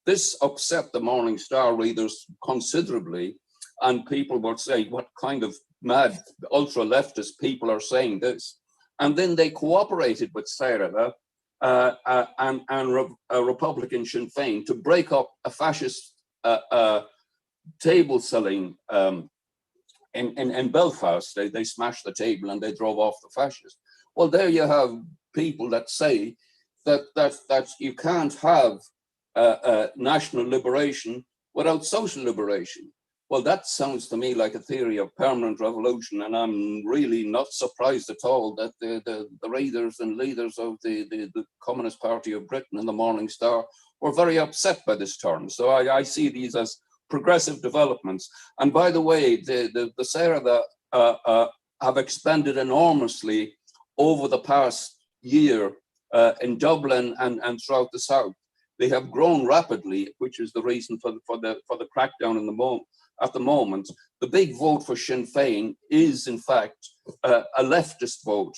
This upset the Morning Star readers considerably, and people were saying, what kind of mad ultra-leftist people are saying this? And then they cooperated with Sarah and Republican Sinn Féin to break up a fascist table selling in Belfast. They smashed the table and they drove off the fascists. Well, there you have people that say that you can't have national liberation without social liberation. Well, that sounds to me like a theory of permanent revolution, and I'm really not surprised at all that the readers and leaders of the Communist Party of Britain and the Morning Star were very upset by this turn. So I see these as progressive developments. And by the way, the Sarah have expanded enormously over the past year in Dublin and throughout the South. They have grown rapidly, which is the reason for the crackdown at the moment. The big vote for Sinn Féin is, in fact, a leftist vote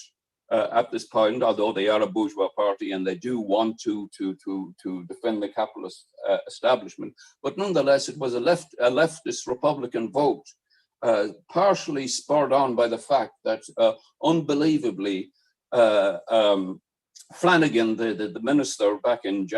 at this point, although they are a bourgeois party and they do want to defend the capitalist establishment. But nonetheless, it was a leftist Republican vote, partially spurred on by the fact that, unbelievably, Flanagan, the minister back in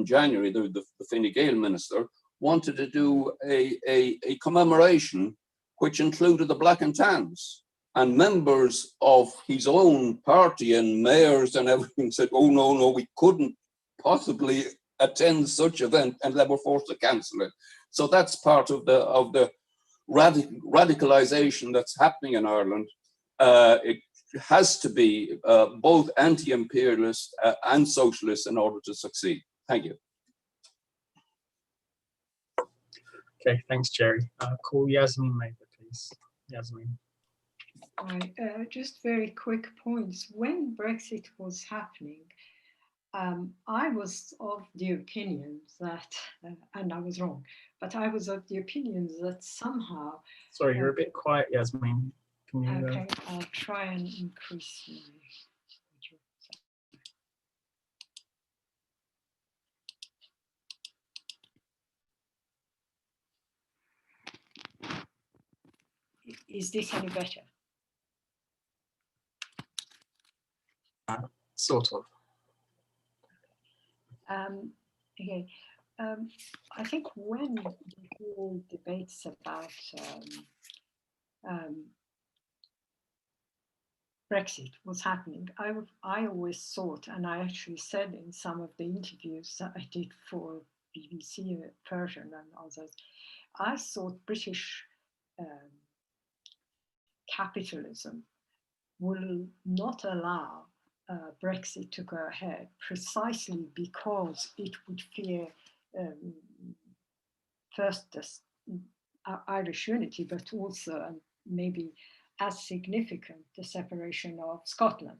January, the Fine Gael minister, wanted to do a commemoration which included the Black and Tans. And members of his own party and mayors and everything said, oh, no, we couldn't possibly attend such event, and they were forced to cancel it. So that's part of the radicalization that's happening in Ireland. It has to be both anti-imperialist and socialist in order to succeed. Thank you. Okay, thanks, Jerry. Call Yasmin Maber, please. Yasmin. Just very quick points. When Brexit was happening, I was of the opinion that, and I was wrong, but I was of the opinion that somehow... Sorry, you're a bit quiet, Yasmin. Can you, okay, I'll try and increase my... Is this any better? Sort of. Okay. I think when the whole debates about Brexit was happening, I always thought, and I actually said in some of the interviews that I did for BBC Persian and others, I thought British capitalism will not allow Brexit to go ahead precisely because it would fear first this Irish unity, but also, and maybe as significant, the separation of Scotland.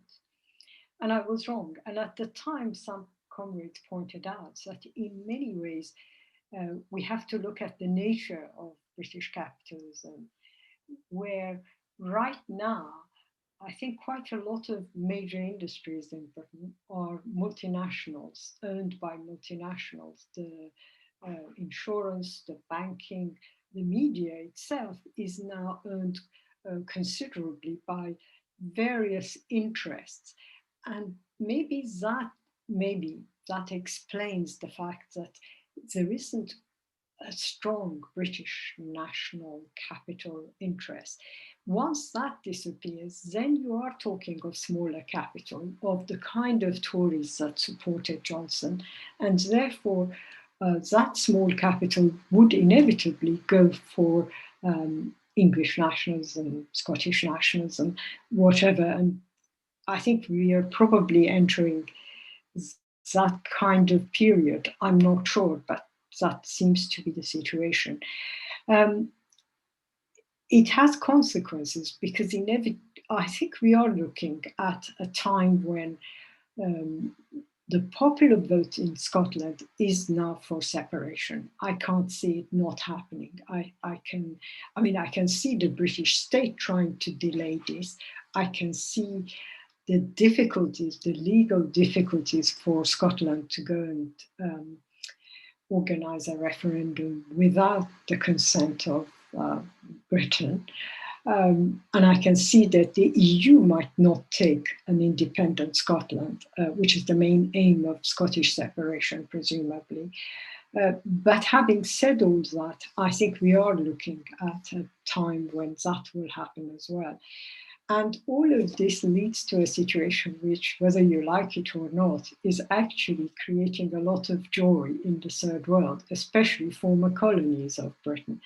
And I was wrong. And at the time, some comrades pointed out that in many ways, we have to look at the nature of British capitalism, where right now, I think quite a lot of major industries in Britain are multinationals, owned by multinationals. The insurance, the banking, the media itself is now owned considerably by various interests. And maybe that explains the fact that there isn't a strong British national capital interest. Once that disappears, then you are talking of smaller capital, of the kind of Tories that supported Johnson, and therefore that small capital would inevitably go for English nationalism, Scottish nationalism, whatever. And I think we are probably entering that kind of period. I'm not sure, but that seems to be the situation. It has consequences because I think we are looking at a time when the popular vote in Scotland is now for separation. I can't see it not happening. I can see the British state trying to delay this. I can see the difficulties, the legal difficulties for Scotland to go and organize a referendum without the consent of Britain. And I can see that the EU might not take an independent Scotland, which is the main aim of Scottish separation, presumably. But having said all that, I think we are looking at a time when that will happen as well. And all of this leads to a situation which, whether you like it or not, is actually creating a lot of joy in the third world, especially former colonies of Britain,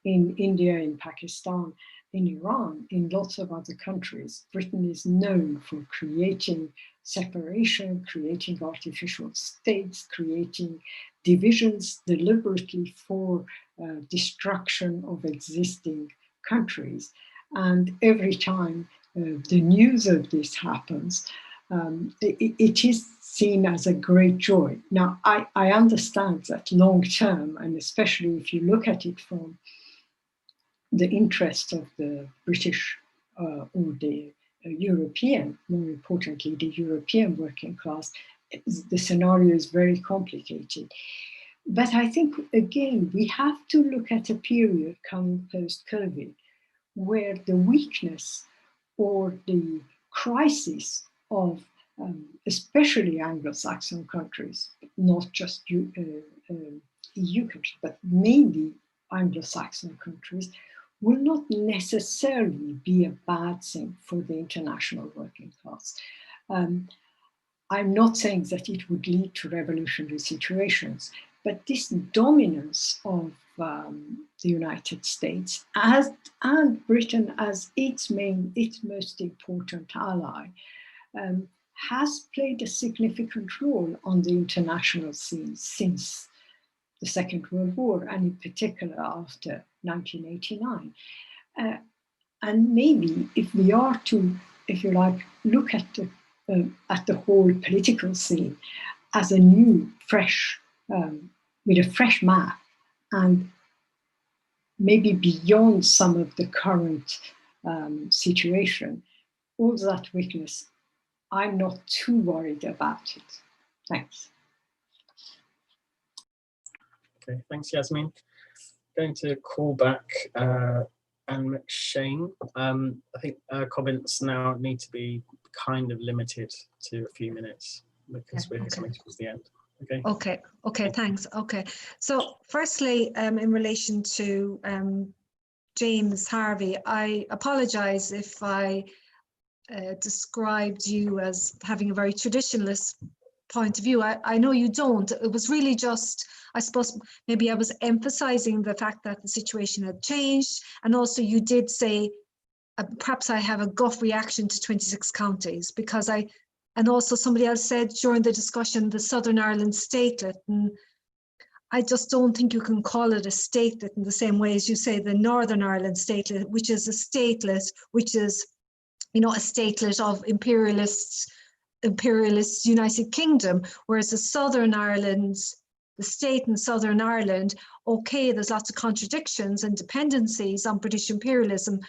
in India, in Pakistan, in Iran, in lots of other countries. Britain is known for creating separation, creating artificial states, creating divisions deliberately for destruction of existing countries. And every time the news of this happens, it is seen as a great joy. Now, I understand that long term, and especially if you look at it from the interest of the British or the European, more importantly, the European working class, the scenario is very complicated. But I think, again, we have to look at a period coming post-COVID where the weakness or the crisis of especially Anglo-Saxon countries, not just EU countries, but mainly Anglo-Saxon countries, will not necessarily be a bad thing for the international working class. I'm not saying that it would lead to revolutionary situations, but this dominance of the United States and Britain as its most important ally has played a significant role on the international scene since the Second World War, and in particular after 1989. And maybe if we are to, if you like, look at the whole political scene as a new, fresh, with a fresh map, and maybe beyond some of the current situation, all that weakness, I'm not too worried about it. Thanks. Okay, thanks, Yasmin. Going to call back Anne McShane. I think comments now need to be kind of limited to a few minutes because we're coming towards the end. Okay, thanks. Okay, so firstly, in relation to James Harvey, I apologize if I described you as having a very traditionalist point of view. I know you don't. It was really just, I suppose, maybe I was emphasizing the fact that the situation had changed, and also you did say, perhaps I have a gut reaction to 26 counties, because and also somebody else said during the discussion, the Southern Ireland statelet, and I just don't think you can call it a statelet in the same way as you say the Northern Ireland statelet, which is a statelet, which is, you know, a statelet of imperialist United Kingdom, whereas the Southern Ireland, the state in Southern Ireland, okay, there's lots of contradictions and dependencies on British imperialism,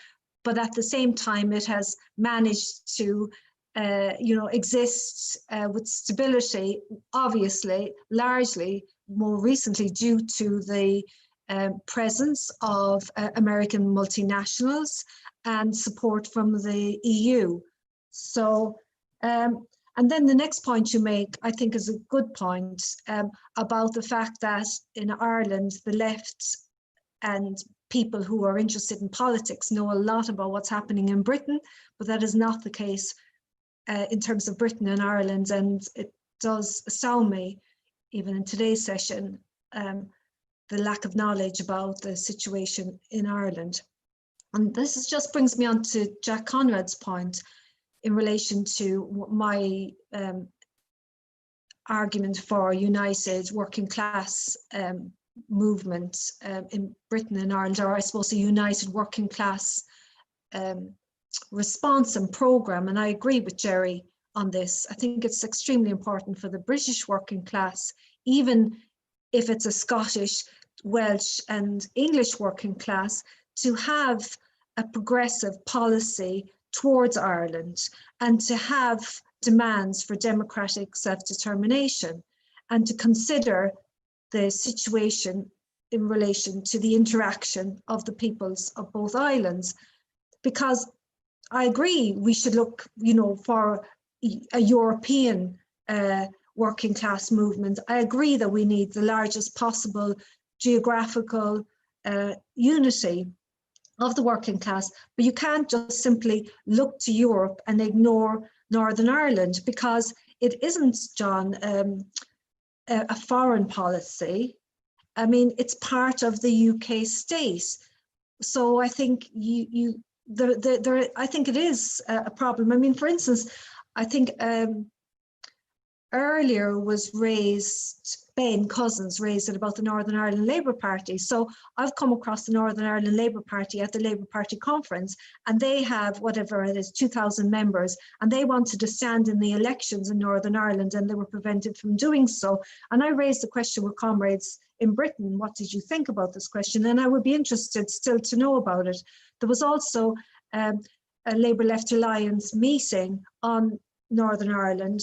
but at the same time it has managed to exist with stability, obviously, largely more recently due to the presence of American multinationals and support from the EU. So, and then the next point you make, I think, is a good point about the fact that in Ireland, the left and people who are interested in politics know a lot about what's happening in Britain, but that is not the case in terms of Britain and Ireland. And it does astound me, even in today's session, the lack of knowledge about the situation in Ireland. And this just brings me on to Jack Conrad's point in relation to my argument for a united working class movement in Britain and Ireland, or I suppose a united working class response and programme. And I agree with Jerry on this. I think it's extremely important for the British working class, even if it's a Scottish, Welsh and English working class, to have a progressive policy towards Ireland and to have demands for democratic self-determination and to consider the situation in relation to the interaction of the peoples of both islands. Because I agree we should look, for a European working class movement. I agree that we need the largest possible geographical unity of the working class, but you can't just simply look to Europe and ignore Northern Ireland, because it isn't, John, a foreign policy. I mean, it's part of the UK state. So I think I think it is a problem. I mean, for instance, I think earlier was raised Ben Cousins raised it about the Northern Ireland Labour Party. So I've come across the Northern Ireland Labour Party at the Labour Party conference, and they have, whatever it is, 2,000 members, and they wanted to stand in the elections in Northern Ireland, and they were prevented from doing so. And I raised the question with comrades in Britain, what did you think about this question? And I would be interested still to know about it. There was also a Labour Left Alliance meeting on Northern Ireland,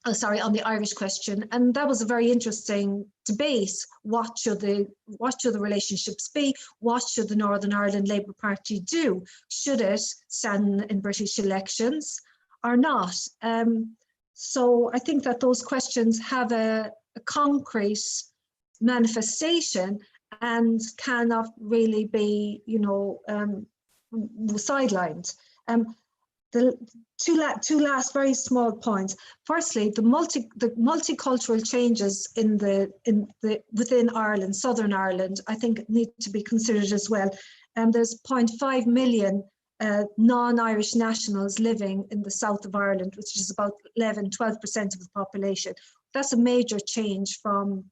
on the Irish question, and that was a very interesting debate. What should the relationships be? What should the Northern Ireland Labour Party do? Should it stand in British elections or not? So I think that those questions have a concrete manifestation and cannot really be, sidelined. The two last very small points. Firstly, the multicultural changes within Ireland, Southern Ireland, I think need to be considered as well. There's 0.5 million non-Irish nationals living in the south of Ireland, which is about 12% of the population. That's a major change from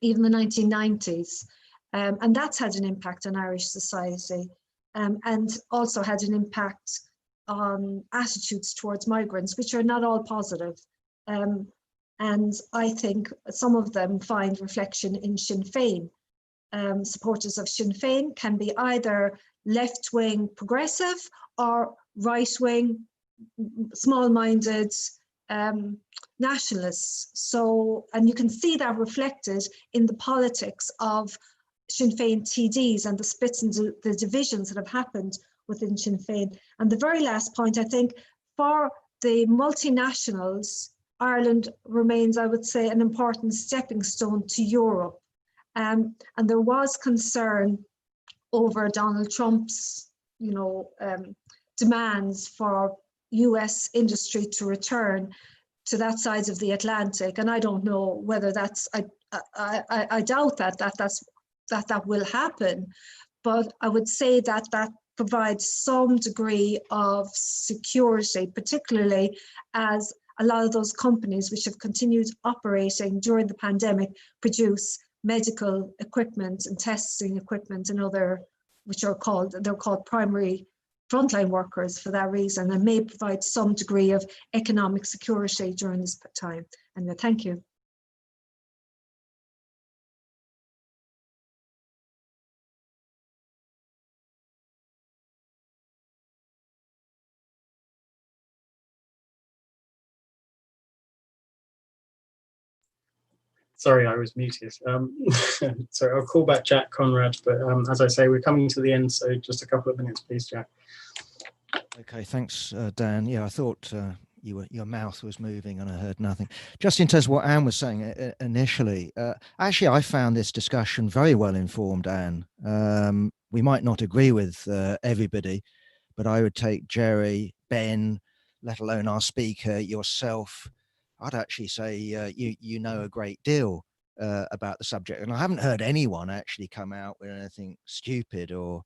even the 1990s. And that's had an impact on Irish society, and also had an impact on attitudes towards migrants, which are not all positive. And I think some of them find reflection in Sinn Féin. Supporters of Sinn Féin can be either left-wing progressive or right-wing small-minded nationalists. So, and you can see that reflected in the politics of Sinn Féin TDs and the splits and the divisions that have happened within Sinn Féin. And the very last point, I think, for the multinationals, Ireland remains, I would say, an important stepping stone to Europe. And there was concern over Donald Trump's, demands for US industry to return to that side of the Atlantic. And I don't know whether that's, I doubt that will happen. But I would say that provides some degree of security, particularly as a lot of those companies which have continued operating during the pandemic produce medical equipment and testing equipment and other, they're called primary frontline workers for that reason, and may provide some degree of economic security during this time. And thank you. Sorry, I was muted. So I'll call back Jack Conrad, but as I say, we're coming to the end, so just a couple of minutes, please, Jack. Okay, thanks, Dan. Yeah, I thought your mouth was moving and I heard nothing. Just in terms of what Anne was saying initially, actually, I found this discussion very well informed, Anne. We might not agree with everybody, but I would take Jerry, Ben, let alone our speaker, yourself. I'd actually say you know a great deal about the subject, and I haven't heard anyone actually come out with anything stupid or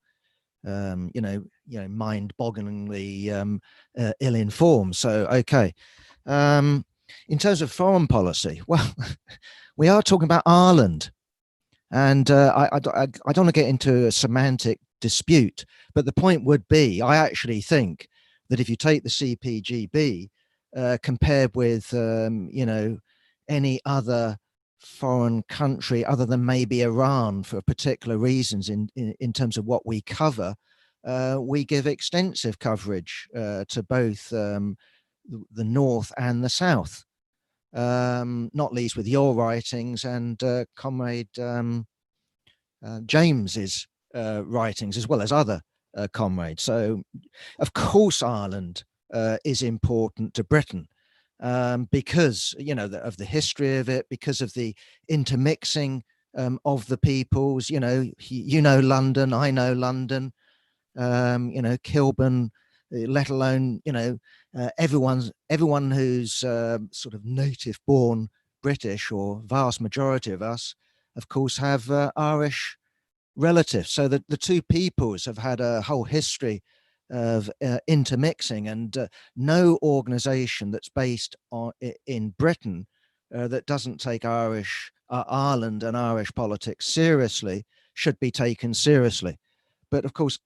mind-bogglingly ill-informed. So okay, in terms of foreign policy, well, we are talking about Ireland, and I don't want to get into a semantic dispute, but the point would be, I actually think that if you take the CPGB compared with any other foreign country other than maybe Iran for particular reasons in terms of what we cover, we give extensive coverage to both the North and the South, not least with your writings and Comrade James's writings, as well as other comrades. So of course Ireland is important to Britain because of the history of it, because of the intermixing of the peoples. London, I know London, Kilburn, let alone everyone who's sort of native born British, or vast majority of us, of course, have Irish relatives. So that the two peoples have had a whole history of intermixing, and no organization that's based in Britain that doesn't take Irish Ireland and Irish politics seriously should be taken seriously. But of course,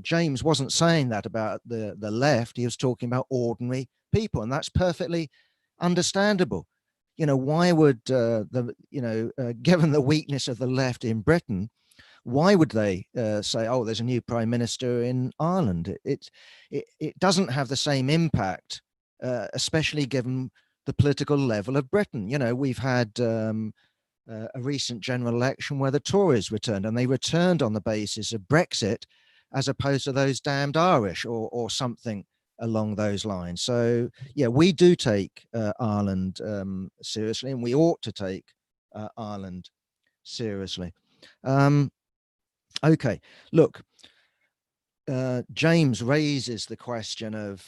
James wasn't saying that about the left. He was talking about ordinary people, and that's perfectly understandable. You know, why would given the weakness of the left in Britain, why would they say, oh, there's a new prime minister in Ireland? It doesn't have the same impact, especially given the political level of Britain. You know, we've had a recent general election where the Tories returned, and they returned on the basis of Brexit, as opposed to those damned Irish or something along those lines. So yeah, we do take Ireland seriously, and we ought to take Ireland seriously. Okay, look, James raises the question of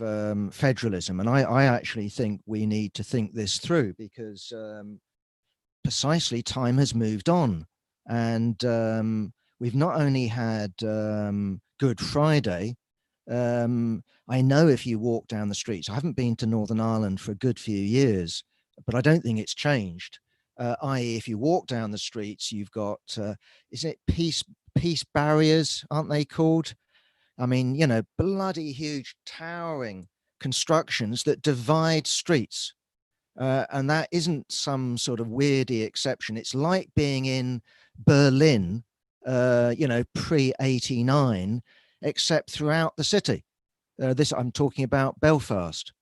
federalism, and I actually think we need to think this through, because precisely time has moved on, and we've not only had Good Friday. I know if you walk down the streets, I haven't been to Northern Ireland for a good few years, but I don't think it's changed. I.e., if you walk down the streets, you've got, is it peace barriers, aren't they called? I mean, you know, bloody huge towering constructions that divide streets. And that isn't some sort of weirdy exception. It's like being in Berlin, you know, pre-89, except throughout the city. This, I'm talking about Belfast.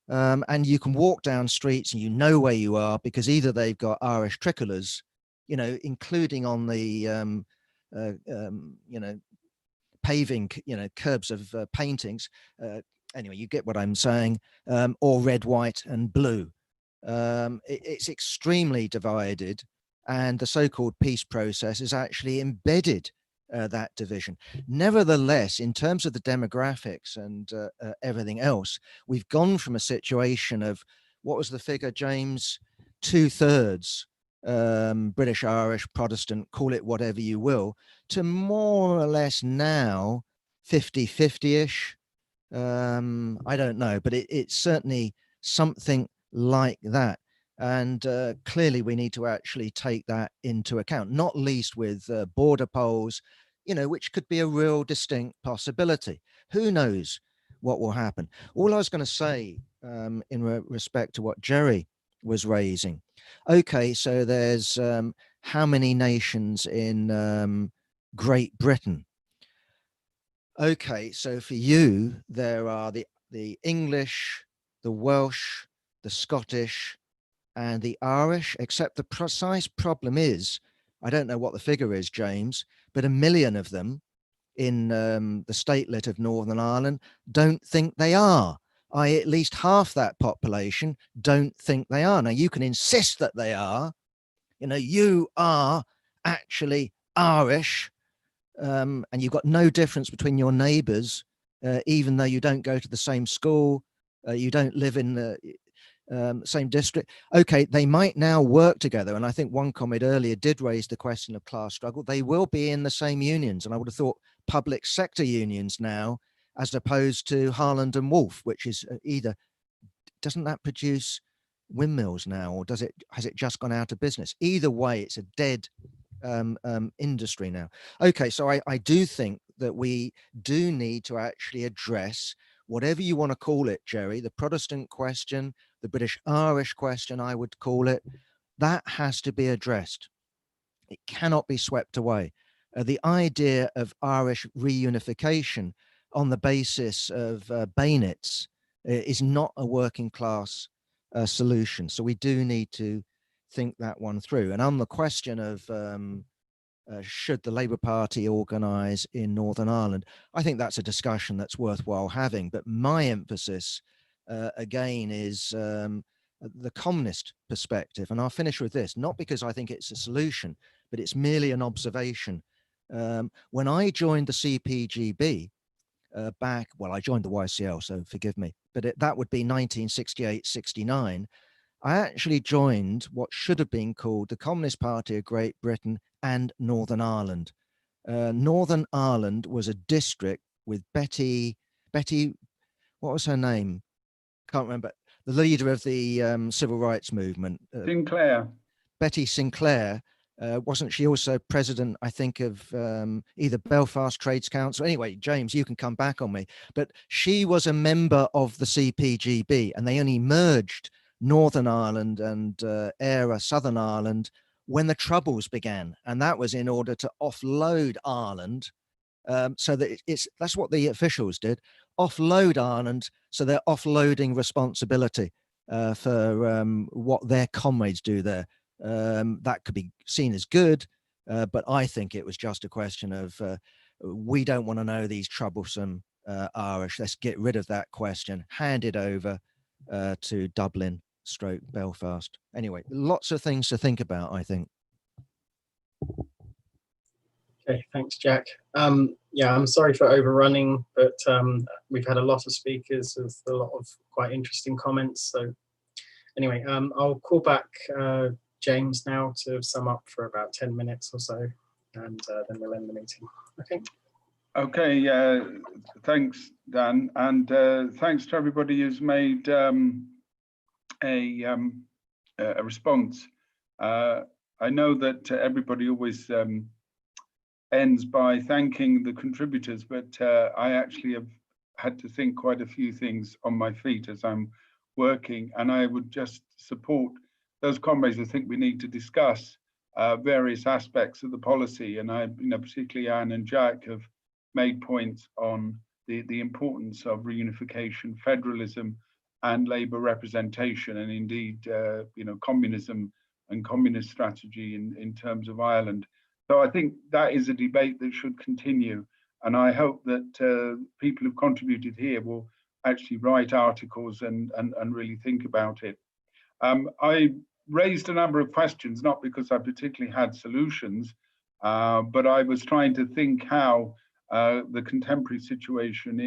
And you can walk down streets and you know where you are, because either they've got Irish tricolours, you know, including on the, you know, paving, you know, curbs of paintings. Anyway, you get what I'm saying, or red, white and blue. It's extremely divided, and the so-called peace process has actually embedded that division. Nevertheless, in terms of the demographics and everything else, we've gone from a situation of, what was the figure, James? 2/3 British, Irish, Protestant, call it whatever you will, to more or less now 50-50-ish. I don't know, but it's certainly something like that. And clearly we need to actually take that into account, not least with border polls, you know, which could be a real distinct possibility. Who knows what will happen? All I was going to say in respect to what Jerry was raising. Okay, so there's how many nations in Great Britain? Okay, so for you, there are the English, the Welsh, the Scottish, and the Irish, except the precise problem is, I don't know what the figure is, James, but 1 million of them in the statelet of Northern Ireland don't think they are. At least half that population don't think they are. Now, you can insist that they are. You know, you are actually Irish, and you've got no difference between your neighbours, even though you don't go to the same school, you don't live in the same district. Okay, they might now work together, and I think one comment earlier did raise the question of class struggle. They will be in the same unions, and I would have thought public sector unions now, as opposed to Harland and Wolff, which is either, doesn't that produce windmills now, or has it just gone out of business? Either way, it's a dead industry now. Okay, so I do think that we do need to actually address, whatever you want to call it, Jerry, the Protestant question, the British-Irish question, I would call it, that has to be addressed. It cannot be swept away. The idea of Irish reunification on the basis of bayonets is not a working class solution. So we do need to think that one through. And on the question of should the Labour Party organise in Northern Ireland, I think that's a discussion that's worthwhile having. But my emphasis, again, is the communist perspective. And I'll finish with this, not because I think it's a solution, but it's merely an observation. When I joined the CPGB back, well, I joined the YCL, so forgive me, but that would be 1968-69. I actually joined what should have been called the Communist Party of Great Britain and Northern Ireland. Northern Ireland was a district with Betty, what was her name? Can't remember. The leader of the civil rights movement. Sinclair. Betty Sinclair, wasn't she also president, I think, of either Belfast Trades Council? Anyway, James, you can come back on me. But she was a member of the CPGB, and they only merged Northern Ireland and ERA, Southern Ireland, when the Troubles began. And that was in order to offload Ireland. So that that's what the officials did, offload Ireland. So they're offloading responsibility for what their comrades do there. That could be seen as good, but I think it was just a question of we don't want to know these troublesome Irish. Let's get rid of that question, hand it over to Dublin / Belfast. Anyway, lots of things to think about, I think. Okay, thanks, Jack. Yeah, I'm sorry for overrunning, but we've had a lot of speakers with a lot of quite interesting comments. So anyway, I'll call back James now to sum up for about 10 minutes or so, and then we'll end the meeting. Okay. Okay, thanks, Dan, and thanks to everybody who's made a response. I know that everybody always ends by thanking the contributors, but I actually have had to think quite a few things on my feet as I'm working, and I would just support those comrades who think we need to discuss various aspects of the policy. And I, particularly Anne and Jack have made points on the importance of reunification, federalism, and Labour representation, and indeed, communism and communist strategy in terms of Ireland. So I think that is a debate that should continue, and I hope that people who've contributed here will actually write articles and really think about it. I raised a number of questions, not because I particularly had solutions, but I was trying to think how the contemporary situation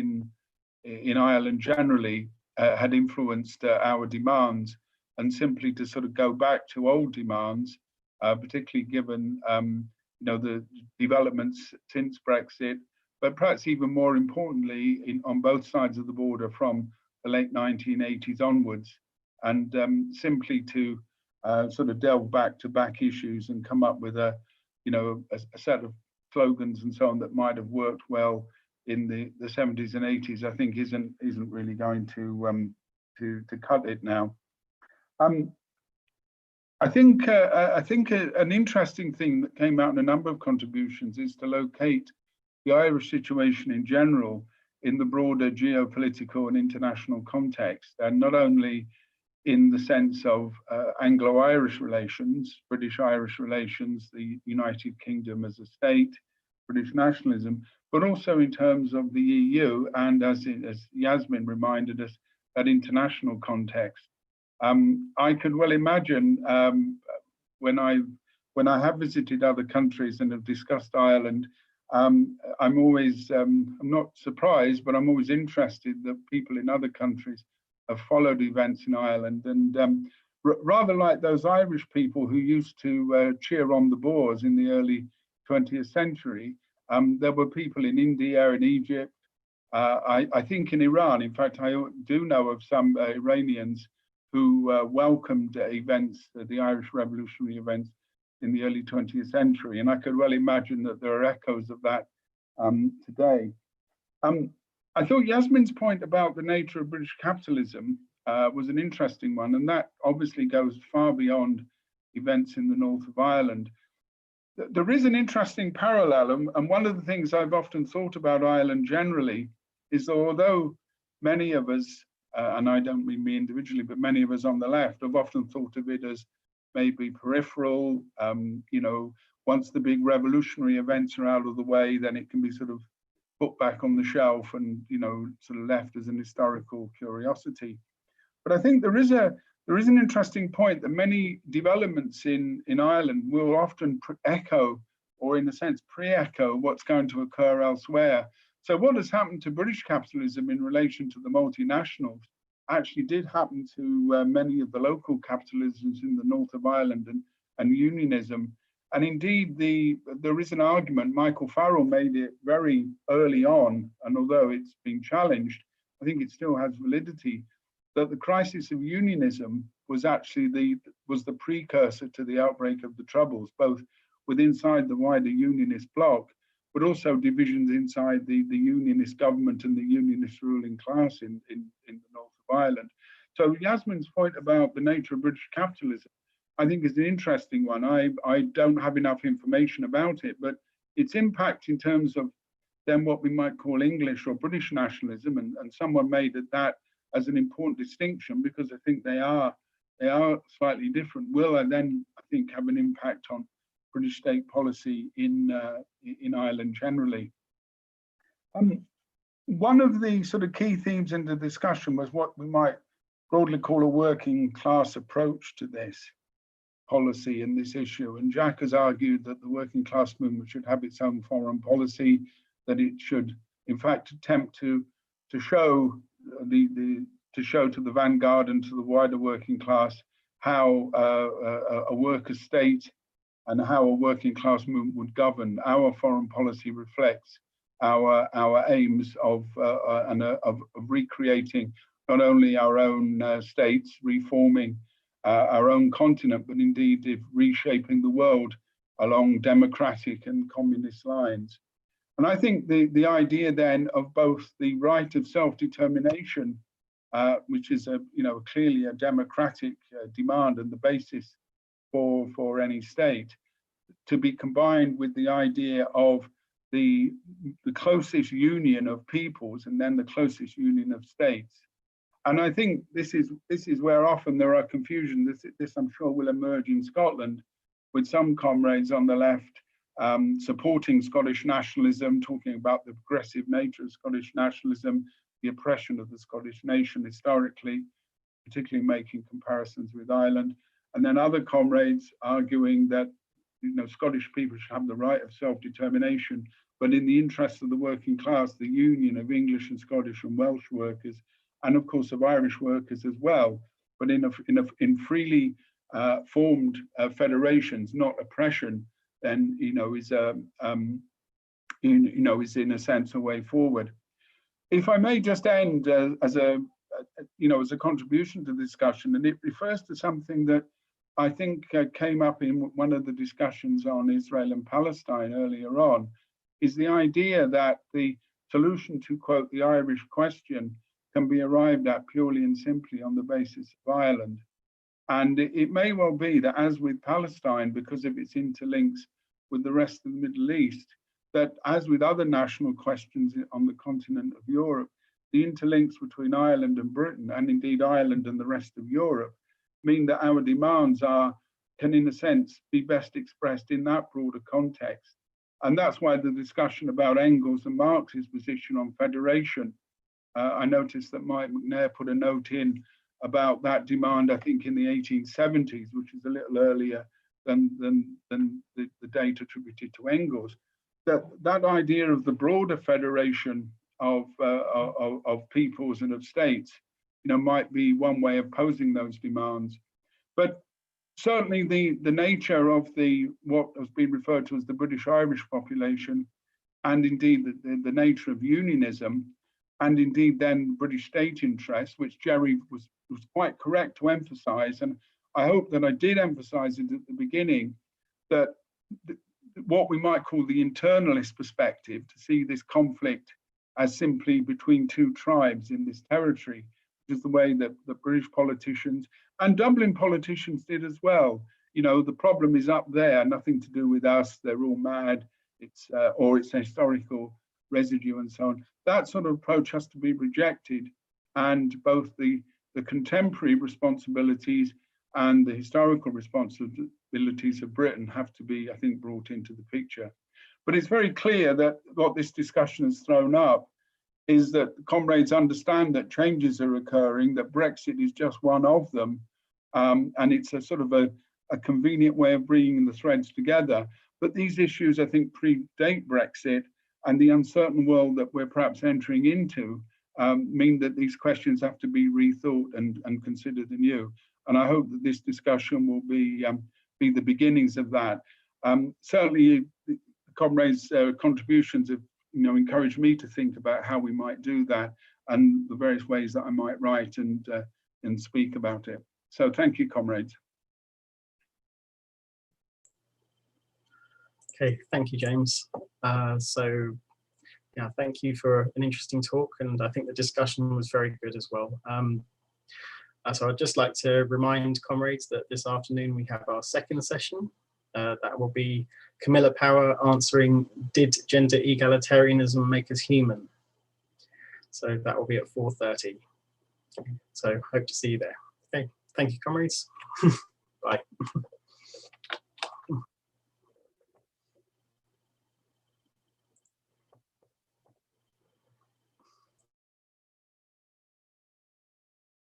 in Ireland generally had influenced our demands, and simply to sort of go back to old demands, particularly given the developments since Brexit, but perhaps even more importantly on both sides of the border from the late 1980s onwards, and simply to sort of delve back to back issues and come up with a set of slogans and so on that might have worked well in the 70s and 80s, I think isn't really going to cut it now. I think an interesting thing that came out in a number of contributions is to locate the Irish situation in general in the broader geopolitical and international context, and not only in the sense of Anglo-Irish relations, British-Irish relations, the United Kingdom as a state, British nationalism, but also in terms of the EU, and as Yasmin reminded us, that international context. I could well imagine when I have visited other countries and have discussed Ireland, I'm always, I'm not surprised, but I'm always interested that people in other countries have followed events in Ireland. And rather like those Irish people who used to cheer on the Boers in the early 20th century, there were people in India and Egypt, I think in Iran. In fact, I do know of some Iranians who welcomed events, the Irish revolutionary events in the early 20th century. And I could well imagine that there are echoes of that today. I thought Yasmin's point about the nature of British capitalism was an interesting one, and that obviously goes far beyond events in the north of Ireland. There is an interesting parallel, and one of the things I've often thought about Ireland generally is that although many of us, and I don't mean me individually, but many of us on the left have often thought of it as maybe peripheral, once the big revolutionary events are out of the way, then it can be sort of put back on the shelf and, sort of left as an historical curiosity. But I think there is an interesting point that many developments in Ireland will often echo, or in a sense pre-echo, what's going to occur elsewhere. So what has happened to British capitalism in relation to the multinationals actually did happen to many of the local capitalisms in the north of Ireland and Unionism. And indeed, there is an argument, Michael Farrell made it very early on, and although it's been challenged, I think it still has validity, that the crisis of Unionism was actually the precursor to the outbreak of the Troubles, both inside the wider Unionist bloc, but also divisions inside the Unionist government and the Unionist ruling class in the north of Ireland. So Yasmin's point about the nature of British capitalism, I think, is an interesting one. I don't have enough information about it, but its impact in terms of then what we might call English or British nationalism, and someone made that as an important distinction, because I think they are slightly different, will then, I think, have an impact on British state policy in Ireland generally. One of the sort of key themes in the discussion was what we might broadly call a working class approach to this policy and this issue. And Jack has argued that the working class movement should have its own foreign policy, that it should, in fact, attempt to show to the vanguard and to the wider working class how a worker state and how a working class movement would govern. Our foreign policy reflects our aims of recreating not only our own states, reforming our own continent, but indeed reshaping the world along democratic and communist lines. And I think the idea then of both the right of self-determination, which is clearly a democratic demand and the basis for any state, to be combined with the idea of the closest union of peoples and then the closest union of states. And I think this is where often there are confusions. This I'm sure will emerge in Scotland, with some comrades on the left supporting Scottish nationalism, talking about the progressive nature of Scottish nationalism, the oppression of the Scottish nation historically, particularly making comparisons with Ireland. And then other comrades arguing that Scottish people should have the right of self-determination, but in the interest of the working class, the union of English and Scottish and Welsh workers, and of course of Irish workers as well, but in freely formed federations, not oppression, then is in a sense a way forward. If I may just end as a contribution to the discussion, and it refers to something that I think came up in one of the discussions on Israel and Palestine earlier on, is the idea that the solution to, quote, the Irish question can be arrived at purely and simply on the basis of Ireland. And it may well be that, as with Palestine, because of its interlinks with the rest of the Middle East, that as with other national questions on the continent of Europe, the interlinks between Ireland and Britain, and indeed Ireland and the rest of Europe, mean that our demands can in a sense be best expressed in that broader context. And that's why the discussion about Engels and Marx's position on federation, I noticed that Mike McNair put a note in about that demand, I think in the 1870s, which is a little earlier than the date attributed to Engels, that idea of the broader federation of peoples and of states, might be one way of posing those demands. But certainly the nature of what has been referred to as the British-Irish population, and indeed the nature of unionism, and indeed then British state interests, which Jerry was quite correct to emphasize, and I hope that I did emphasize it at the beginning, that what we might call the internalist perspective, to see this conflict as simply between two tribes in this territory, which is the way that the British politicians and Dublin politicians did as well. The problem is up there, nothing to do with us, they're all mad, or it's a historical residue and so on. That sort of approach has to be rejected, and both the contemporary responsibilities and the historical responsibilities of Britain have to be, I think, brought into the picture. But it's very clear that what this discussion has thrown up is that comrades understand that changes are occurring, that Brexit is just one of them, and it's a sort of a convenient way of bringing the threads together. But these issues, I think, predate Brexit, and the uncertain world that we're perhaps entering into mean that these questions have to be rethought and considered anew. And I hope that this discussion will be the beginnings of that. Certainly, the comrades' contributions have encouraged me to think about how we might do that and the various ways that I might write and speak about it. So thank you, comrades. Okay, thank you, James. So yeah, thank you for an interesting talk, and I think the discussion was very good as well. So I'd just like to remind comrades that this afternoon we have our second session. That will be Camilla Power answering, did gender egalitarianism make us human? So that will be at 4:30. So hope to see you there. Okay, thank you, comrades. Bye.